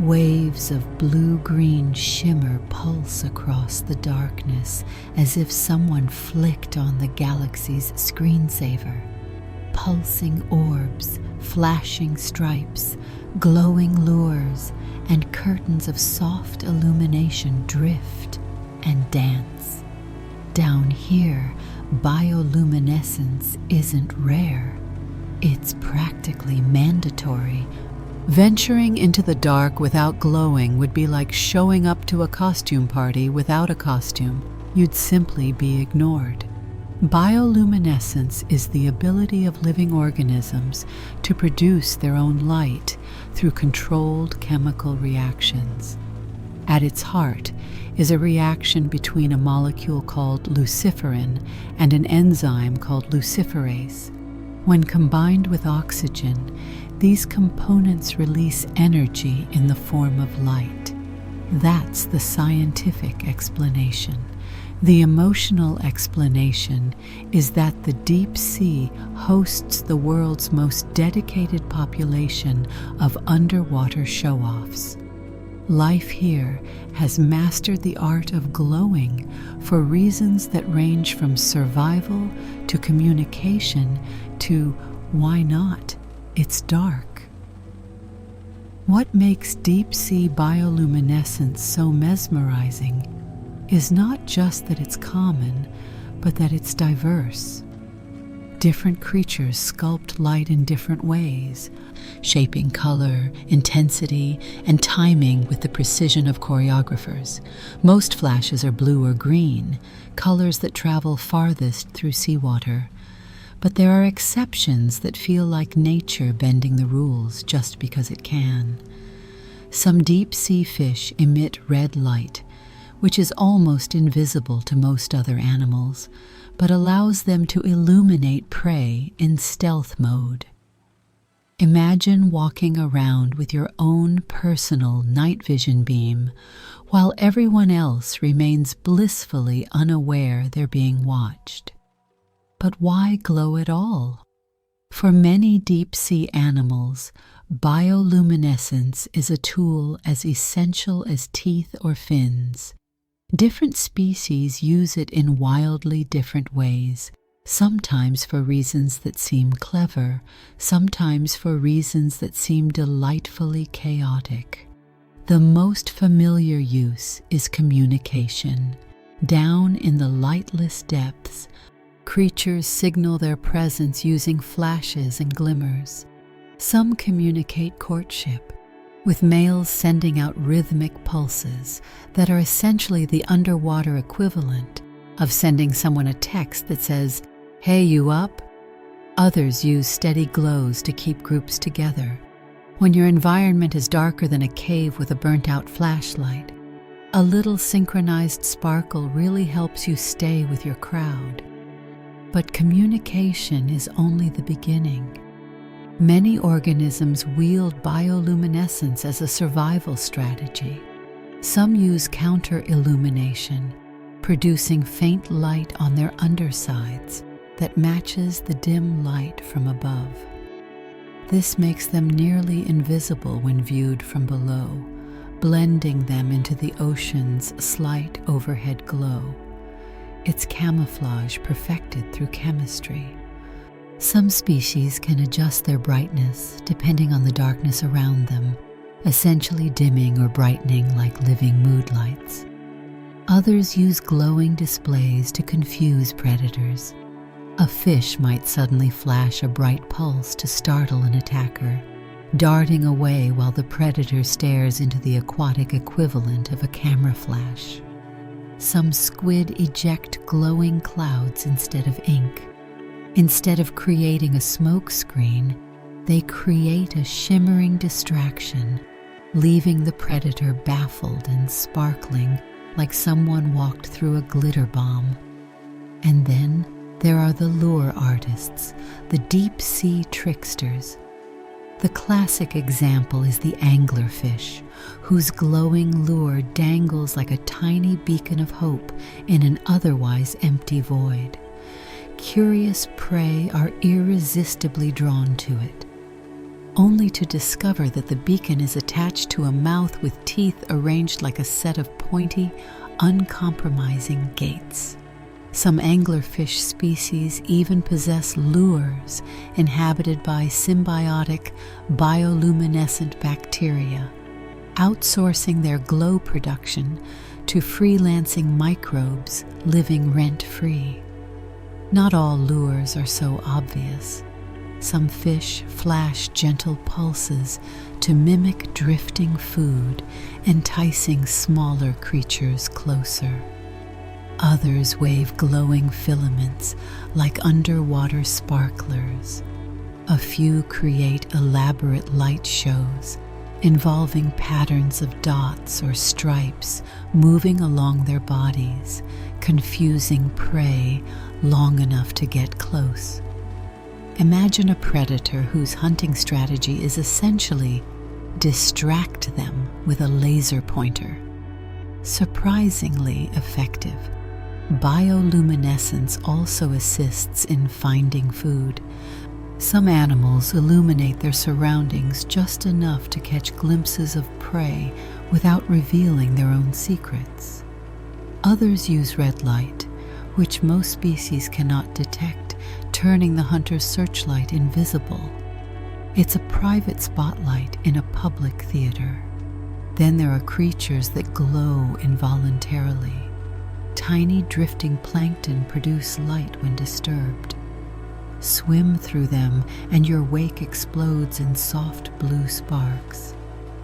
Waves of blue-green shimmer pulse across the darkness as if someone flicked on the galaxy's screensaver. Pulsing orbs, flashing stripes, glowing lures, and curtains of soft illumination drift and dance. Down here, bioluminescence isn't rare. It's practically mandatory. Venturing into the dark without glowing would be like showing up to a costume party without a costume. You'd simply be ignored. Bioluminescence is the ability of living organisms to produce their own light through controlled chemical reactions. At its heart is a reaction between a molecule called luciferin and an enzyme called luciferase. When combined with oxygen, these components release energy in the form of light. That's the scientific explanation. The emotional explanation is that the deep sea hosts the world's most dedicated population of underwater show-offs. Life here has mastered the art of glowing for reasons that range from survival to communication to why not? It's dark. What makes deep-sea bioluminescence so mesmerizing is not just that it's common, but that it's diverse. Different creatures sculpt light in different ways, shaping color, intensity, and timing with the precision of choreographers. Most flashes are blue or green, colors that travel farthest through seawater. But there are exceptions that feel like nature bending the rules just because it can. Some deep-sea fish emit red light, which is almost invisible to most other animals, but allows them to illuminate prey in stealth mode. Imagine walking around with your own personal night vision beam, while everyone else remains blissfully unaware they're being watched. But why glow at all? For many deep-sea animals, bioluminescence is a tool as essential as teeth or fins. Different species use it in wildly different ways, sometimes for reasons that seem clever, sometimes for reasons that seem delightfully chaotic. The most familiar use is communication. Down in the lightless depths, creatures signal their presence using flashes and glimmers. Some communicate courtship, with males sending out rhythmic pulses that are essentially the underwater equivalent of sending someone a text that says, "Hey, you up?" Others use steady glows to keep groups together. When your environment is darker than a cave with a burnt-out flashlight, a little synchronized sparkle really helps you stay with your crowd. But communication is only the beginning. Many organisms wield bioluminescence as a survival strategy. Some use counter-illumination, producing faint light on their undersides that matches the dim light from above. This makes them nearly invisible when viewed from below, blending them into the ocean's slight overhead glow. It's camouflage perfected through chemistry. Some species can adjust their brightness depending on the darkness around them, essentially dimming or brightening like living mood lights. Others use glowing displays to confuse predators. A fish might suddenly flash a bright pulse to startle an attacker, darting away while the predator stares into the aquatic equivalent of a camera flash. Some squid eject glowing clouds instead of ink. Instead of creating a smoke screen, they create a shimmering distraction, leaving the predator baffled and sparkling like someone walked through a glitter bomb. And then there are the lure artists, the deep-sea tricksters. The classic example is the anglerfish, whose glowing lure dangles like a tiny beacon of hope in an otherwise empty void. Curious prey are irresistibly drawn to it, only to discover that the beacon is attached to a mouth with teeth arranged like a set of pointy, uncompromising gates. Some anglerfish species even possess lures inhabited by symbiotic, bioluminescent bacteria, outsourcing their glow production to freelancing microbes living rent-free. Not all lures are so obvious. Some fish flash gentle pulses to mimic drifting food, enticing smaller creatures closer. Others wave glowing filaments like underwater sparklers. A few create elaborate light shows involving patterns of dots or stripes moving along their bodies, confusing prey long enough to get close. Imagine a predator whose hunting strategy is essentially distract them with a laser pointer. Surprisingly effective. Bioluminescence also assists in finding food. Some animals illuminate their surroundings just enough to catch glimpses of prey without revealing their own secrets. Others use red light, which most species cannot detect, turning the hunter's searchlight invisible. It's a private spotlight in a public theater. Then there are creatures that glow involuntarily. Tiny drifting plankton produce light when disturbed. Swim through them and your wake explodes in soft blue sparks.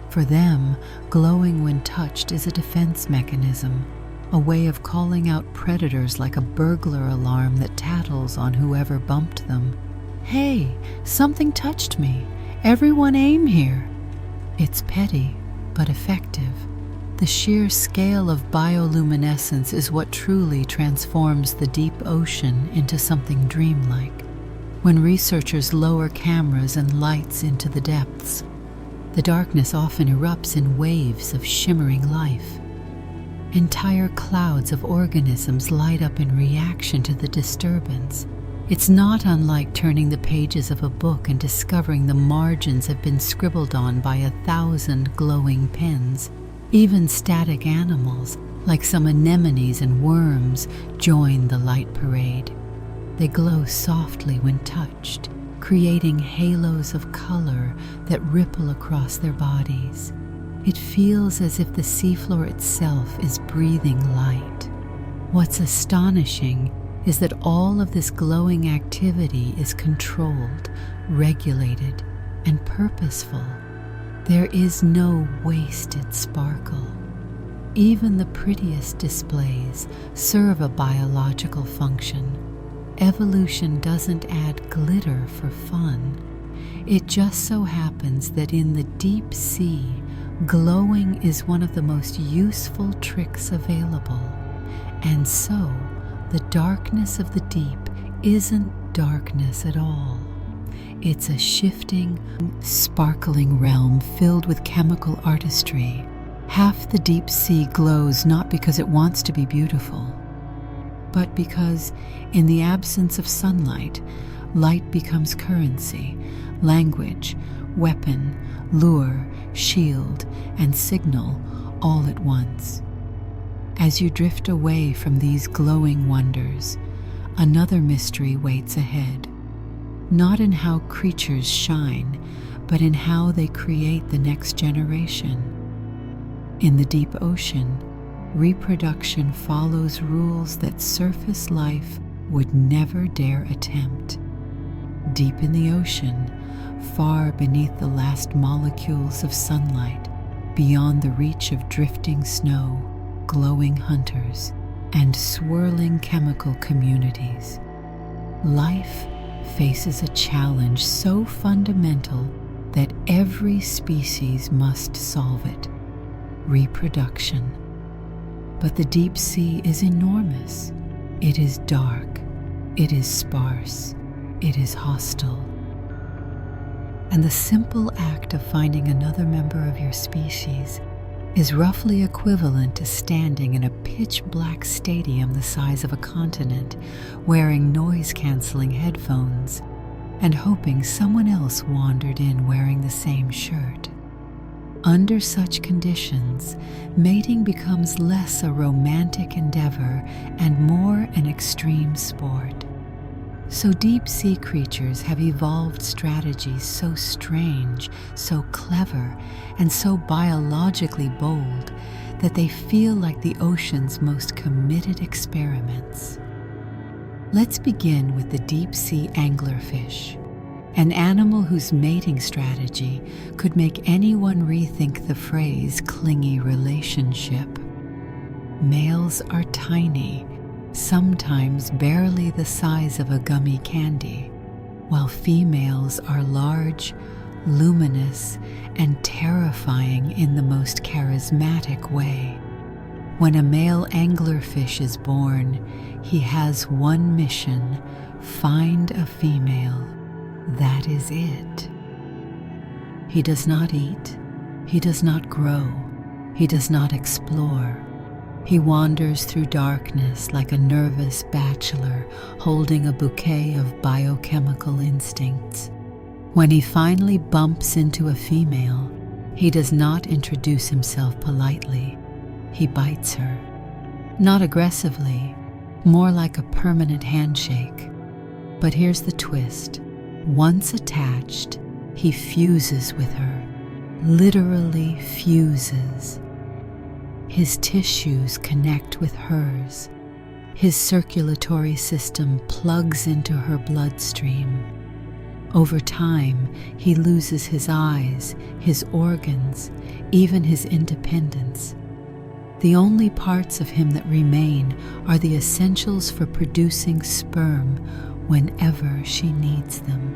For them, glowing when touched is a defense mechanism, a way of calling out predators like a burglar alarm that tattles on whoever bumped them. Hey, something touched me. Everyone aim here. It's petty, but effective. The sheer scale of bioluminescence is what truly transforms the deep ocean into something dreamlike. When researchers lower cameras and lights into the depths, the darkness often erupts in waves of shimmering life. Entire clouds of organisms light up in reaction to the disturbance. It's not unlike turning the pages of a book and discovering the margins have been scribbled on by 1,000 glowing pens. Even static animals, like some anemones and worms, join the light parade. They glow softly when touched, creating halos of color that ripple across their bodies. It feels as if the seafloor itself is breathing light. What's astonishing is that all of this glowing activity is controlled, regulated, and purposeful. There is no wasted sparkle. Even the prettiest displays serve a biological function. evolution doesn't add glitter for fun. It just so happens that in the deep sea, glowing is one of the most useful tricks available. And so, the darkness of the deep isn't darkness at all. It's a shifting, sparkling realm filled with chemical artistry. Half the deep sea glows not because it wants to be beautiful, but because, in the absence of sunlight, light becomes currency, language, weapon, lure, shield, and signal all at once. As you drift away from these glowing wonders, another mystery waits ahead. Not in how creatures shine, but in how they create the next generation. In the deep ocean, reproduction follows rules that surface life would never dare attempt. Deep in the ocean, far beneath the last molecules of sunlight, beyond the reach of drifting snow, glowing hunters, and swirling chemical communities, life faces a challenge so fundamental that every species must solve it: reproduction. But the deep sea is enormous. It is dark. It is sparse. It is hostile. And the simple act of finding another member of your species is roughly equivalent to standing in a pitch-black stadium the size of a continent, wearing noise-canceling headphones, and hoping someone else wandered in wearing the same shirt. Under such conditions, mating becomes less a romantic endeavor and more an extreme sport. So deep-sea creatures have evolved strategies so strange, so clever, and so biologically bold that they feel like the ocean's most committed experiments. Let's begin with the deep-sea anglerfish, an animal whose mating strategy could make anyone rethink the phrase clingy relationship. Males are tiny, sometimes barely the size of a gummy candy, while females are large, luminous, and terrifying in the most charismatic way. When a male anglerfish is born, he has one mission: find a female. That is it. He does not eat. He does not grow. He does not explore. He wanders through darkness like a nervous bachelor holding a bouquet of biochemical instincts. When he finally bumps into a female, he does not introduce himself politely. He bites her. Not aggressively, more like a permanent handshake. But here's the twist. Once attached, he fuses with her, literally fuses. His tissues connect with hers. His circulatory system plugs into her bloodstream. Over time, he loses his eyes, his organs, even his independence. The only parts of him that remain are the essentials for producing sperm whenever she needs them.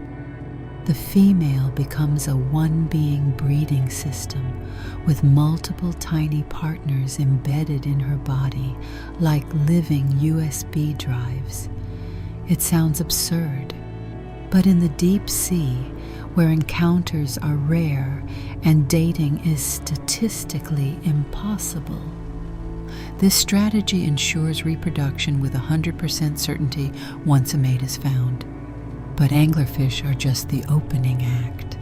The female becomes a one-being breeding system with multiple tiny partners embedded in her body like living USB drives. It sounds absurd, but in the deep sea, where encounters are rare and dating is statistically impossible, this strategy ensures reproduction with 100% certainty once a mate is found. But anglerfish are just the opening act.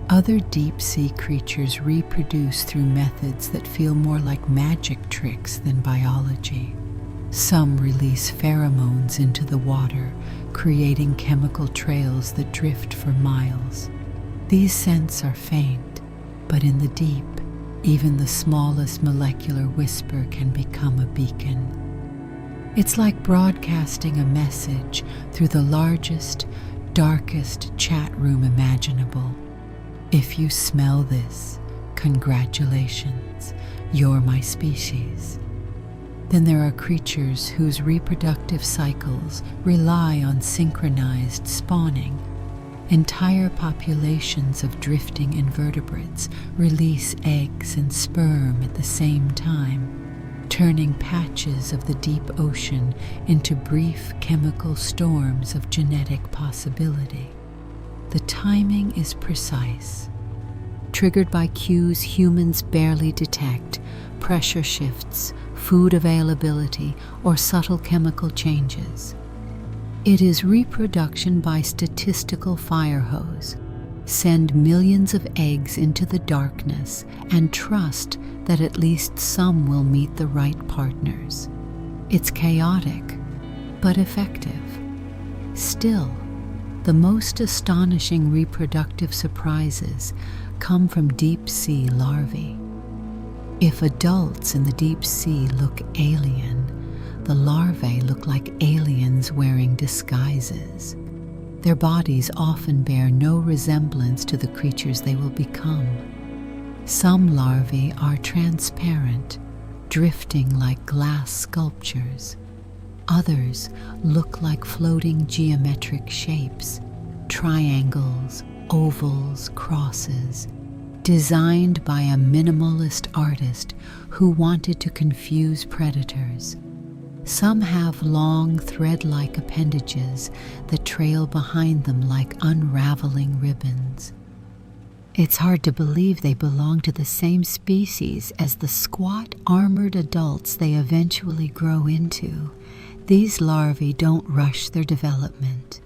Other deep-sea creatures reproduce through methods that feel more like magic tricks than biology. Some release pheromones into the water, creating chemical trails that drift for miles. These scents are faint, but in the deep, even the smallest molecular whisper can become a beacon. It's like broadcasting a message through the largest, darkest chat room imaginable. If you smell this, congratulations, you're my species. Then there are creatures whose reproductive cycles rely on synchronized spawning. Entire populations of drifting invertebrates release eggs and sperm at the same time, turning patches of the deep ocean into brief chemical storms of genetic possibility. The timing is precise, triggered by cues humans barely detect: pressure shifts, food availability, or subtle chemical changes. It is reproduction by statistical fire hose. Send millions of eggs into the darkness and trust that at least some will meet the right partners. It's chaotic, but effective. Still, the most astonishing reproductive surprises come from deep-sea larvae. If adults in the deep sea look alien, the larvae look like aliens wearing disguises. Their bodies often bear no resemblance to the creatures they will become. Some larvae are transparent, drifting like glass sculptures. Others look like floating geometric shapes, triangles, ovals, crosses, designed by a minimalist artist who wanted to confuse predators. Some have long, thread-like appendages that trail behind them like unraveling ribbons. It's hard to believe they belong to the same species as the squat, armored adults they eventually grow into. These larvae don't rush their development.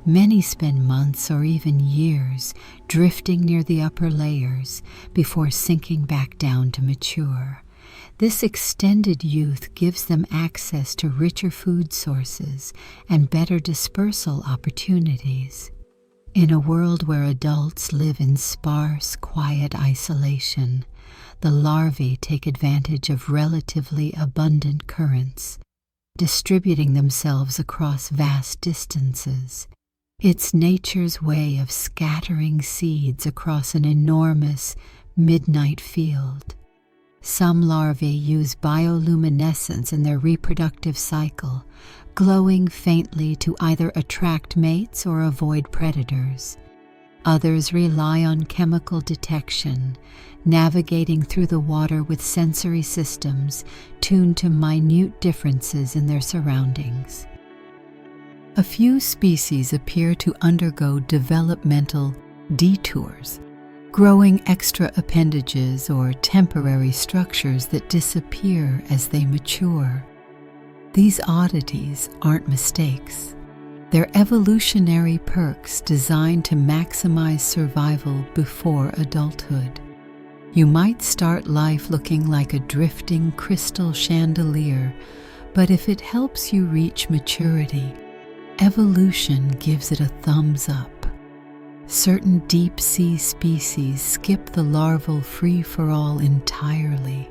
Many spend months or even years drifting near the upper layers before sinking back down to mature. This extended youth gives them access to richer food sources and better dispersal opportunities. In a world where adults live in sparse, quiet isolation, the larvae take advantage of relatively abundant currents, distributing themselves across vast distances. It's nature's way of scattering seeds across an enormous midnight field. Some larvae use bioluminescence in their reproductive cycle, glowing faintly to either attract mates or avoid predators. Others rely on chemical detection, navigating through the water with sensory systems tuned to minute differences in their surroundings. A few species appear to undergo developmental detours, growing extra appendages or temporary structures that disappear as they mature. These oddities aren't mistakes. They're evolutionary perks designed to maximize survival before adulthood. You might start life looking like a drifting crystal chandelier, but if it helps you reach maturity, evolution gives it a thumbs up. Certain deep-sea species skip the larval free-for-all entirely.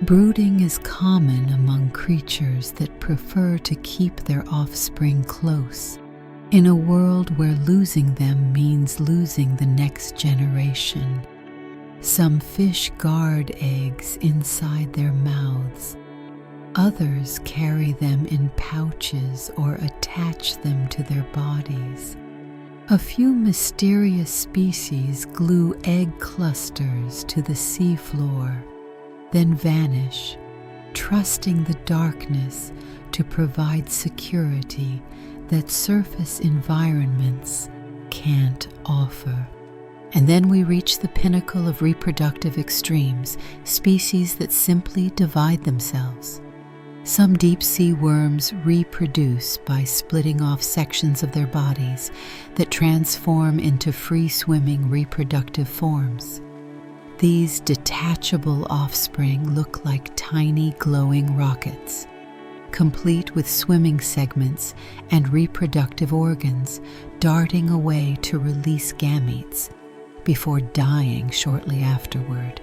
Brooding is common among creatures that prefer to keep their offspring close, in a world where losing them means losing the next generation. Some fish guard eggs inside their mouths. Others carry them in pouches or attach them to their bodies. A few mysterious species glue egg clusters to the seafloor, then vanish, trusting the darkness to provide security that surface environments can't offer. And then we reach the pinnacle of reproductive extremes, species that simply divide themselves. Some deep-sea worms reproduce by splitting off sections of their bodies that transform into free-swimming reproductive forms. These detachable offspring look like tiny glowing rockets, complete with swimming segments and reproductive organs, darting away to release gametes before dying shortly afterward.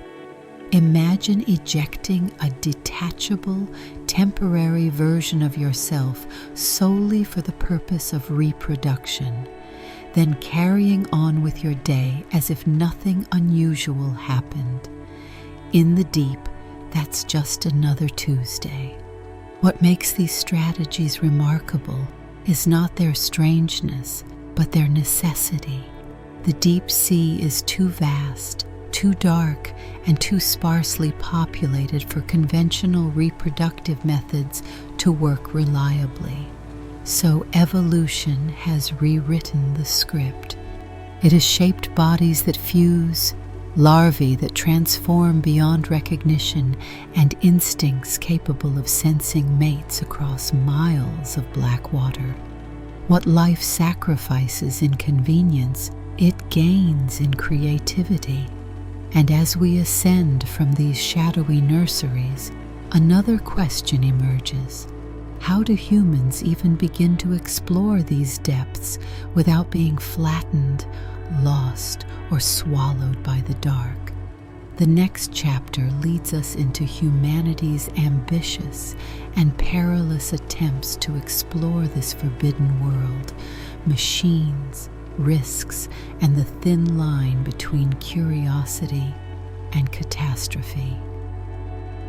Imagine ejecting a detachable, temporary version of yourself solely for the purpose of reproduction, then carrying on with your day as if nothing unusual happened. In the deep, that's just another Tuesday. What makes these strategies remarkable is not their strangeness, but their necessity. The deep sea is too vast, too dark, and too sparsely populated for conventional reproductive methods to work reliably. So evolution has rewritten the script. It has shaped bodies that fuse, larvae that transform beyond recognition, and instincts capable of sensing mates across miles of black water. What life sacrifices in convenience, it gains in creativity. And as we ascend from these shadowy nurseries, another question emerges. How do humans even begin to explore these depths without being flattened, lost, or swallowed by the dark? The next chapter leads us into humanity's ambitious and perilous attempts to explore this forbidden world, machines, risks, and the thin line between curiosity and catastrophe.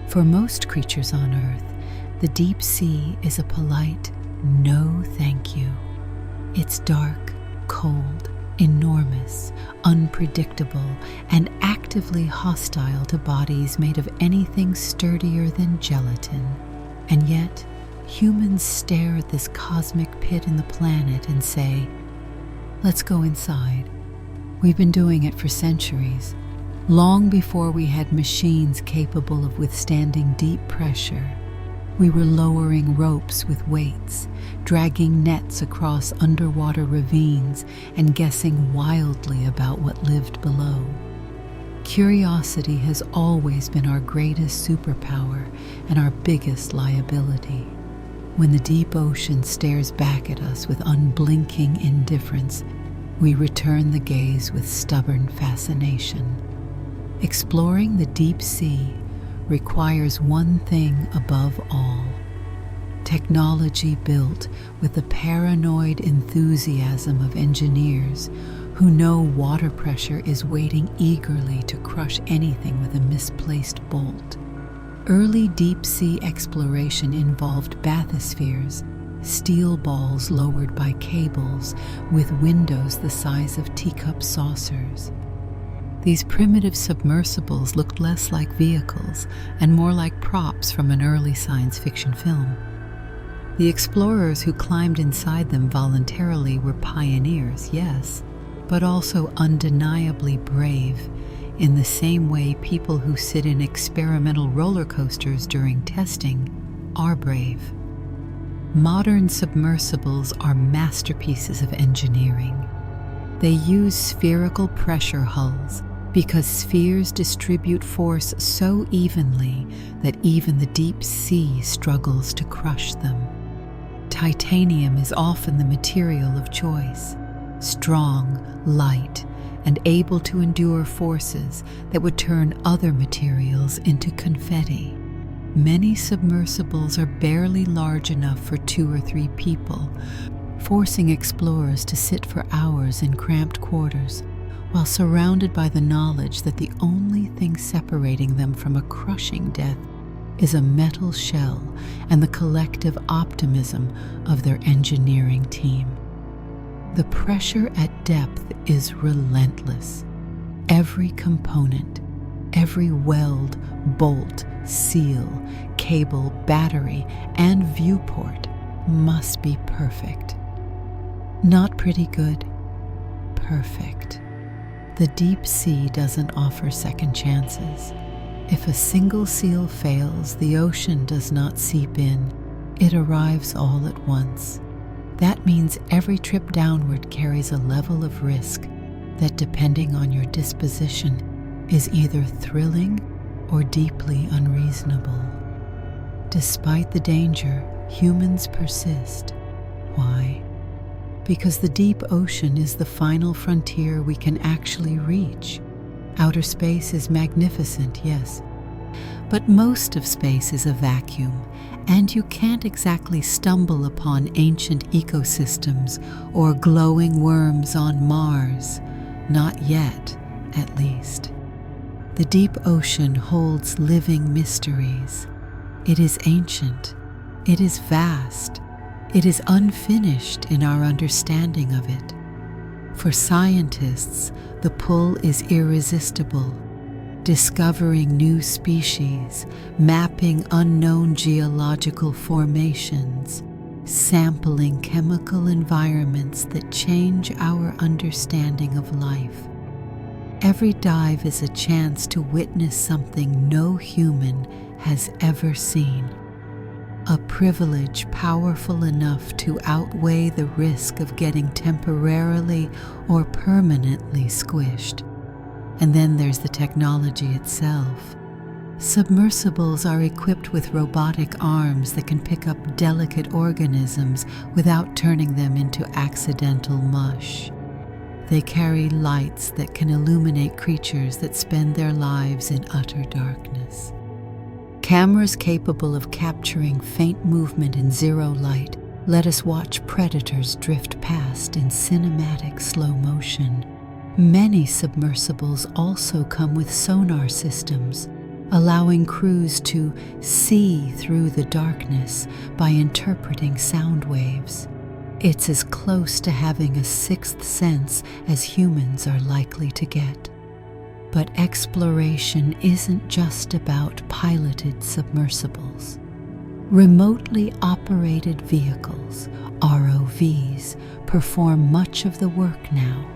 For most creatures on Earth, the deep sea is a polite no thank you. It's dark, cold, enormous, unpredictable, and actively hostile to bodies made of anything sturdier than gelatin. And yet, humans stare at this cosmic pit in the planet and say, "Let's go inside." We've been doing it for centuries, long before we had machines capable of withstanding deep pressure. We were lowering ropes with weights, dragging nets across underwater ravines, and guessing wildly about what lived below. Curiosity has always been our greatest superpower and our biggest liability. When the deep ocean stares back at us with unblinking indifference, we return the gaze with stubborn fascination. Exploring the deep sea requires one thing above all: technology built with the paranoid enthusiasm of engineers who know water pressure is waiting eagerly to crush anything with a misplaced bolt. Early deep-sea exploration involved bathyspheres, steel balls lowered by cables with windows the size of teacup saucers. These primitive submersibles looked less like vehicles and more like props from an early science fiction film. The explorers who climbed inside them voluntarily were pioneers, yes, but also undeniably brave, in the same way people who sit in experimental roller coasters during testing are brave. Modern submersibles are masterpieces of engineering. They use spherical pressure hulls because spheres distribute force so evenly that even the deep sea struggles to crush them. Titanium is often the material of choice, strong, light, and able to endure forces that would turn other materials into confetti. Many submersibles are barely large enough for 2 or 3 people, forcing explorers to sit for hours in cramped quarters, while surrounded by the knowledge that the only thing separating them from a crushing death is a metal shell and the collective optimism of their engineering team. The pressure at depth is relentless. Every component, every weld, bolt, seal, cable, battery, and viewport must be perfect. Not pretty good, perfect. The deep sea doesn't offer second chances. If a single seal fails, the ocean does not seep in. It arrives all at once. That means every trip downward carries a level of risk that, depending on your disposition, is either thrilling or deeply unreasonable. Despite the danger, humans persist. Why? Because the deep ocean is the final frontier we can actually reach. Outer space is magnificent, yes, but most of space is a vacuum, and you can't exactly stumble upon ancient ecosystems or glowing worms on Mars. Not yet, at least. The deep ocean holds living mysteries. It is ancient, It is vast. It is unfinished in our understanding of it. For scientists, the pull is irresistible. Discovering new species, mapping unknown geological formations, sampling chemical environments that change our understanding of life. Every dive is a chance to witness something no human has ever seen. A privilege powerful enough to outweigh the risk of getting temporarily or permanently squished. And then there's the technology itself. Submersibles are equipped with robotic arms that can pick up delicate organisms without turning them into accidental mush. They carry lights that can illuminate creatures that spend their lives in utter darkness. Cameras capable of capturing faint movement in zero light let us watch predators drift past in cinematic slow motion. Many submersibles also come with sonar systems, allowing crews to see through the darkness by interpreting sound waves. It's as close to having a sixth sense as humans are likely to get. But exploration isn't just about piloted submersibles. Remotely operated vehicles, ROVs, perform much of the work now.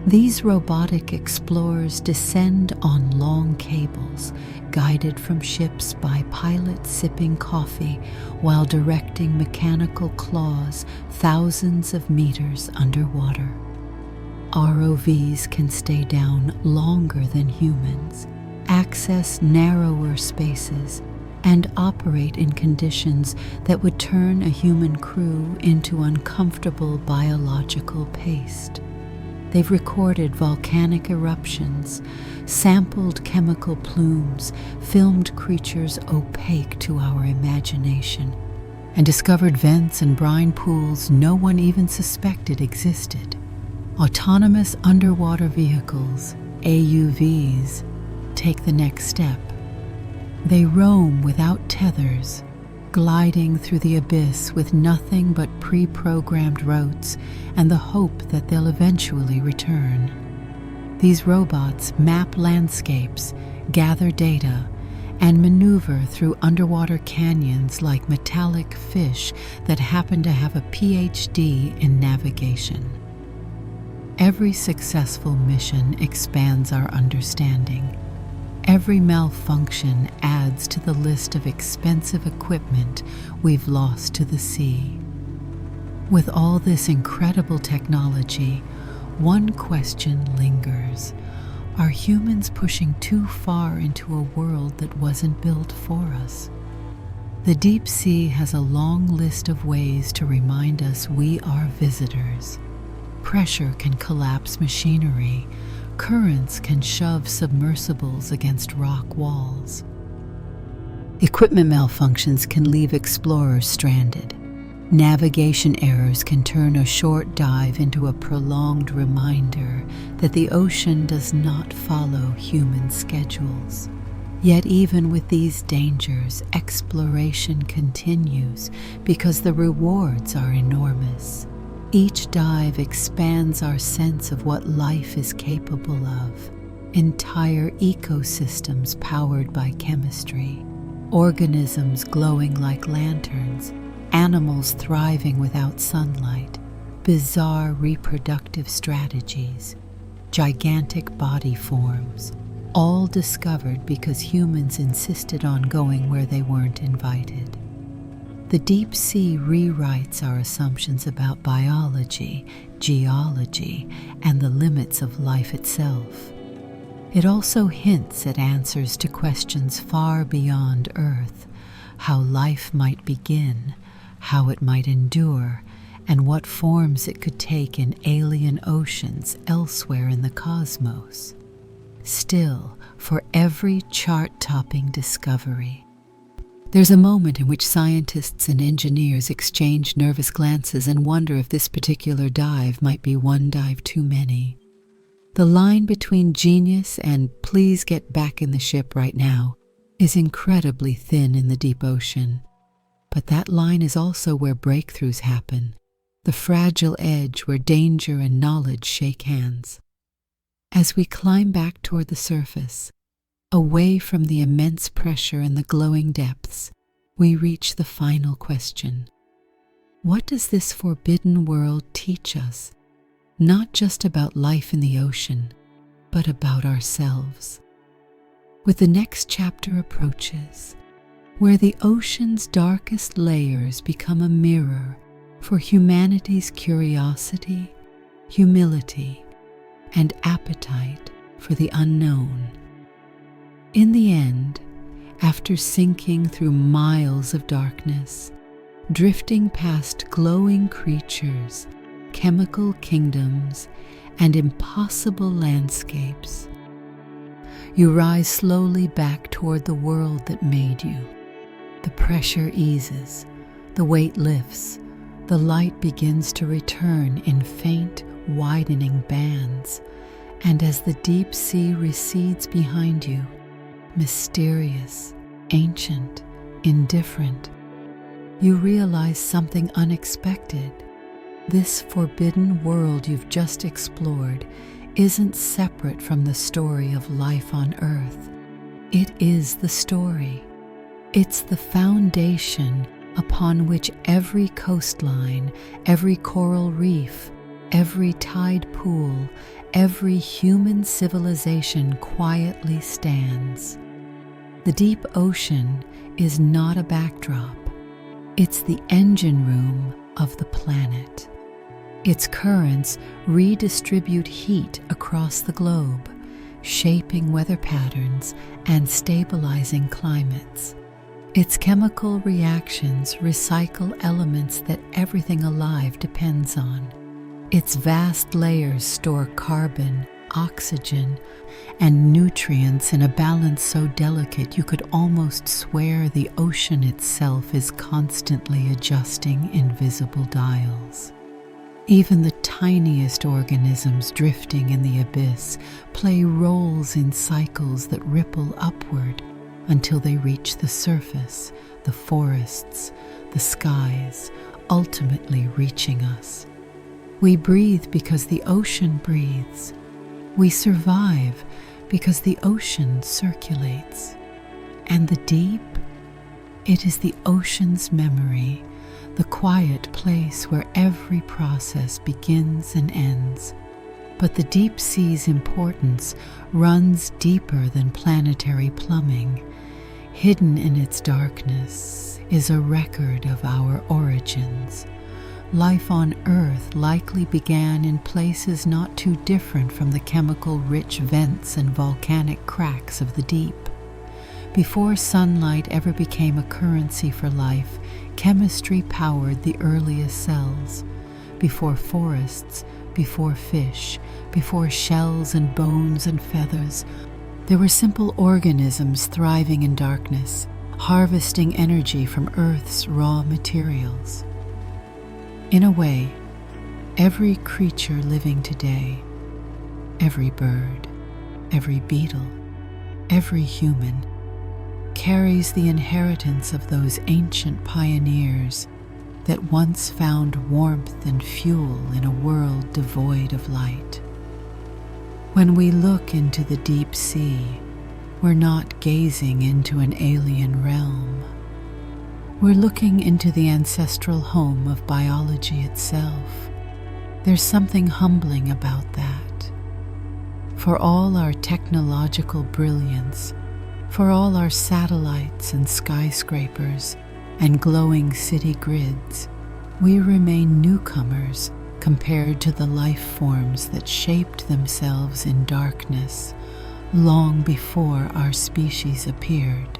These robotic explorers descend on long cables, guided from ships by pilots sipping coffee while directing mechanical claws thousands of meters underwater. ROVs can stay down longer than humans, access narrower spaces, and operate in conditions that would turn a human crew into uncomfortable biological paste. They've recorded volcanic eruptions, sampled chemical plumes, filmed creatures opaque to our imagination, and discovered vents and brine pools no one even suspected existed. Autonomous underwater vehicles, AUVs, take the next step. They roam without tethers, gliding through the abyss with nothing but pre-programmed routes and the hope that they'll eventually return. These robots map landscapes, gather data, and maneuver through underwater canyons like metallic fish that happen to have a PhD in navigation. Every successful mission expands our understanding. Every malfunction adds to the list of expensive equipment we've lost to the sea. With all this incredible technology, one question lingers. Are humans pushing too far into a world that wasn't built for us? The deep sea has a long list of ways to remind us we are visitors. Pressure can collapse machinery. Currents can shove submersibles against rock walls. Equipment malfunctions can leave explorers stranded. Navigation errors can turn a short dive into a prolonged reminder that the ocean does not follow human schedules. Yet even with these dangers, exploration continues because the rewards are enormous. Each dive expands our sense of what life is capable of. Entire ecosystems powered by chemistry, organisms glowing like lanterns, animals thriving without sunlight, bizarre reproductive strategies, gigantic body forms, all discovered because humans insisted on going where they weren't invited. The deep sea rewrites our assumptions about biology, geology, and the limits of life itself. It also hints at answers to questions far beyond Earth: how life might begin, how it might endure, and what forms it could take in alien oceans elsewhere in the cosmos. Still, for every chart-topping discovery, there's a moment in which scientists and engineers exchange nervous glances and wonder if this particular dive might be one dive too many. The line between genius and please get back in the ship right now is incredibly thin in the deep ocean. But that line is also where breakthroughs happen, the fragile edge where danger and knowledge shake hands. As we climb back toward the surface, away from the immense pressure and the glowing depths, we reach the final question. What does this forbidden world teach us, not just about life in the ocean, but about ourselves? With the next chapter approaches, where the ocean's darkest layers become a mirror for humanity's curiosity, humility, and appetite for the unknown. In the end, after sinking through miles of darkness, drifting past glowing creatures, chemical kingdoms, and impossible landscapes, you rise slowly back toward the world that made you. The pressure eases, the weight lifts, the light begins to return in faint, widening bands, and as the deep sea recedes behind you, mysterious, ancient, indifferent, you realize something unexpected. This forbidden world you've just explored isn't separate from the story of life on Earth. It is the story. It's the foundation upon which every coastline, every coral reef, every tide pool, every human civilization quietly stands. The deep ocean is not a backdrop. It's the engine room of the planet. Its currents redistribute heat across the globe, shaping weather patterns and stabilizing climates. Its chemical reactions recycle elements that everything alive depends on. Its vast layers store carbon, oxygen, and nutrients in a balance so delicate you could almost swear the ocean itself is constantly adjusting invisible dials. Even the tiniest organisms drifting in the abyss play roles in cycles that ripple upward until they reach the surface, the forests, the skies, ultimately reaching us. We breathe because the ocean breathes. We survive because the ocean circulates. And the deep, it is the ocean's memory, the quiet place where every process begins and ends. But the deep sea's importance runs deeper than planetary plumbing. Hidden in its darkness is a record of our origins. Life on Earth likely began in places not too different from the chemical-rich vents and volcanic cracks of the deep. Before sunlight ever became a currency for life, chemistry powered the earliest cells. Before forests, before fish, before shells and bones and feathers, there were simple organisms thriving in darkness, harvesting energy from Earth's raw materials. In a way, every creature living today, every bird, every beetle, every human, carries the inheritance of those ancient pioneers that once found warmth and fuel in a world devoid of light. When we look into the deep sea, we're not gazing into an alien realm. We're looking into the ancestral home of biology itself. There's something humbling about that. For all our technological brilliance, for all our satellites and skyscrapers and glowing city grids, we remain newcomers compared to the life forms that shaped themselves in darkness long before our species appeared.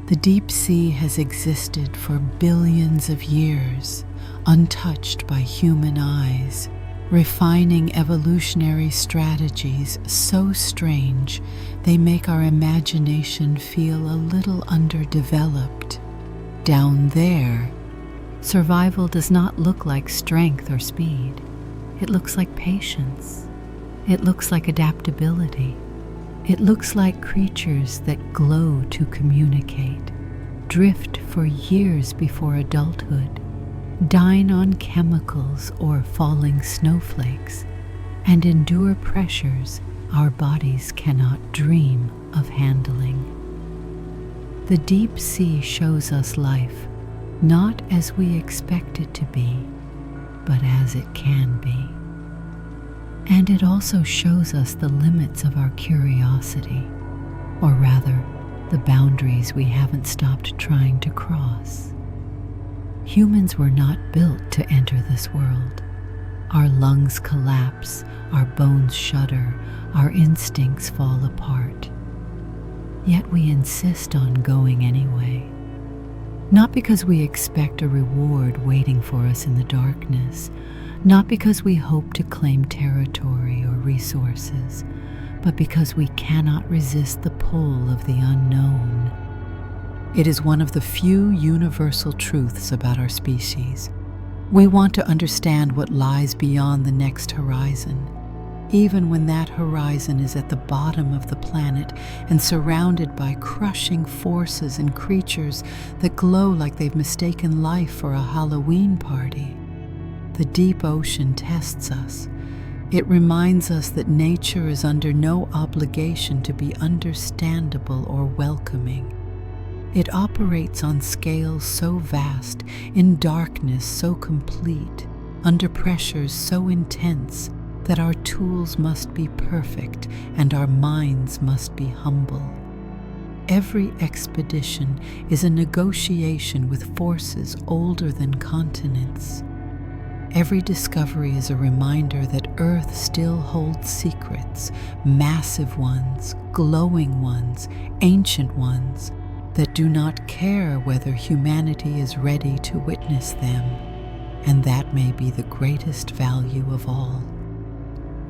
The deep sea has existed for billions of years, untouched by human eyes, refining evolutionary strategies so strange they make our imagination feel a little underdeveloped. Down there, survival does not look like strength or speed. It looks like patience. It looks like adaptability. It looks like creatures that glow to communicate, drift for years before adulthood, dine on chemicals or falling snowflakes, and endure pressures our bodies cannot dream of handling. The deep sea shows us life not as we expect it to be, but as it can be. And it also shows us the limits of our curiosity, or rather, the boundaries we haven't stopped trying to cross. Humans were not built to enter this world. Our lungs collapse, our bones shudder, our instincts fall apart. Yet we insist on going anyway. Not because we expect a reward waiting for us in the darkness, not because we hope to claim territory or resources, but because we cannot resist the pull of the unknown. It is one of the few universal truths about our species. We want to understand what lies beyond the next horizon, even when that horizon is at the bottom of the planet and surrounded by crushing forces and creatures that glow like they've mistaken life for a Halloween party. The deep ocean tests us. It reminds us that nature is under no obligation to be understandable or welcoming. It operates on scales so vast, in darkness so complete, under pressures so intense, that our tools must be perfect and our minds must be humble. Every expedition is a negotiation with forces older than continents. Every discovery is a reminder that Earth still holds secrets, massive ones, glowing ones, ancient ones, that do not care whether humanity is ready to witness them, and that may be the greatest value of all.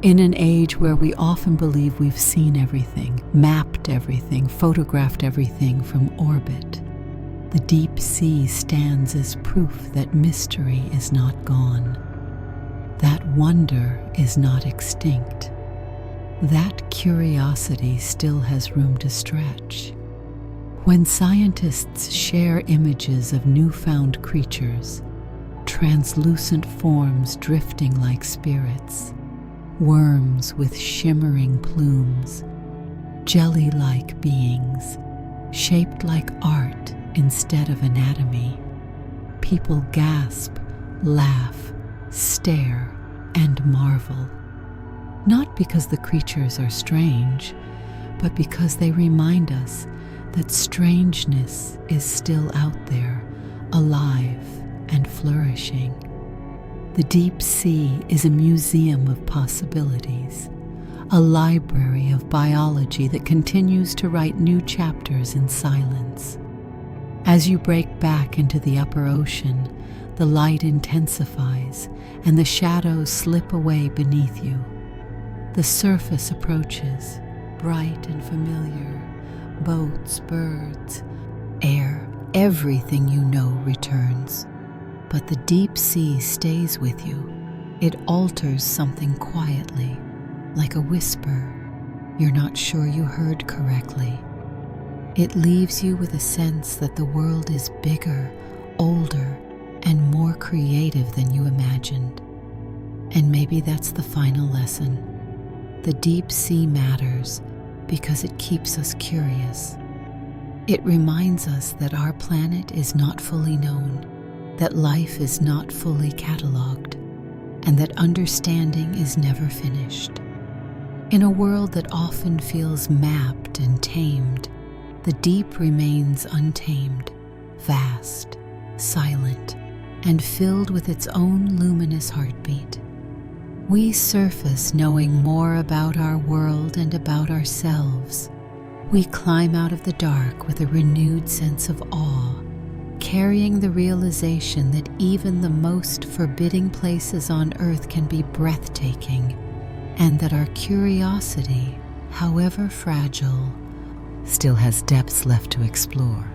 In an age where we often believe we've seen everything, mapped everything, photographed everything from orbit, the deep sea stands as proof that mystery is not gone, that wonder is not extinct, that curiosity still has room to stretch. When scientists share images of newfound creatures, translucent forms drifting like spirits, worms with shimmering plumes, jelly-like beings, shaped like art instead of anatomy, people gasp, laugh, stare, and marvel, not because the creatures are strange, but because they remind us that strangeness is still out there, alive and flourishing. The deep sea is a museum of possibilities, a library of biology that continues to write new chapters in silence. As you break back into the upper ocean, the light intensifies and the shadows slip away beneath you. The surface approaches, bright and familiar. Boats, birds, air, everything you know returns. But the deep sea stays with you. It alters something quietly, like a whisper you're not sure you heard correctly. It leaves you with a sense that the world is bigger, older, and more creative than you imagined. And maybe that's the final lesson. The deep sea matters because it keeps us curious. It reminds us that our planet is not fully known, that life is not fully catalogued, and that understanding is never finished. In a world that often feels mapped and tamed, the deep remains untamed, vast, silent, and filled with its own luminous heartbeat. We surface knowing more about our world and about ourselves. We climb out of the dark with a renewed sense of awe, carrying the realization that even the most forbidding places on Earth can be breathtaking, and that our curiosity, however fragile, still has depths left to explore.